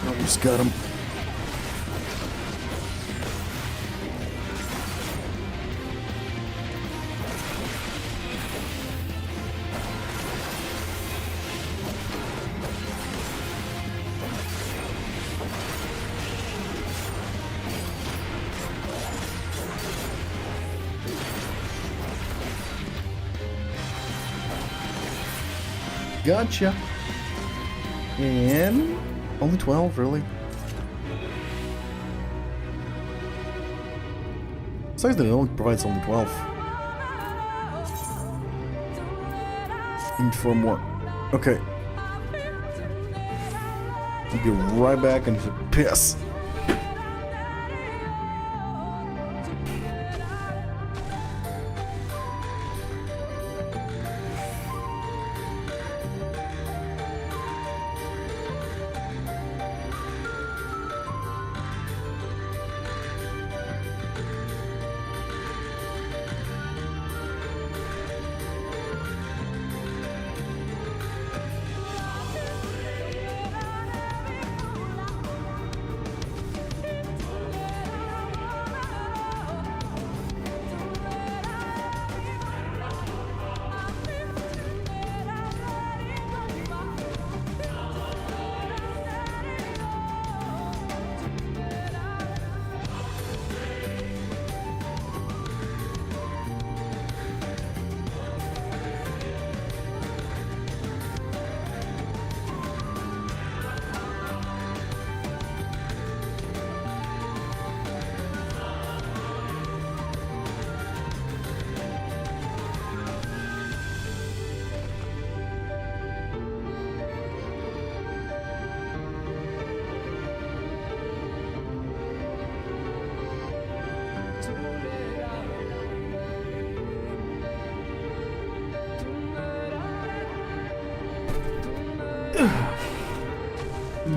Almost got him. Gotcha. And only 12, really? Besides that it only provides only 12. Need 4 more. Okay. I'll be right back and piss.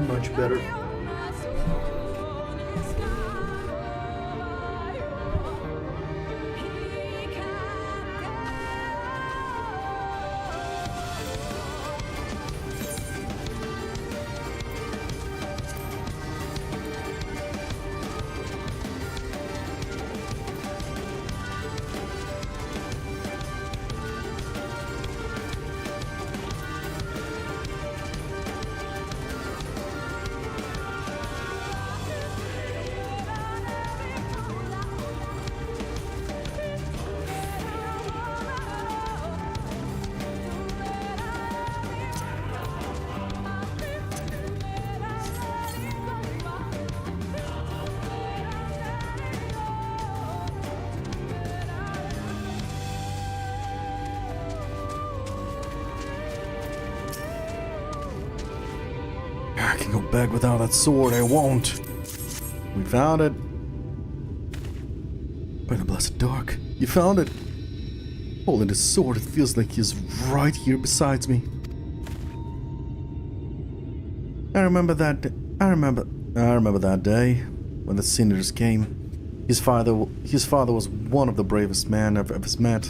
Much better. I can go back without that sword, I won't. We found it. By the blessed dark, you found it. Holding the sword, it feels like he's right here beside me. I remember that day when the sinners came. His father was one of the bravest men I've ever met.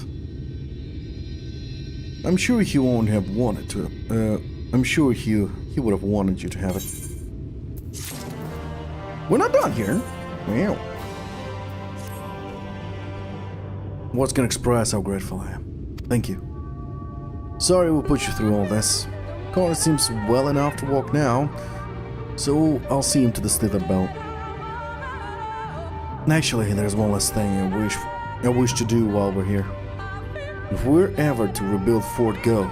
I'm sure he won't have wanted to. I'm sure he would have wanted you to have it. We're not done here. Well. Words can express how grateful I am. Thank you. Sorry we put you through all this. Connor seems well enough to walk now, so I'll see him to the Slither Belt. Actually, there's one last thing I wish to do while we're here. If we're ever to rebuild Fort Go,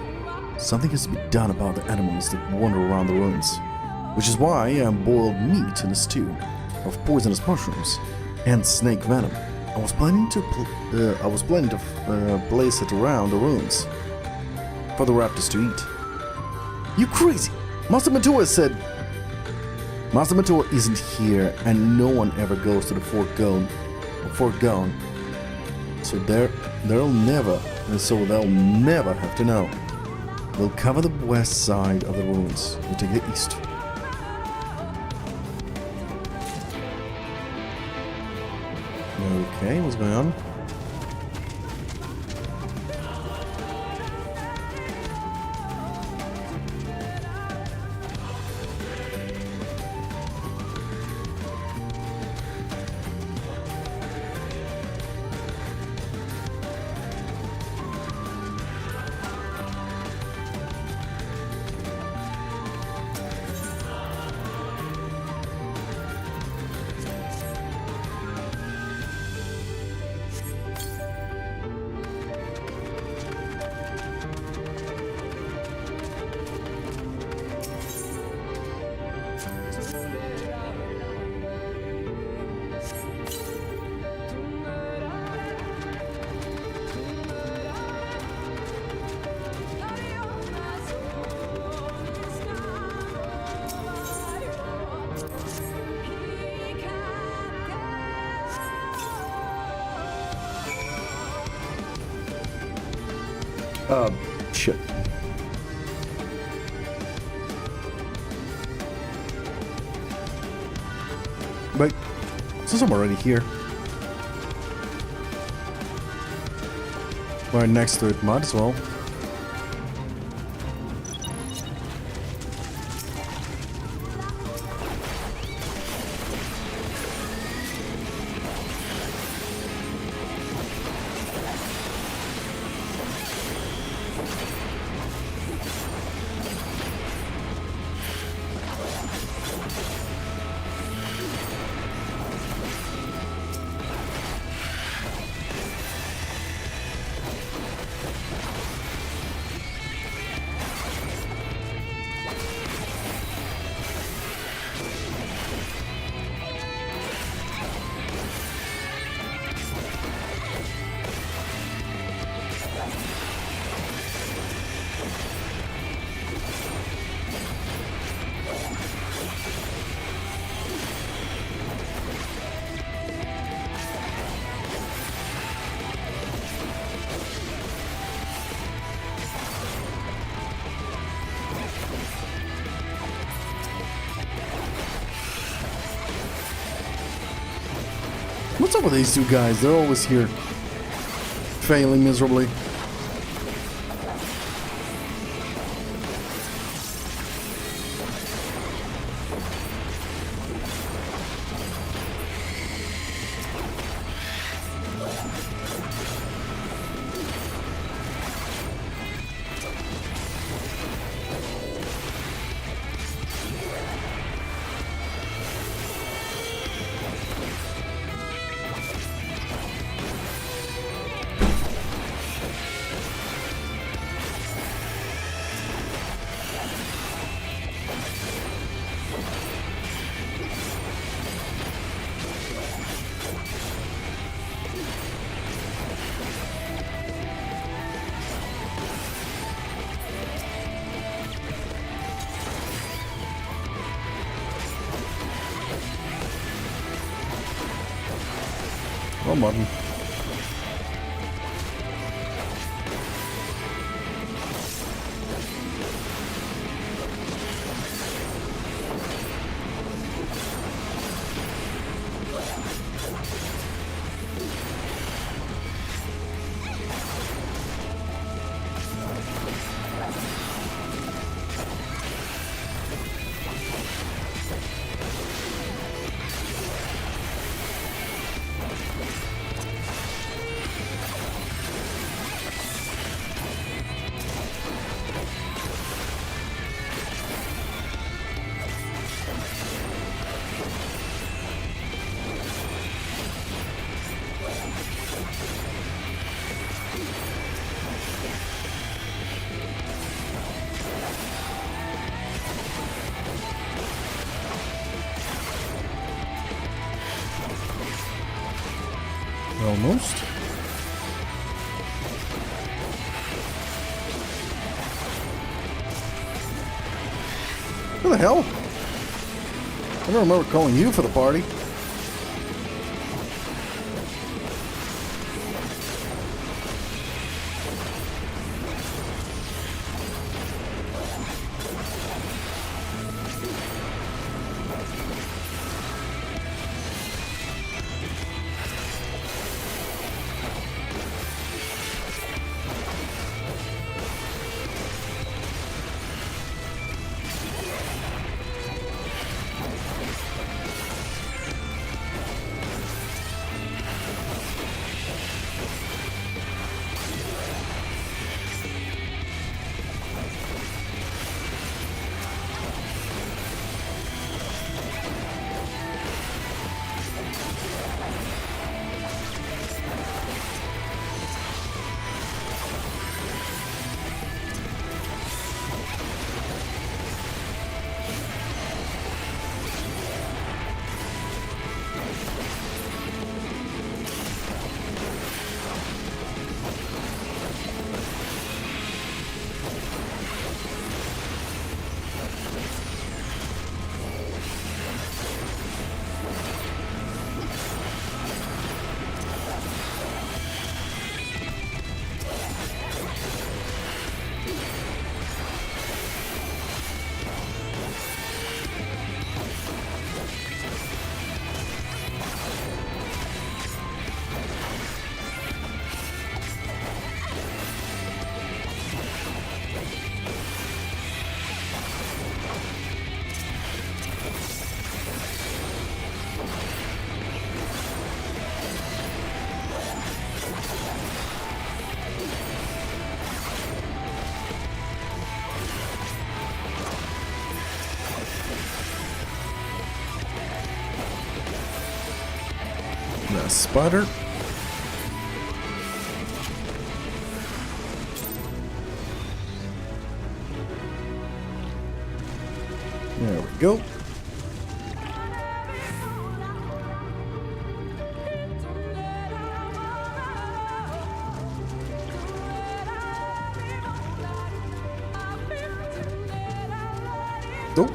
something has to be done about the animals that wander around the ruins. Which is why I boiled meat in a stew of poisonous mushrooms and snake venom. I was planning to place it around the ruins for the raptors to eat. You crazy! Master Matua said... Master Matua isn't here and no one ever goes to the Fort Gone. So they'll never have to know. We'll cover the west side of the ruins. We'll take the east. Okay, what's going on? Shit. But since I'm already here, right next to it, might as well. What's up with these two guys? They're always here, failing miserably. Wrong button. Almost. Who the hell? I don't remember calling you for the party. The spider. There we go. Nope.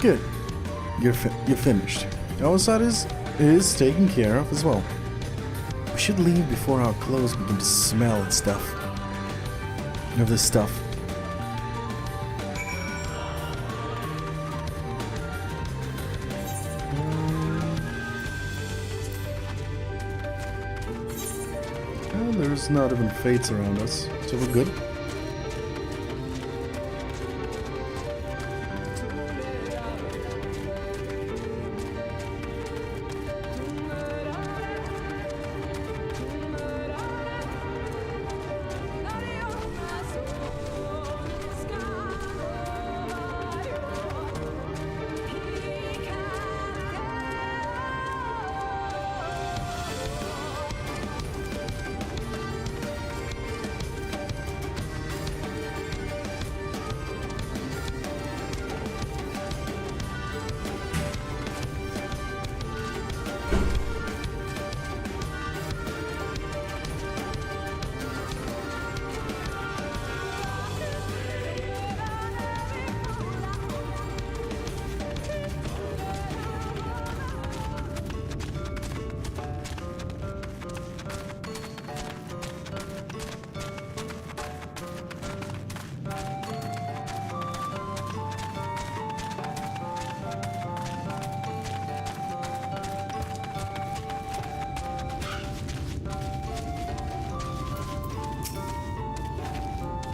Good. You're finished. Our side is taken care of as well. We should leave before our clothes begin to smell and stuff. Of this stuff. And there's not even fates around us, so we're good.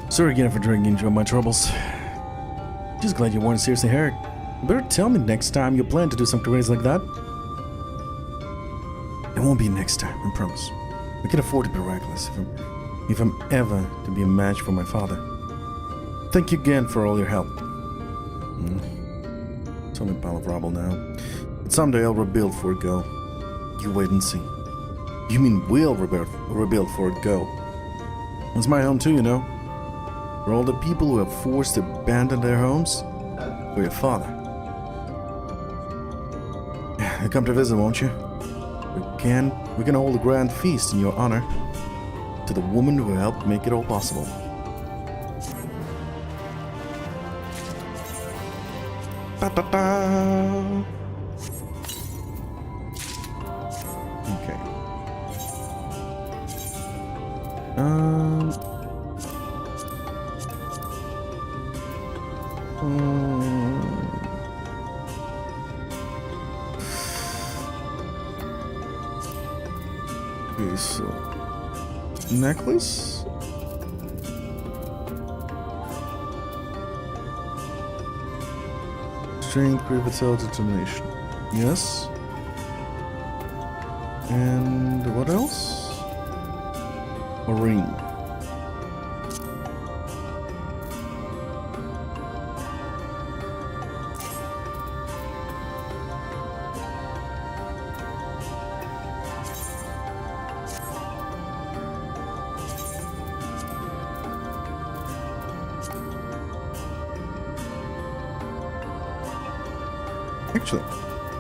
Sorry again for dragging into my troubles. Just glad you weren't seriously hurt. You better tell me next time you plan to do something crazy like that. It won't be next time, I promise. I can afford to be reckless if I'm ever to be a match for my father. Thank you again for all your help. It's only a pile of rubble now. But someday I'll rebuild for it go. You wait and see. You mean we'll rebuild for it go? It's my home too, you know. For all the people who have forced to abandon their homes. For your father. You come to visit, won't you? We can hold a grand feast in your honor. To the woman who helped make it all possible. Ba-da-da! Okay. Okay, so necklace. Strength, great vitality, determination. Yes. And what else? A ring. Actually,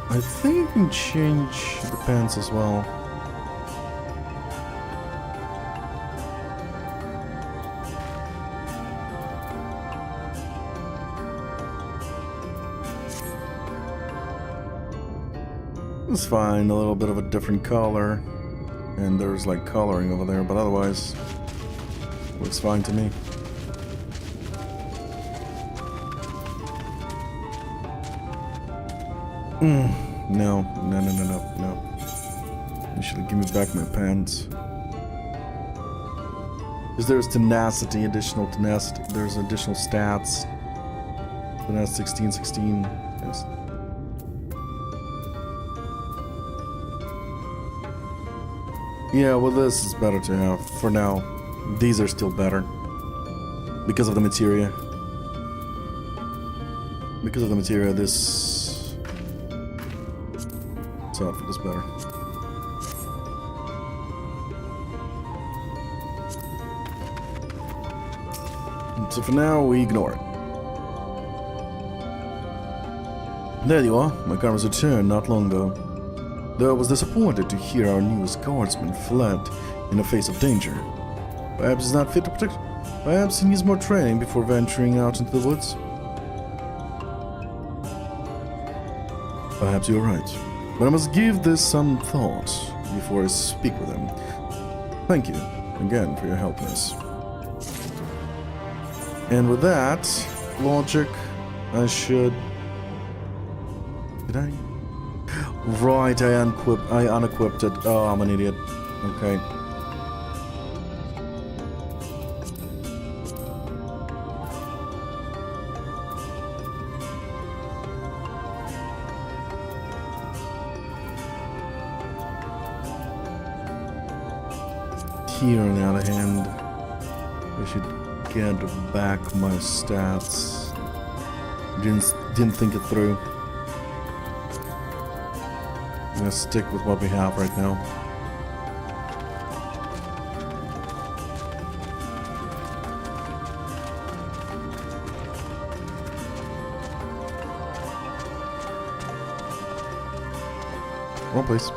I think I can change the pants as well. It's fine, a little bit of a different color. And there's like coloring over there, but otherwise, looks fine to me. No. You should give me back my pants. Because there's tenacity, additional tenacity. There's additional stats. So that's 16. Yes. Yeah, well, this is better to have for now. These are still better because of the materia. Because of the materia, this outfit is better. So for now, we ignore it. There you are. My car was returned not long ago. Though I was disappointed to hear our newest guardsman fled in the face of danger. Perhaps he's not fit to protect. Perhaps he needs more training before venturing out into the woods. Perhaps you're right. But I must give this some thought before I speak with him. Thank you again for your helpness. And with that logic, I should... Did I? Right, I unequipped it. Oh, I'm an idiot. Okay. Here, on the other hand, I should get back my stats. Didn't think it through. I'm gonna stick with what we have right now. Come on, please.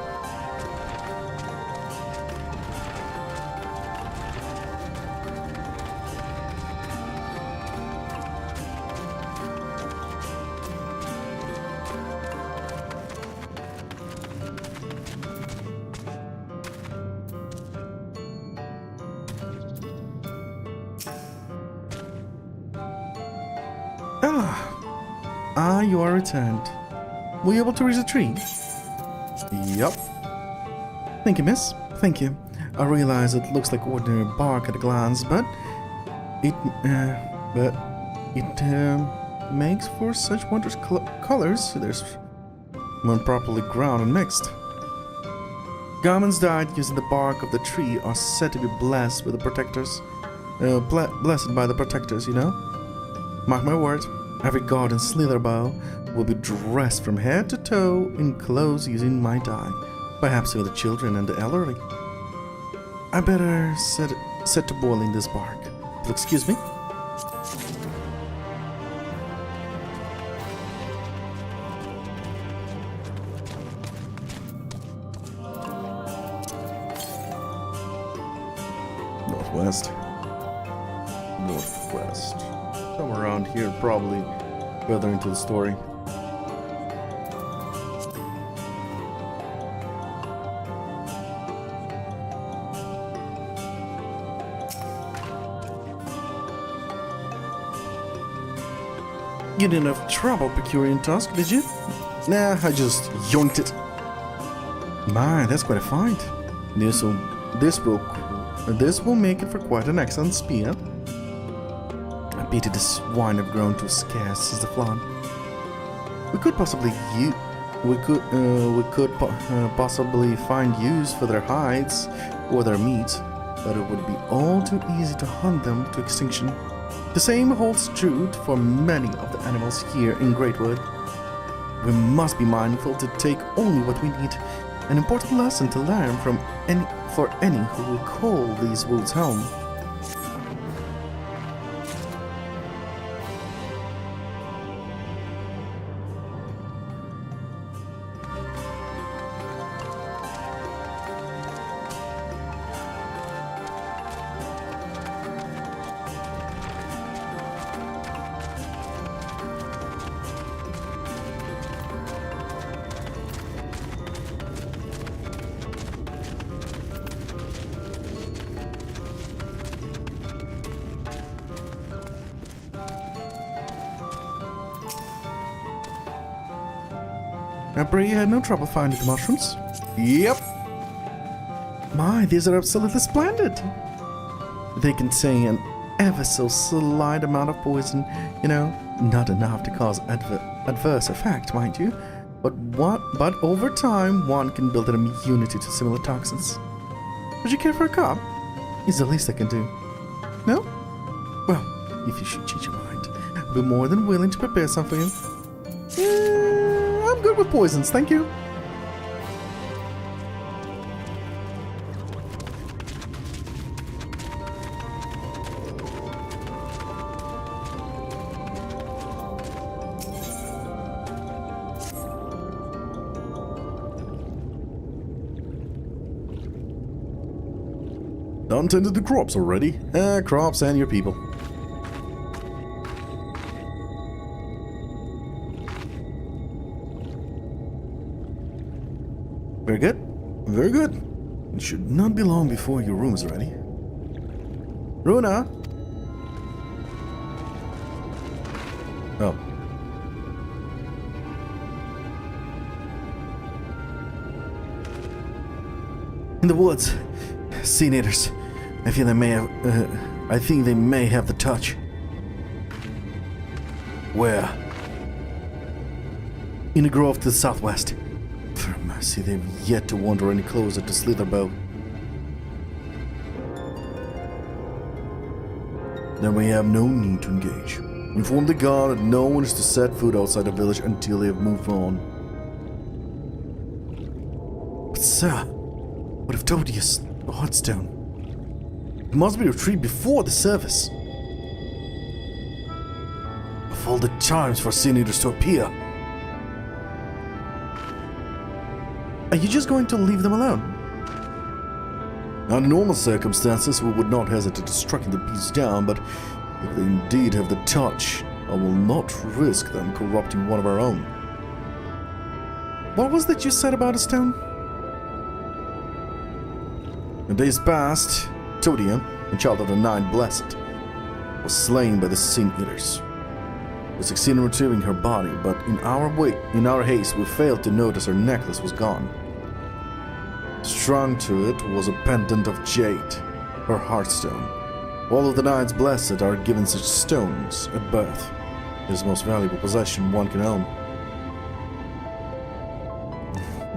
You are returned. Were you able to reach the tree? Yup. Thank you, miss. Thank you. I realize it looks like ordinary bark at a glance, but it makes for such wondrous colors. There's when properly ground and mixed. Garments dyed using the bark of the tree are said to be blessed with the protectors. Blessed by the protectors, you know? Mark my words, every god in Slitherbow will be dressed from head to toe in clothes using my dye. Perhaps with the children and the elderly. I better set to boiling this bark. Excuse me? Northwest. Somewhere around here, probably further into the story. You didn't have trouble procuring Tusk, did you? Nah, I just yoinked it. My, that's quite a find. This will make it for quite an excellent spear. I pity this wine have grown too scarce since the flood. We could possibly find use for their hides or their meat, but it would be all too easy to hunt them to extinction. The same holds true for many of the animals here in Greatwood. We must be mindful to take only what we need. An important lesson to learn for any who will call these woods home. I pray you had no trouble finding the mushrooms? Yep. My, these are absolutely splendid. They contain an ever so slight amount of poison, you know, not enough to cause adverse effect, mind you, but over time one can build an immunity to similar toxins. Would you care for a cup? It's the least I can do. No? Well, if you should change your mind, I'll be more than willing to prepare some for you. I'm good with poisons, thank you. Done tended the crops already? Crops and your people. Very good. Very good. It should not be long before your room is ready. Runa! Oh. In the woods. Sea eaters. I think they may have the touch. Where? In a grove to the southwest. For mercy, they've yet to wander any closer to Slitherbow. Then we have no need to engage. Inform the guard that no one is to set foot outside the village until they have moved on. But sir, what if Todius, the Heartstone? It must be retrieved before the service. Of all the times for Sin Eaters to appear. Are you just going to leave them alone? Under normal circumstances, we would not hesitate to strike the beasts down, but if they indeed have the touch, I will not risk them corrupting one of our own. What was that you said about a stone? In days past, Todian, the child of the Nine Blessed, was slain by the Sin Eaters. We succeeded in retrieving her body, but in our haste, we failed to notice her necklace was gone. Strung to it was a pendant of jade, her heartstone, All of the Knights Blessed are given such stones at birth. It is the most valuable possession one can own.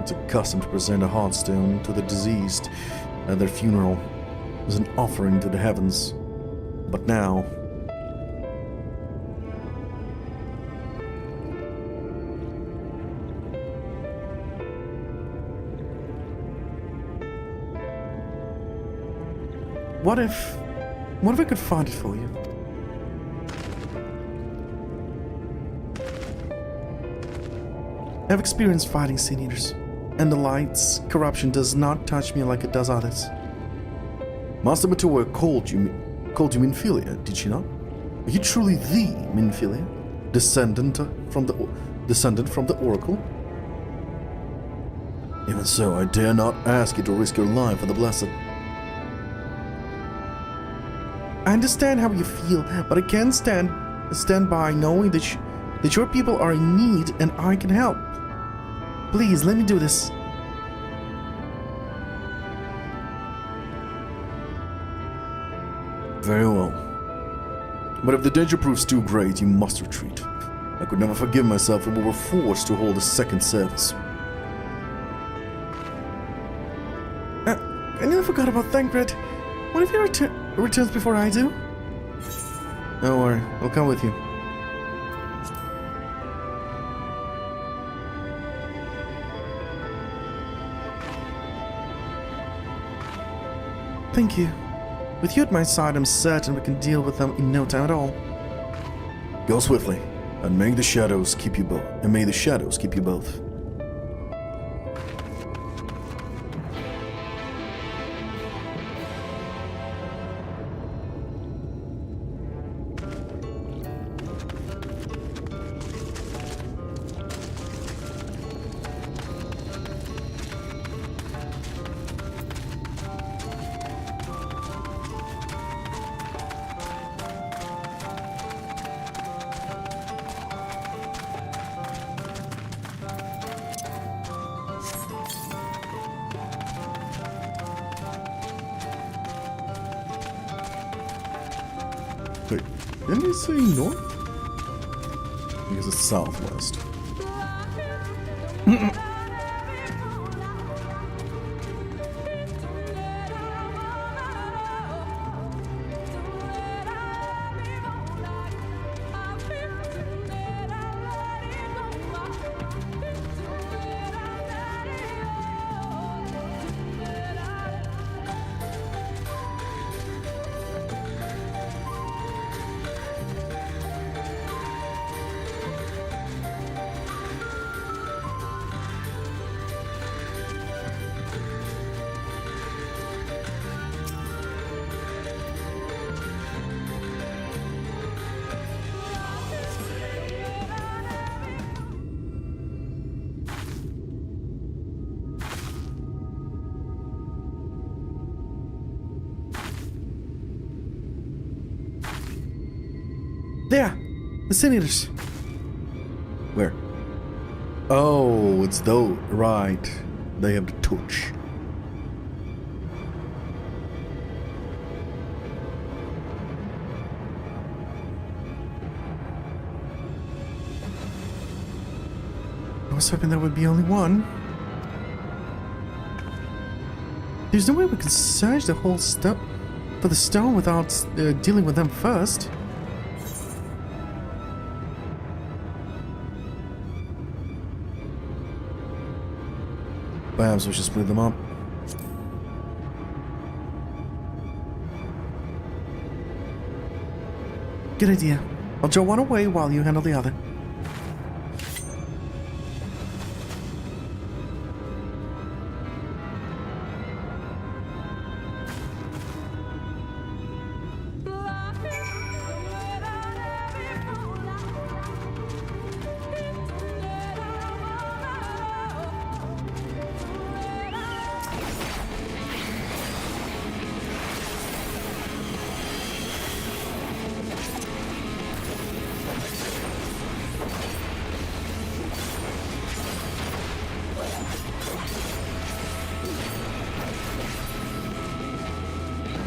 It's a custom to present a heartstone to the deceased at their funeral as an offering to the heavens. But now, what if I could find it for you? I've experienced fighting Sin Eaters, and the Light's corruption does not touch me like it does others. Master Matua called you Minfilia, did she not? Are you truly the Minfilia? Descendant from the Oracle? Even so, I dare not ask you to risk your life for the Blessed. I understand how you feel, but I can't stand by knowing that your people are in need and I can help. Please, let me do this. Very well. But if the danger proves too great, you must retreat. I could never forgive myself if we were forced to hold a second service. I nearly forgot about Thancred. What if he returns before I do? Don't worry, I'll come with you. Thank you. With you at my side, I'm certain we can deal with them in no time at all. Go swiftly, and may the shadows keep you both. Wait, didn't he say north? Because it's southwest. There! The Sin Eaters. Where? Oh, it's though. Right. They have the torch. I was hoping there would be only one. There's no way we can search the whole stuff for the stone without dealing with them first. Perhaps we should split them up. Good idea. I'll draw one away while you handle the other.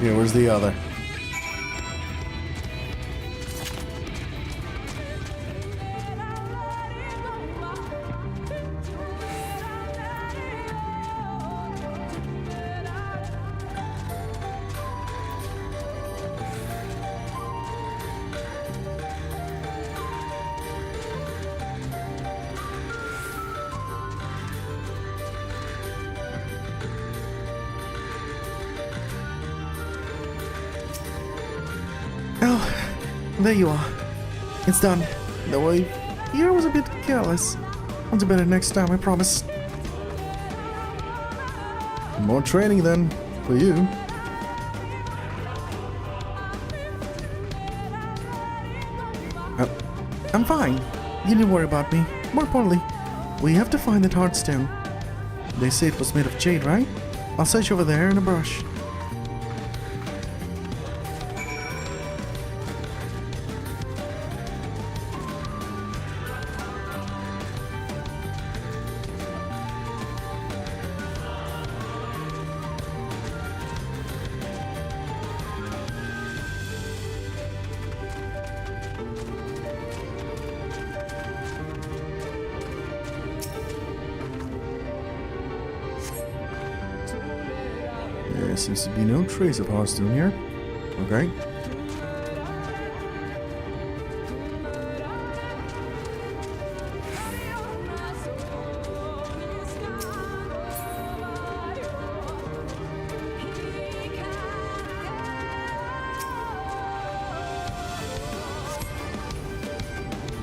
Yeah, where's the other? There you are. It's done. Though I here was a bit careless. I'll do better next time, I promise. More training then, for you. I'm fine. You needn't worry about me. More importantly, we have to find that Heartstone. They say it was made of jade, right? I'll search over there in a brush. There seems to be no trace of Hearthstone here. Okay.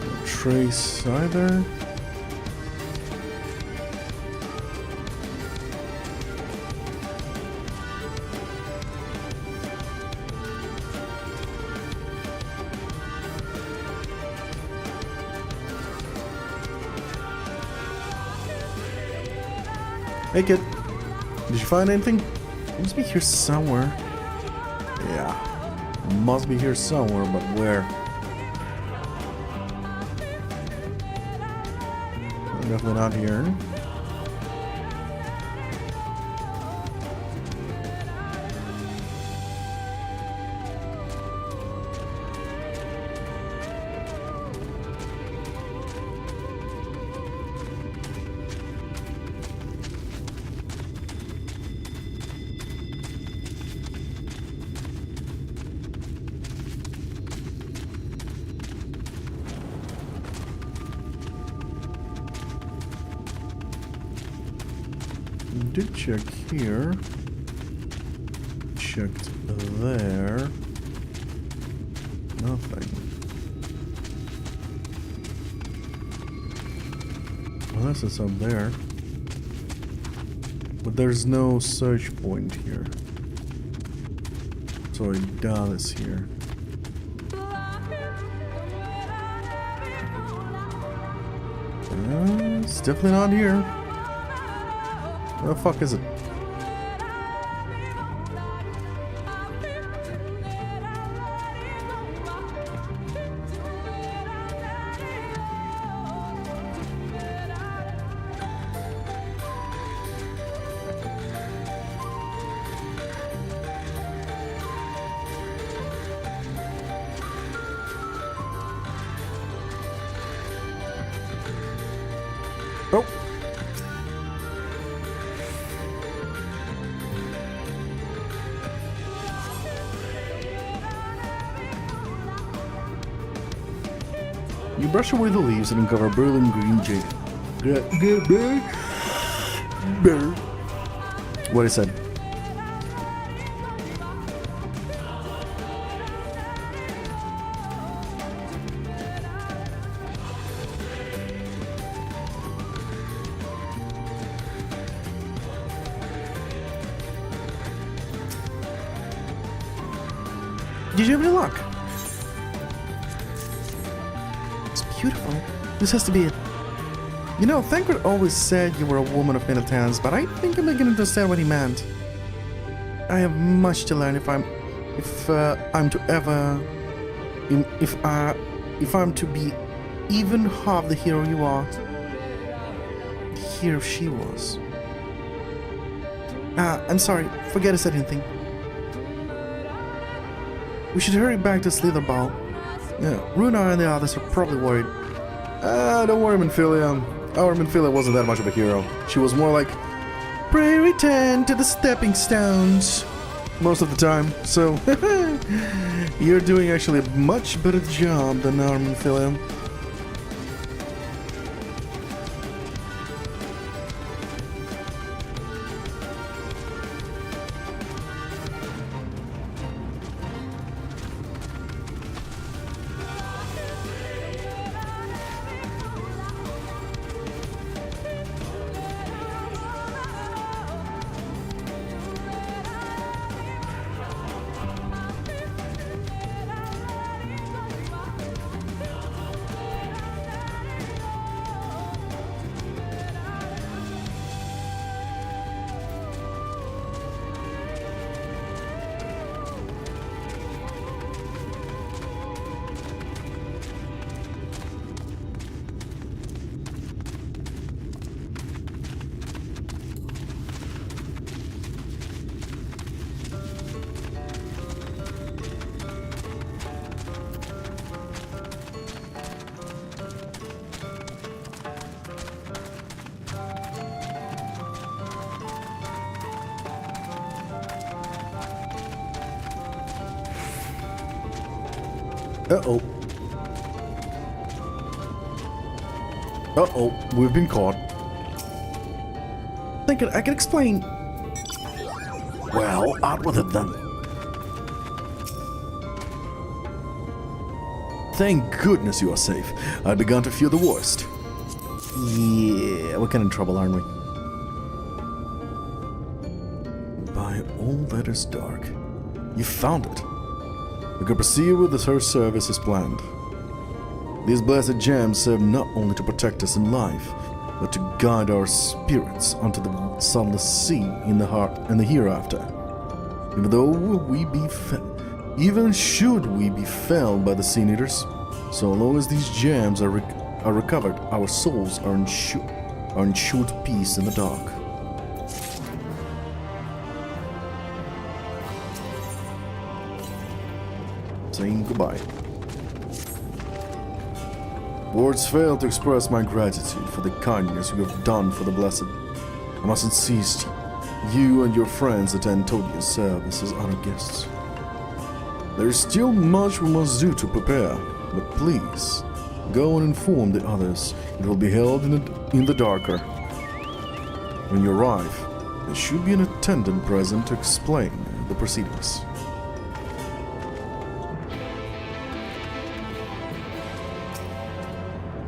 No trace either. Hey kid, did you find anything? It must be here somewhere. Yeah, must be here somewhere, but where? Definitely not here. Did check here. Checked there. Nothing. Unless it's up there. But there's no search point here. So I doubt it's here. It's definitely not here. Where the fuck is it? Oh! You brush away the leaves and uncover brilliant green jade. What is that? Did you have any luck? It's beautiful. This has to be it. You know, Thancred always said you were a woman of many talents, but I think I'm beginning to understand what he meant. I have much to learn if I'm to be even half the hero you are. The hero she was. I'm sorry. Forget I said anything. We should hurry back to Slitherball. Yeah, Runa and the others are probably worried. Don't worry, Minfilia. Our Minfilia wasn't that much of a hero. She was more like, pray return to the stepping stones. most of the time. So, you're doing actually a much better job than our Minfilia. Uh-oh. Uh-oh, we've been caught. I can explain. Well, out with it then. Thank goodness you are safe. I'd begun to fear the worst. Yeah, we're getting in trouble, aren't we? By all that is dark, you found it. You can proceed with the her service as planned. These blessed gems serve not only to protect us in life, but to guide our spirits onto the sunless sea in the hereafter. Even should we be felled by the Sin Eaters, so long as these gems are recovered, our souls are ensured peace in the dark. Saying goodbye. Words fail to express my gratitude for the kindness you have done for the blessed. I must insist you and your friends attend Todia's service as honored guests. There is still much we must do to prepare, but please, go and inform the others. It will be held in the darker. When you arrive, there should be an attendant present to explain the proceedings.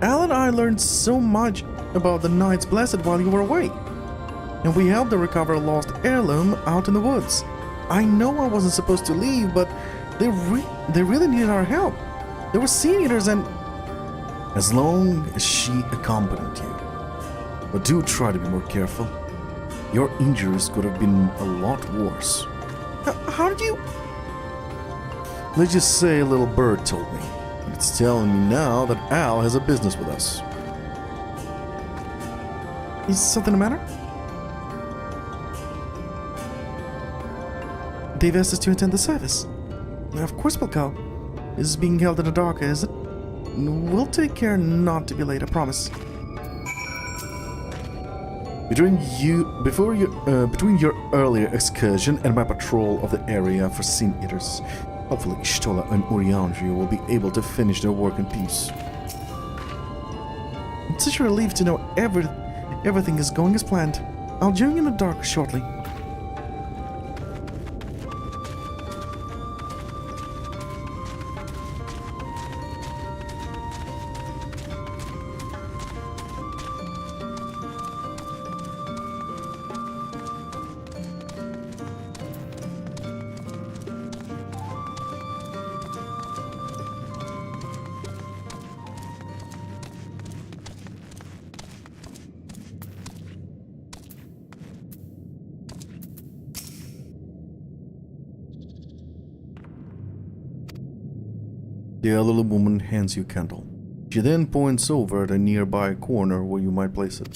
Al and I learned so much about the Knights Blessed while you were away. And we helped them recover a lost heirloom out in the woods. I know I wasn't supposed to leave, but they really needed our help. They were Sin Eaters and... As long as she accompanied you. But do try to be more careful. Your injuries could have been a lot worse. How did you... Let's just say a little bird told me. It's telling me now that Al has a business with us. Is something the matter? They've asked us to attend the service. Of course we'll go. This is being held in the dark, is it? We'll take care not to be late, I promise. Between your earlier excursion and my patrol of the area for Sin Eaters, hopefully Y'shtola and Urianger will be able to finish their work in peace. It's such a relief to know everything is going as planned. I'll join you in the dark shortly. The elderly woman hands you a candle. She then points over at a nearby corner where you might place it.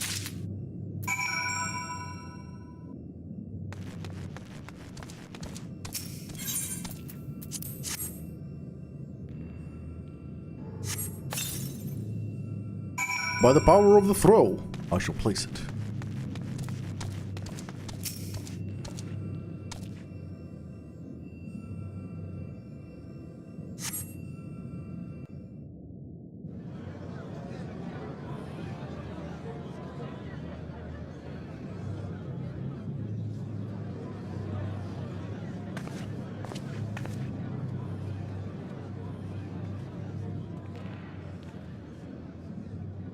By the power of the throw, I shall place it.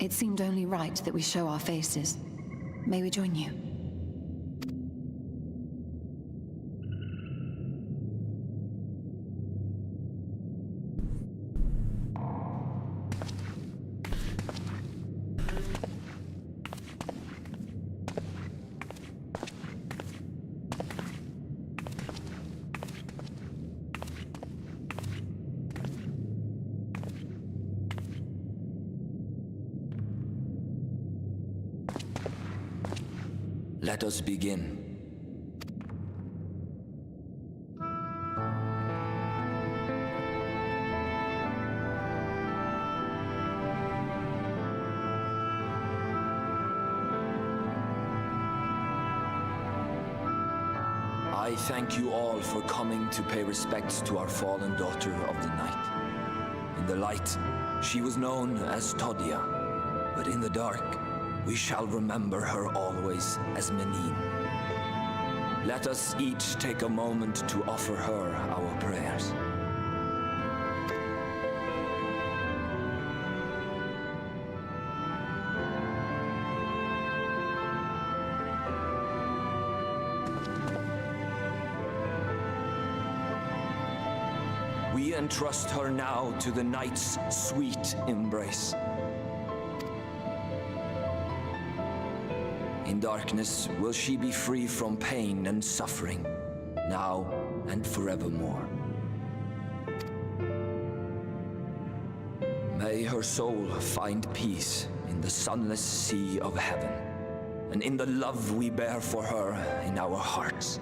It seemed only right that we show our faces. May we join you? Let us begin. I thank you all for coming to pay respects to our fallen daughter of the night. the light, she was known as Todia. But in the dark, we shall remember her always as Menin. Let us each take a moment to offer her our prayers. We entrust her now to the night's sweet embrace. In darkness will she be free from pain and suffering, now and forevermore. May her soul find peace in the sunless sea of heaven, and in the love we bear for her in our hearts.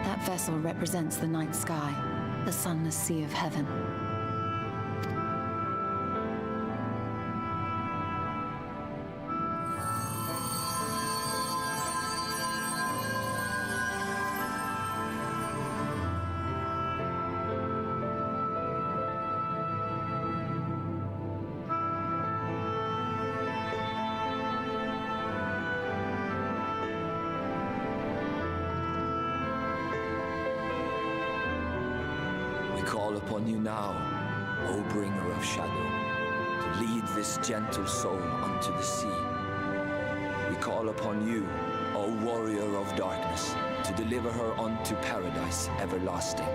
That vessel represents the night sky, the sunless sea of heaven. Call upon you now, O bringer of shadow, to lead this gentle soul unto the sea. We call upon you, O warrior of darkness, to deliver her unto paradise everlasting.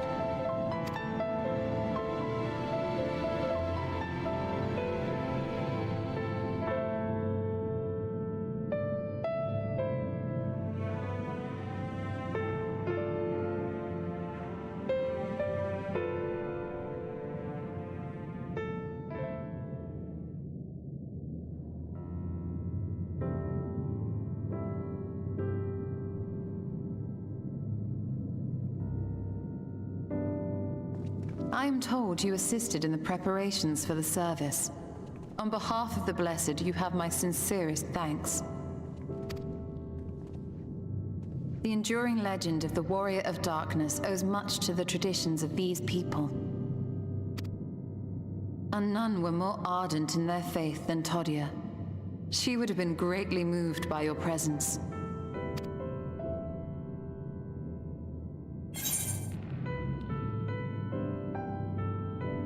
I am told you assisted in the preparations for the service. On behalf of the Blessed, you have my sincerest thanks. The enduring legend of the Warrior of Darkness owes much to the traditions of these people. And none were more ardent in their faith than Todia. She would have been greatly moved by your presence.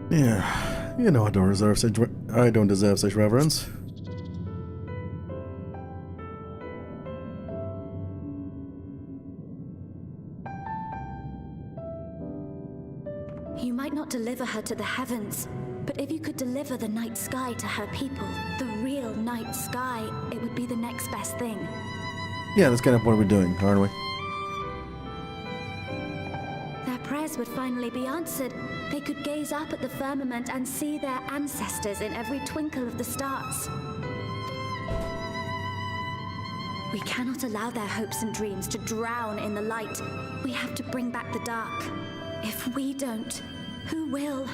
Yeah, you know I don't deserve such reverence. You might not deliver her to the heavens, but if you could deliver the night sky to her people, the real night sky, it would be the next best thing. Yeah, that's kind of what we're doing, aren't we? Their prayers would finally be answered. They could gaze up at the firmament and see their ancestors in every twinkle of the stars. We cannot allow their hopes and dreams to drown in the light. We have to bring back the dark. If we don't, who will?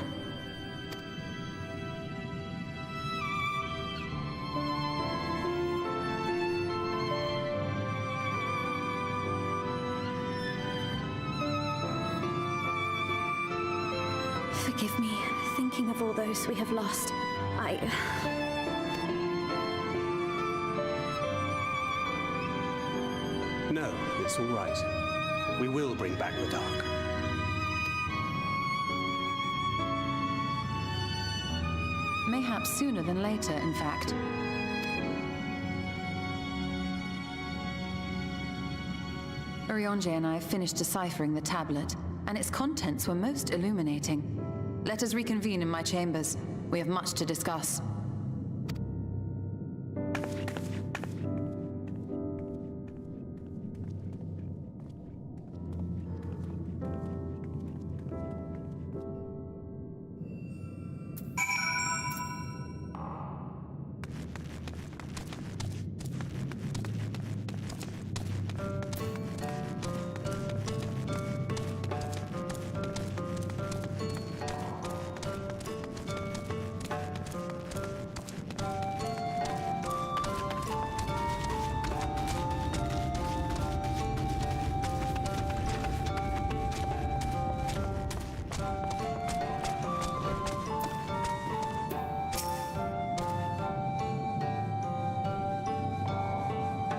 Forgive me, thinking of all those we have lost. No, it's all right. We will bring back the dark. Mayhaps sooner than later, in fact. Urianger and I have finished deciphering the tablet, and its contents were most illuminating. Let us reconvene in my chambers. We have much to discuss.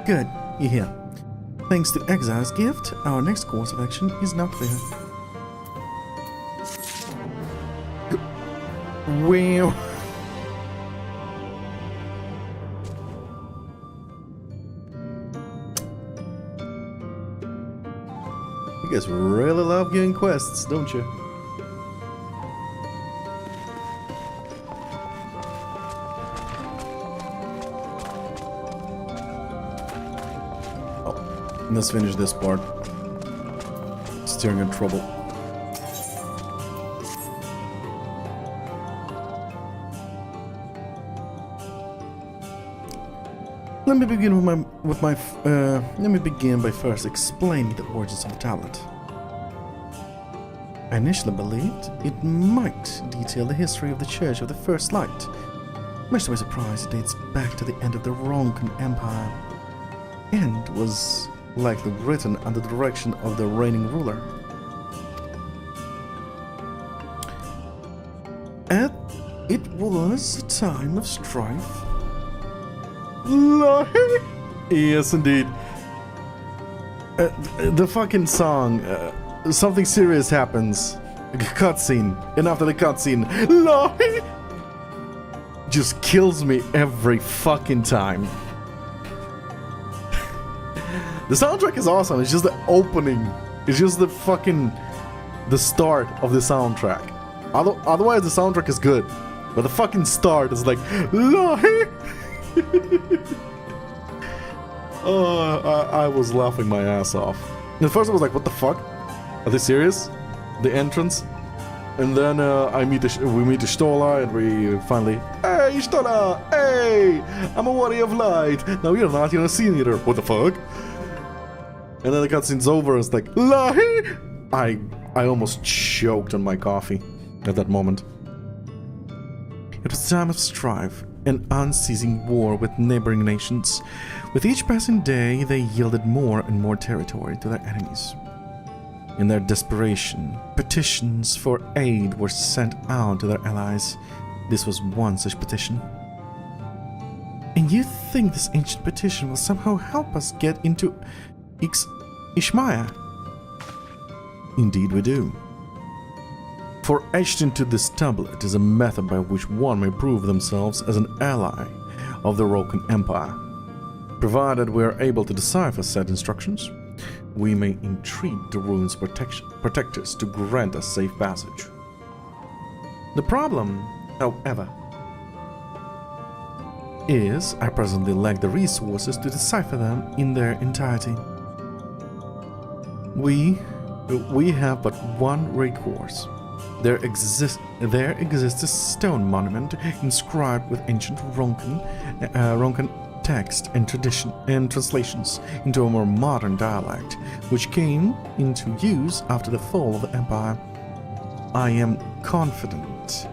Good, you're here. Thanks to Exile's gift, our next course of action is now clear. Wow. You guys really love giving quests, don't you? Oh, let's finish this part. Steering in trouble. Let me begin by first explaining the origins of the tablet. I initially believed it might detail the history of the Church of the First Light. Much to my surprise, it dates back to the end of the Ronkan Empire, and was likely written under the direction of the reigning ruler. It was a time of strife. Yes, indeed. The fucking song, something serious happens. A cutscene. And after the cutscene, just kills me every fucking time. The soundtrack is awesome. It's just the opening. It's just the start of the soundtrack. Otherwise, the soundtrack is good. But the fucking start is like, I was laughing my ass off. At first I was like, what the fuck? Are they serious? The entrance? And then we meet the Stola, and we finally, hey Stola! Hey! I'm a warrior of light! No, you're not, you're a scene eater. What the fuck? And then the cutscene's over, and it's like, Lahi! I almost choked on my coffee at that moment. It was a time of strife, an unceasing war with neighboring nations. With each passing day, they yielded more and more territory to their enemies. In their desperation, petitions for aid were sent out to their allies. This was one such petition. And you think this ancient petition will somehow help us get into Ishmael? Indeed we do. For etched into this tablet is a method by which one may prove themselves as an ally of the Rokan Empire. Provided we are able to decipher said instructions, we may entreat the rune's protectors to grant us safe passage. The problem, however, is I presently lack the resources to decipher them in their entirety. We have but one recourse. There exists a stone monument inscribed with ancient Ronkan text and tradition and translations into a more modern dialect, which came into use after the fall of the empire. I am confident.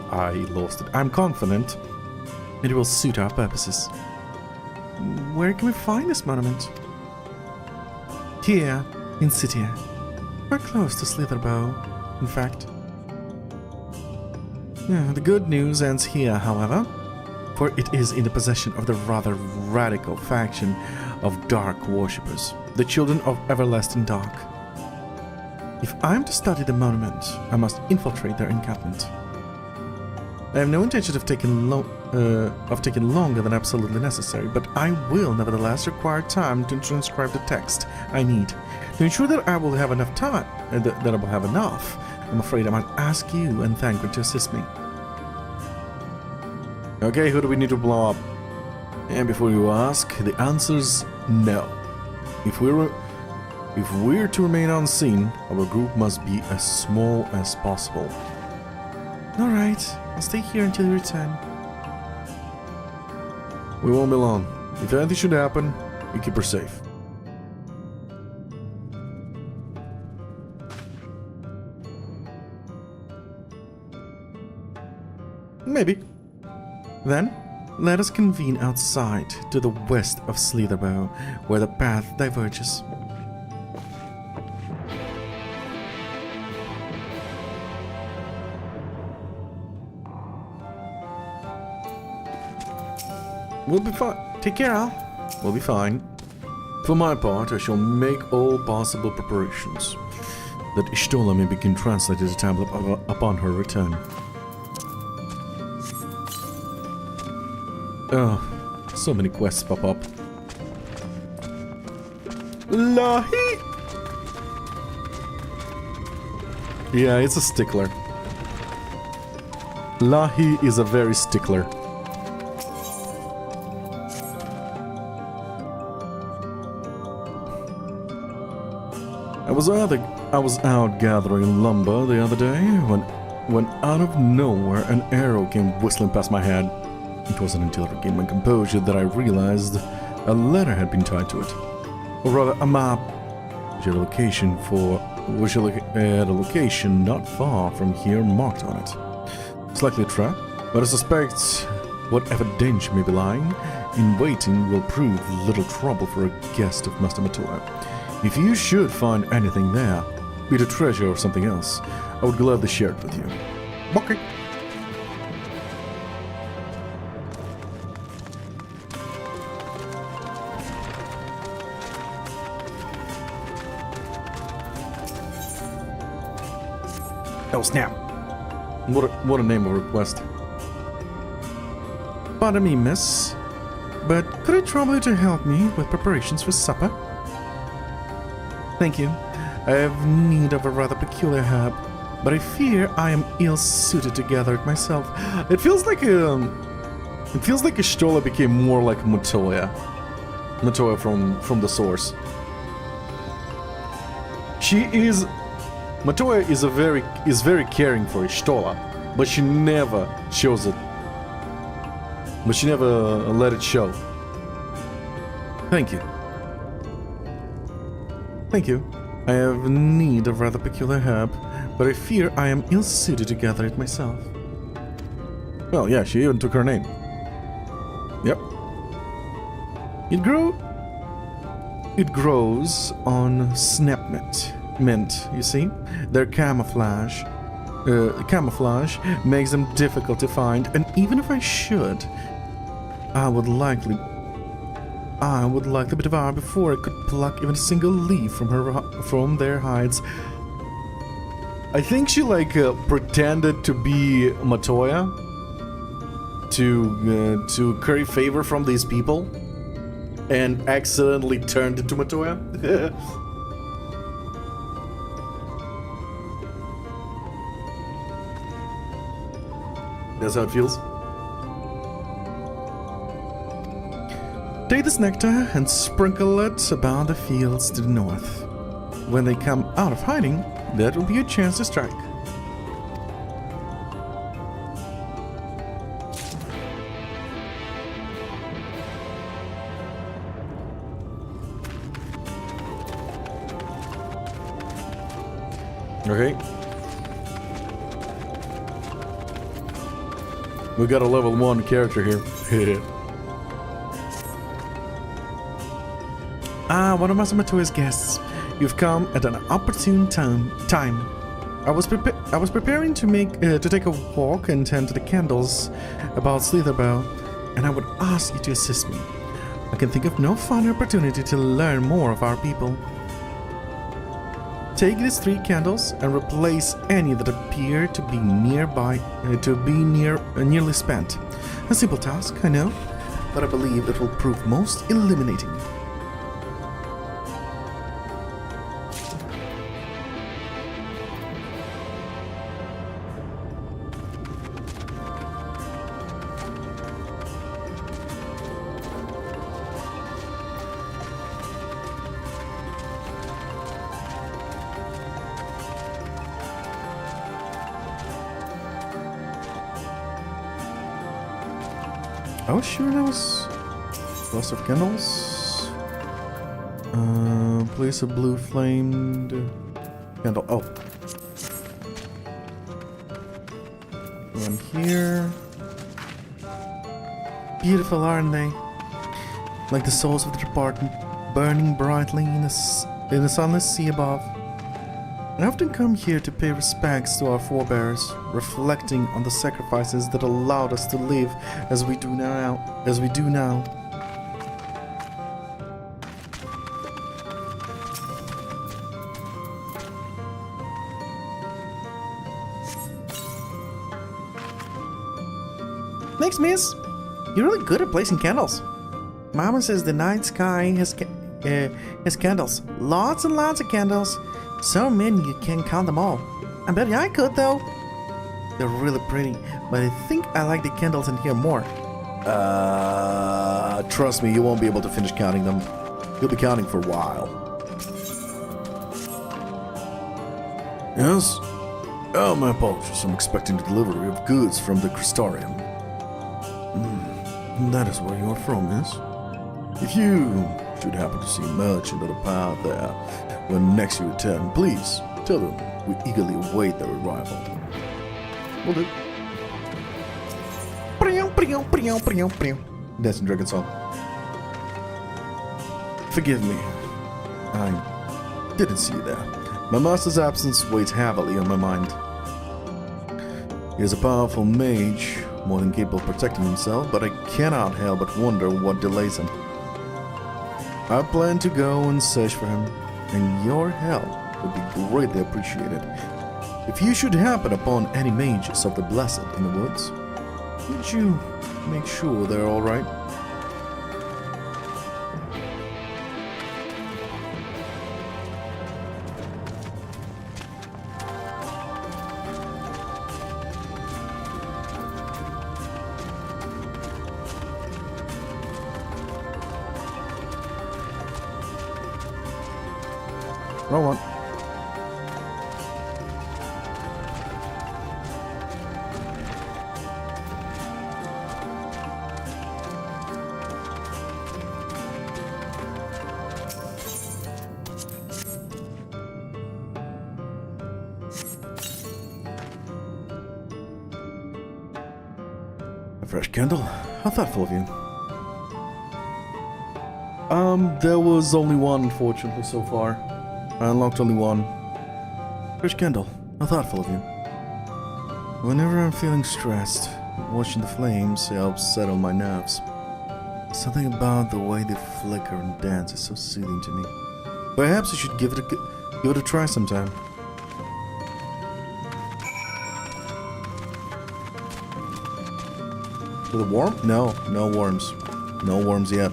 I lost it. I'm confident it will suit our purposes. Where can we find this monument? Here, in Citia. We're close to Slitherbow, in fact. The good news ends here, however, for it is in the possession of the rather radical faction of Dark Worshippers, the Children of Everlasting Dark. If I am to study the monument, I must infiltrate their encampment. I have no intention of taking longer than absolutely necessary, but I will nevertheless require time to transcribe the text I need. To ensure that I will have enough time, I'm afraid I might ask you and Thancred to assist me. Okay, who do we need to blow up? And before you ask, the answer's no. If we're to remain unseen, our group must be as small as possible. Alright, I'll stay here until you return. We won't be long. If anything should happen, you keep her safe. Maybe. Then, let us convene outside to the west of Slitherbow, where the path diverges. We'll be fine. Take care, Al. We'll be fine. For my part, I shall make all possible preparations, that Ishtola may begin translating the tablet upon her return. Oh, so many quests pop up. Lahi! Yeah, it's a stickler. Lahi is a very stickler. I was out gathering lumber the other day when out of nowhere an arrow came whistling past my head. It wasn't until I regained my composure that I realized a letter had been tied to it. Or rather, a map. We should look at a location not far from here marked on it. It's likely a trap, but I suspect whatever danger may be lying in waiting will prove little trouble for a guest of Master Matoya. If you should find anything there, be it a treasure or something else, I would gladly share it with you. Okay. Oh, snap. What a name of a request. Pardon me, miss, but could I trouble you to help me with preparations for supper? Thank you. I have need of a rather peculiar herb, but I fear I am ill-suited to gather it myself. It feels like Ishtola became more like Matoya. Matoya from the source. Matoya is very caring for Ishtola, but she never shows it. But she never let it show. Thank you. Thank you. I have need of rather peculiar herb, but I fear I am ill-suited to gather it myself. Well, yeah, she even took her name. Yep. It grows on snap mint, you see? Their camouflage makes them difficult to find, and even if I should, I would like the bit of hour before I could pluck even a single leaf from their hides. I think she pretended to be Matoya to curry favor from these people, and accidentally turned into Matoya. That's how it feels. Take this nectar and sprinkle it about the fields to the north. When they come out of hiding, that will be your chance to strike. Okay. We got a level 1 character here. One of Master Matoya's guests. You've come at an opportune time. I was preparing to take a walk and tend to the candles about Slitherbow, and I would ask you to assist me. I can think of no finer opportunity to learn more of our people. Take these 3 candles and replace any that appear to be nearly spent. A simple task, I know, but I believe it will prove most illuminating. I was sure that was lots of candles. Place a blue flamed candle. Oh, one here. Beautiful, aren't they? Like the souls of the departed, burning brightly in the sunless sea above. I often come here to pay respects to our forebears, reflecting on the sacrifices that allowed us to live as we do now. Thanks, miss. You're really good at placing candles. Mama says the night sky has candles. Lots and lots of candles. So many you can't count them all. I bet I could, though. They're really pretty, but I think I like the candles in here more. Trust me, you won't be able to finish counting them. You'll be counting for a while. Yes? Oh, my apologies. I'm expecting the delivery of goods from the Crystarium. That is where you're from, yes? If you should happen to see a merchant on the path there when next you return, please tell them we eagerly await their arrival. Will do. Dancing Dragon song. Forgive me. I didn't see you there. My master's absence weighs heavily on my mind. He is a powerful mage, more than capable of protecting himself, but I cannot help but wonder what delays him. I plan to go and search for him, and your help would be greatly appreciated. If you should happen upon any mages of the Blessed in the woods, would you make sure they're alright? Wrong one. A fresh candle? How thoughtful of you. There was only one, unfortunately, so far. I unlocked only one. Fresh candle. How thoughtful of you. Whenever I'm feeling stressed, watching the flames helps settle my nerves. Something about the way they flicker and dance is so soothing to me. Perhaps you should give it a try sometime. With a worm? No, no worms. No worms yet.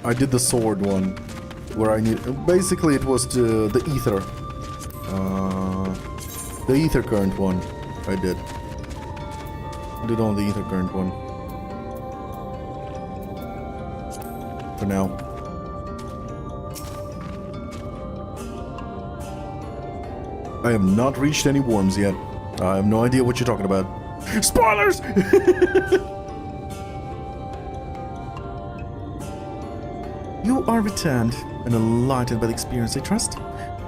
I did the sword one. Where I need... Basically it was the ether. The ether current one. I did. I did on the ether current one. For now. I have not reached any worms yet. I have no idea what you're talking about. Spoilers! You are returned and enlightened by the experience, I trust.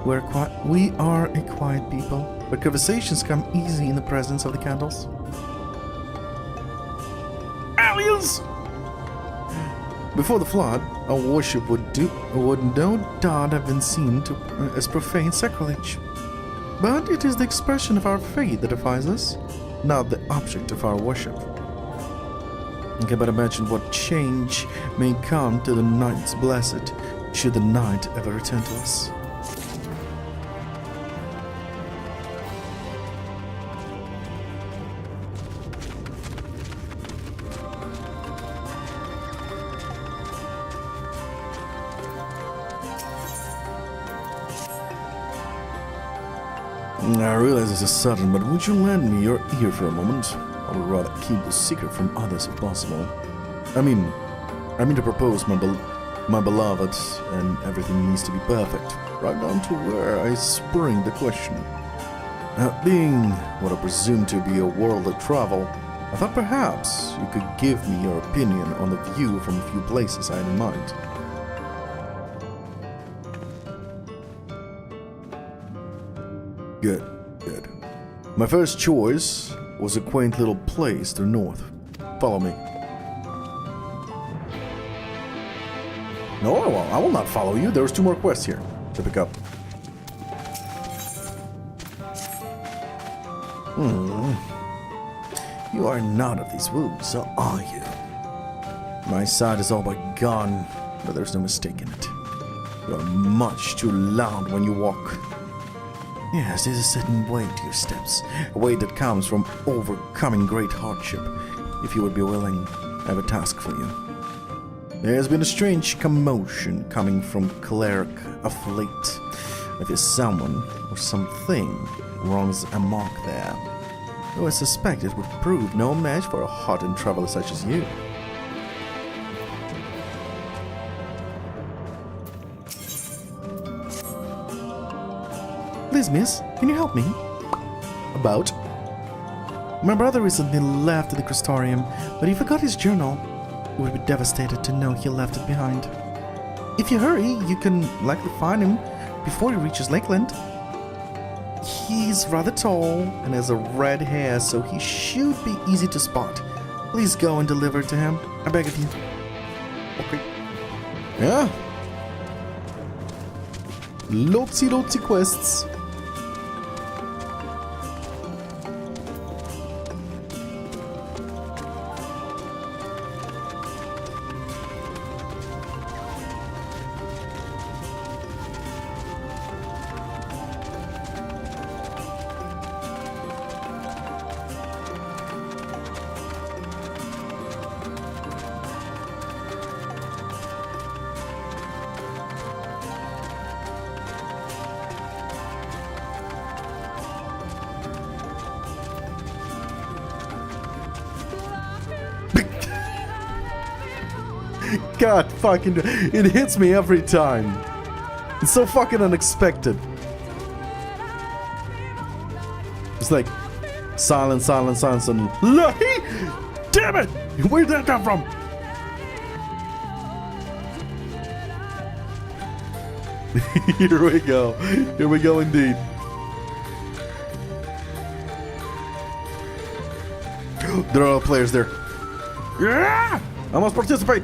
We are a quiet people, but conversations come easy in the presence of the candles. Aliens! Before the flood, our worship would no doubt have been seen as profane sacrilege. But it is the expression of our faith that defies us, not the object of our worship. I can but imagine what change may come to the Night's Blessed, should the night ever return to us. I realize this is sudden, but would you lend me your ear for a moment? I would rather keep the secret from others if possible. I mean to propose my beloved, and everything needs to be perfect, right down to where I spring the question. Being what I presume to be a world of travel, I thought perhaps you could give me your opinion on the view from a few places I had in mind. Good. My first choice was a quaint little place to the north. Follow me. No, I will not follow you. There's 2 more quests here to pick up. You are not of these woods, so are you? My sight is all but gone, but there's no mistaking it. You are much too loud when you walk. Yes, there's a certain weight to your steps, a weight that comes from overcoming great hardship. if you would be willing, I have a task for you. There has been a strange commotion coming from Cleric of late. If there's someone or something wrongs amok there, though I suspect it would prove no match for a hardened traveler such as you. Please, miss, can you help me? About? My brother recently left the Crystarium, but he forgot his journal. He would be devastated to know he left it behind. If you hurry, you can likely find him before he reaches Lakeland. He's rather tall and has a red hair, so he should be easy to spot. Please go and deliver it to him. I beg of you. Okay. Yeah. Lotsy quests. God fucking, it hits me every time. It's so fucking unexpected. It's like silence, and damn it! Where did that come from? Here we go indeed. There are players there. Yeah! I must participate.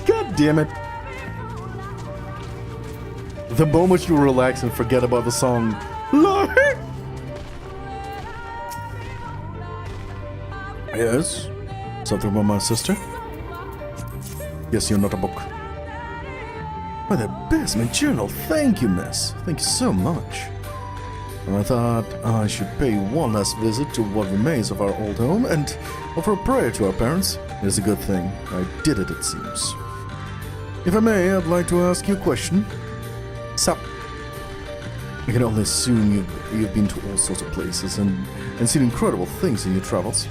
God damn it. The moment you relax and forget about the song. Yes? Something about my sister? Yes, you're not a book. Why, the best, my journal. Thank you, miss. Thank you so much. I thought I should pay one last visit to what remains of our old home and offer a prayer to our parents. It is a good thing. I did it, it seems. If I may, I'd like to ask you a question. Sup? I can only assume you've been to all sorts of places and seen incredible things in your travels.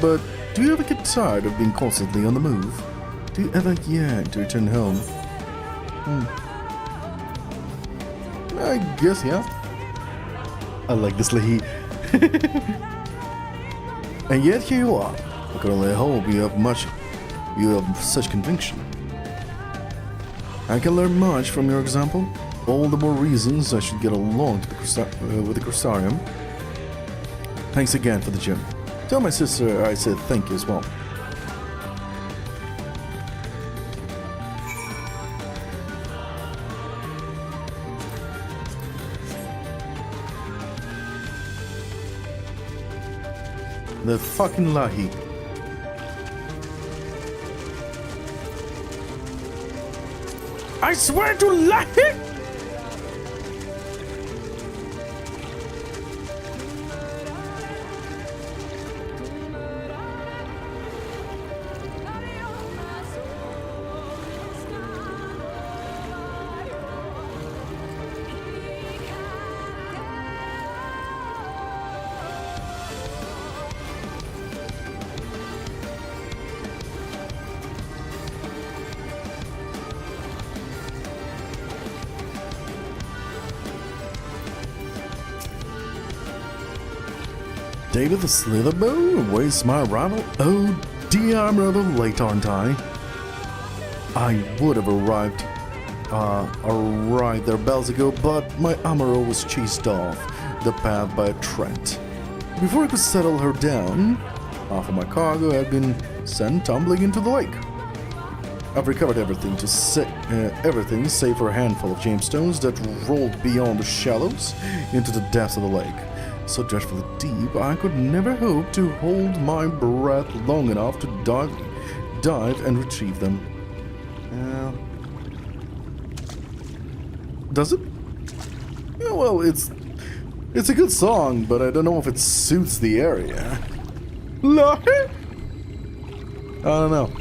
But do you ever get tired of being constantly on the move? Do you ever yearn to return home? I guess, yeah. I like this Leahy. And yet here you are. I can only hope you have such conviction. I can learn much from your example. All the more reasons I should get along to with the Crystarium. Thanks again for the gem. Tell my sister I said thank you as well. The fucking Lahi. I swear to Lahi! David the Slitherbow, where's my rival? Oh dear, I'm rather late, aren't I? I would have arrived there bells ago, but my Amaro was chased off the path by a Trent. Before I could settle her down, half of my cargo had been sent tumbling into the lake. I've recovered everything everything save for a handful of jamestones that rolled beyond the shallows into the depths of the lake. So dreadfully deep, I could never hope to hold my breath long enough to dive and retrieve them. Does it? Yeah, well, it's a good song, but I don't know if it suits the area. I don't know.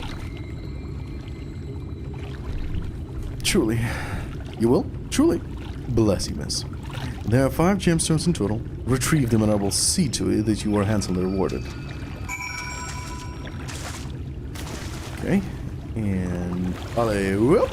Truly. You will? Truly. Bless you, miss. There are 5 gemstones in total. Retrieve them and I will see to it that you are handsomely rewarded. Okay. And... allez, whoop!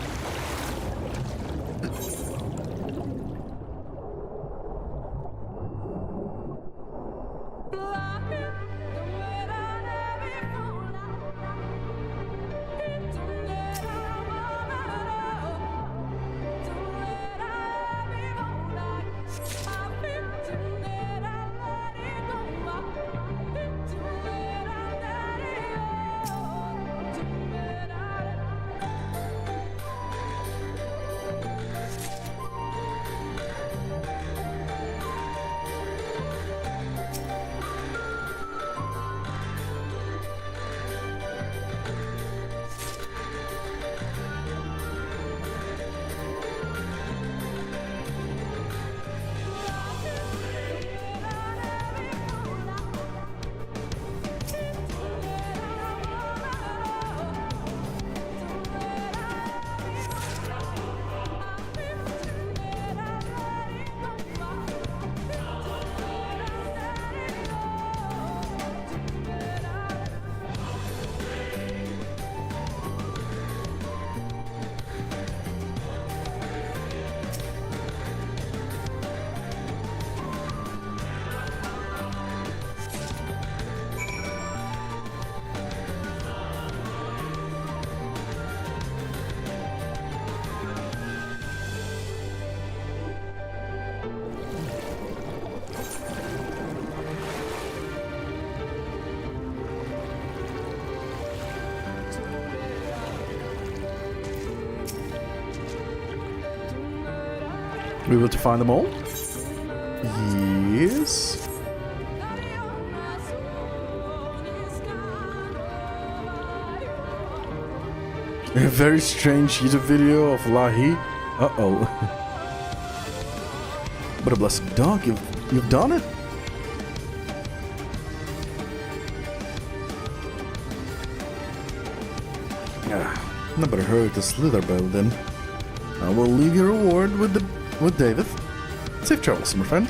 We able to find them all? Yes. A very strange YouTube video of Lahi. Uh-oh. But a blessed dog, you've done it. I better hurry to Slitherbow then. I will leave your reward with David. Safe travels, my friend.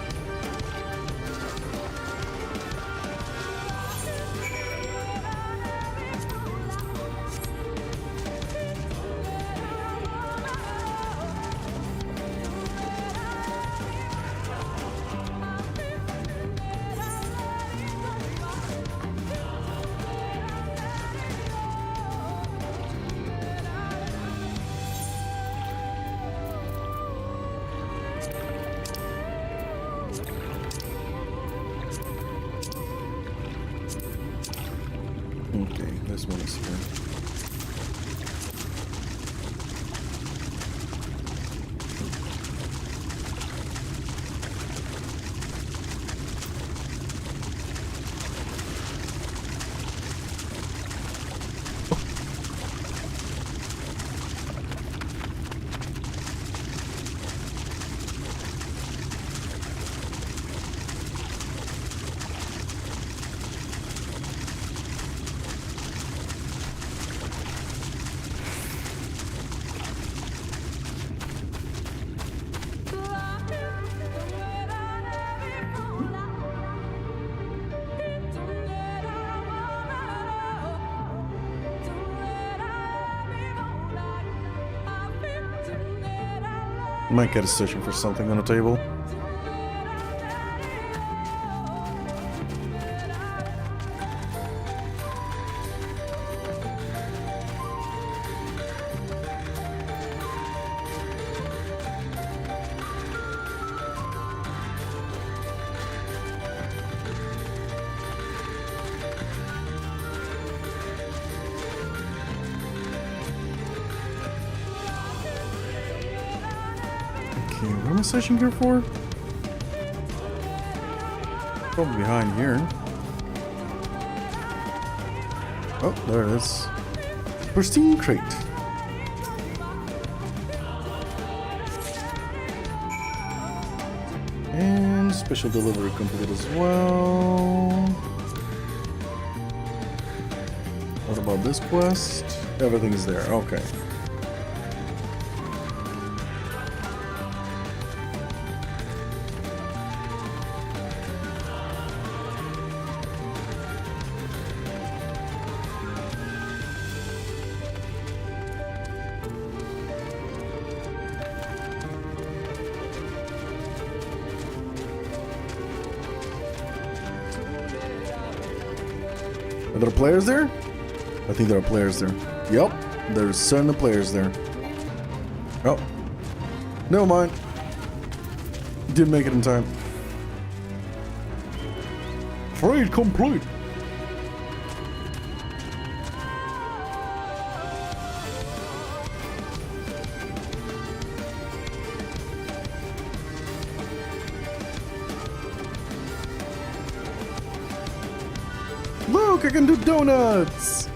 Okay, this one is here. My cat is searching for something on the table. Okay, what am I searching here for? Probably behind here. Oh, there it is. Pristine crate. And special delivery complete as well. What about this quest? Everything is there. Okay. Are there players there? I think there are players there. Yup, there's certain players there. Oh. Never mind. Didn't make it in time. Trade complete. Look, I can do donuts!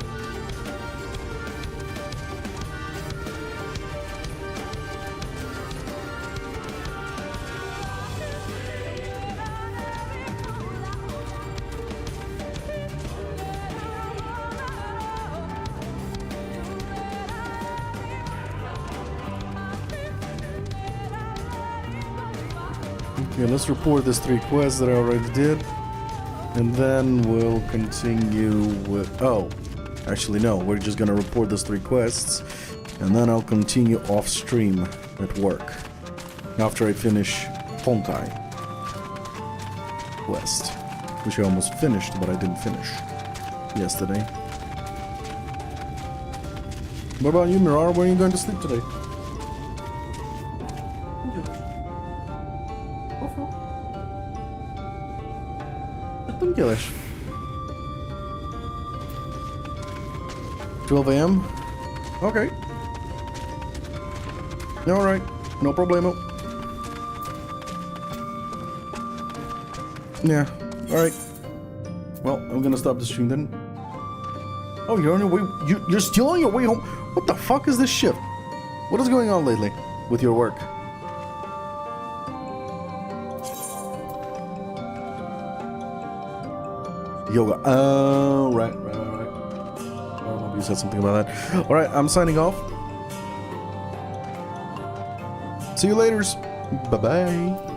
Okay, let's report these 3 quests that I already did. And then we'll continue with... Oh, actually no, we're just gonna report those 3 quests. And then I'll continue off stream at work. After I finish Honkai quest. Which I almost finished, but I didn't finish yesterday. What about you, Mirar? When are you going to sleep today? Co tu děláš? 12 a.m. Okay. Alright, no problemo. Yeah, alright. Well, I'm gonna stop the stream then. Oh, you're on your way. You're still on your way home? What the fuck is this shit? What is going on lately with your work? Yoga. Oh, right. I remember you said something about that. Alright, I'm signing off. See you later. Bye-bye.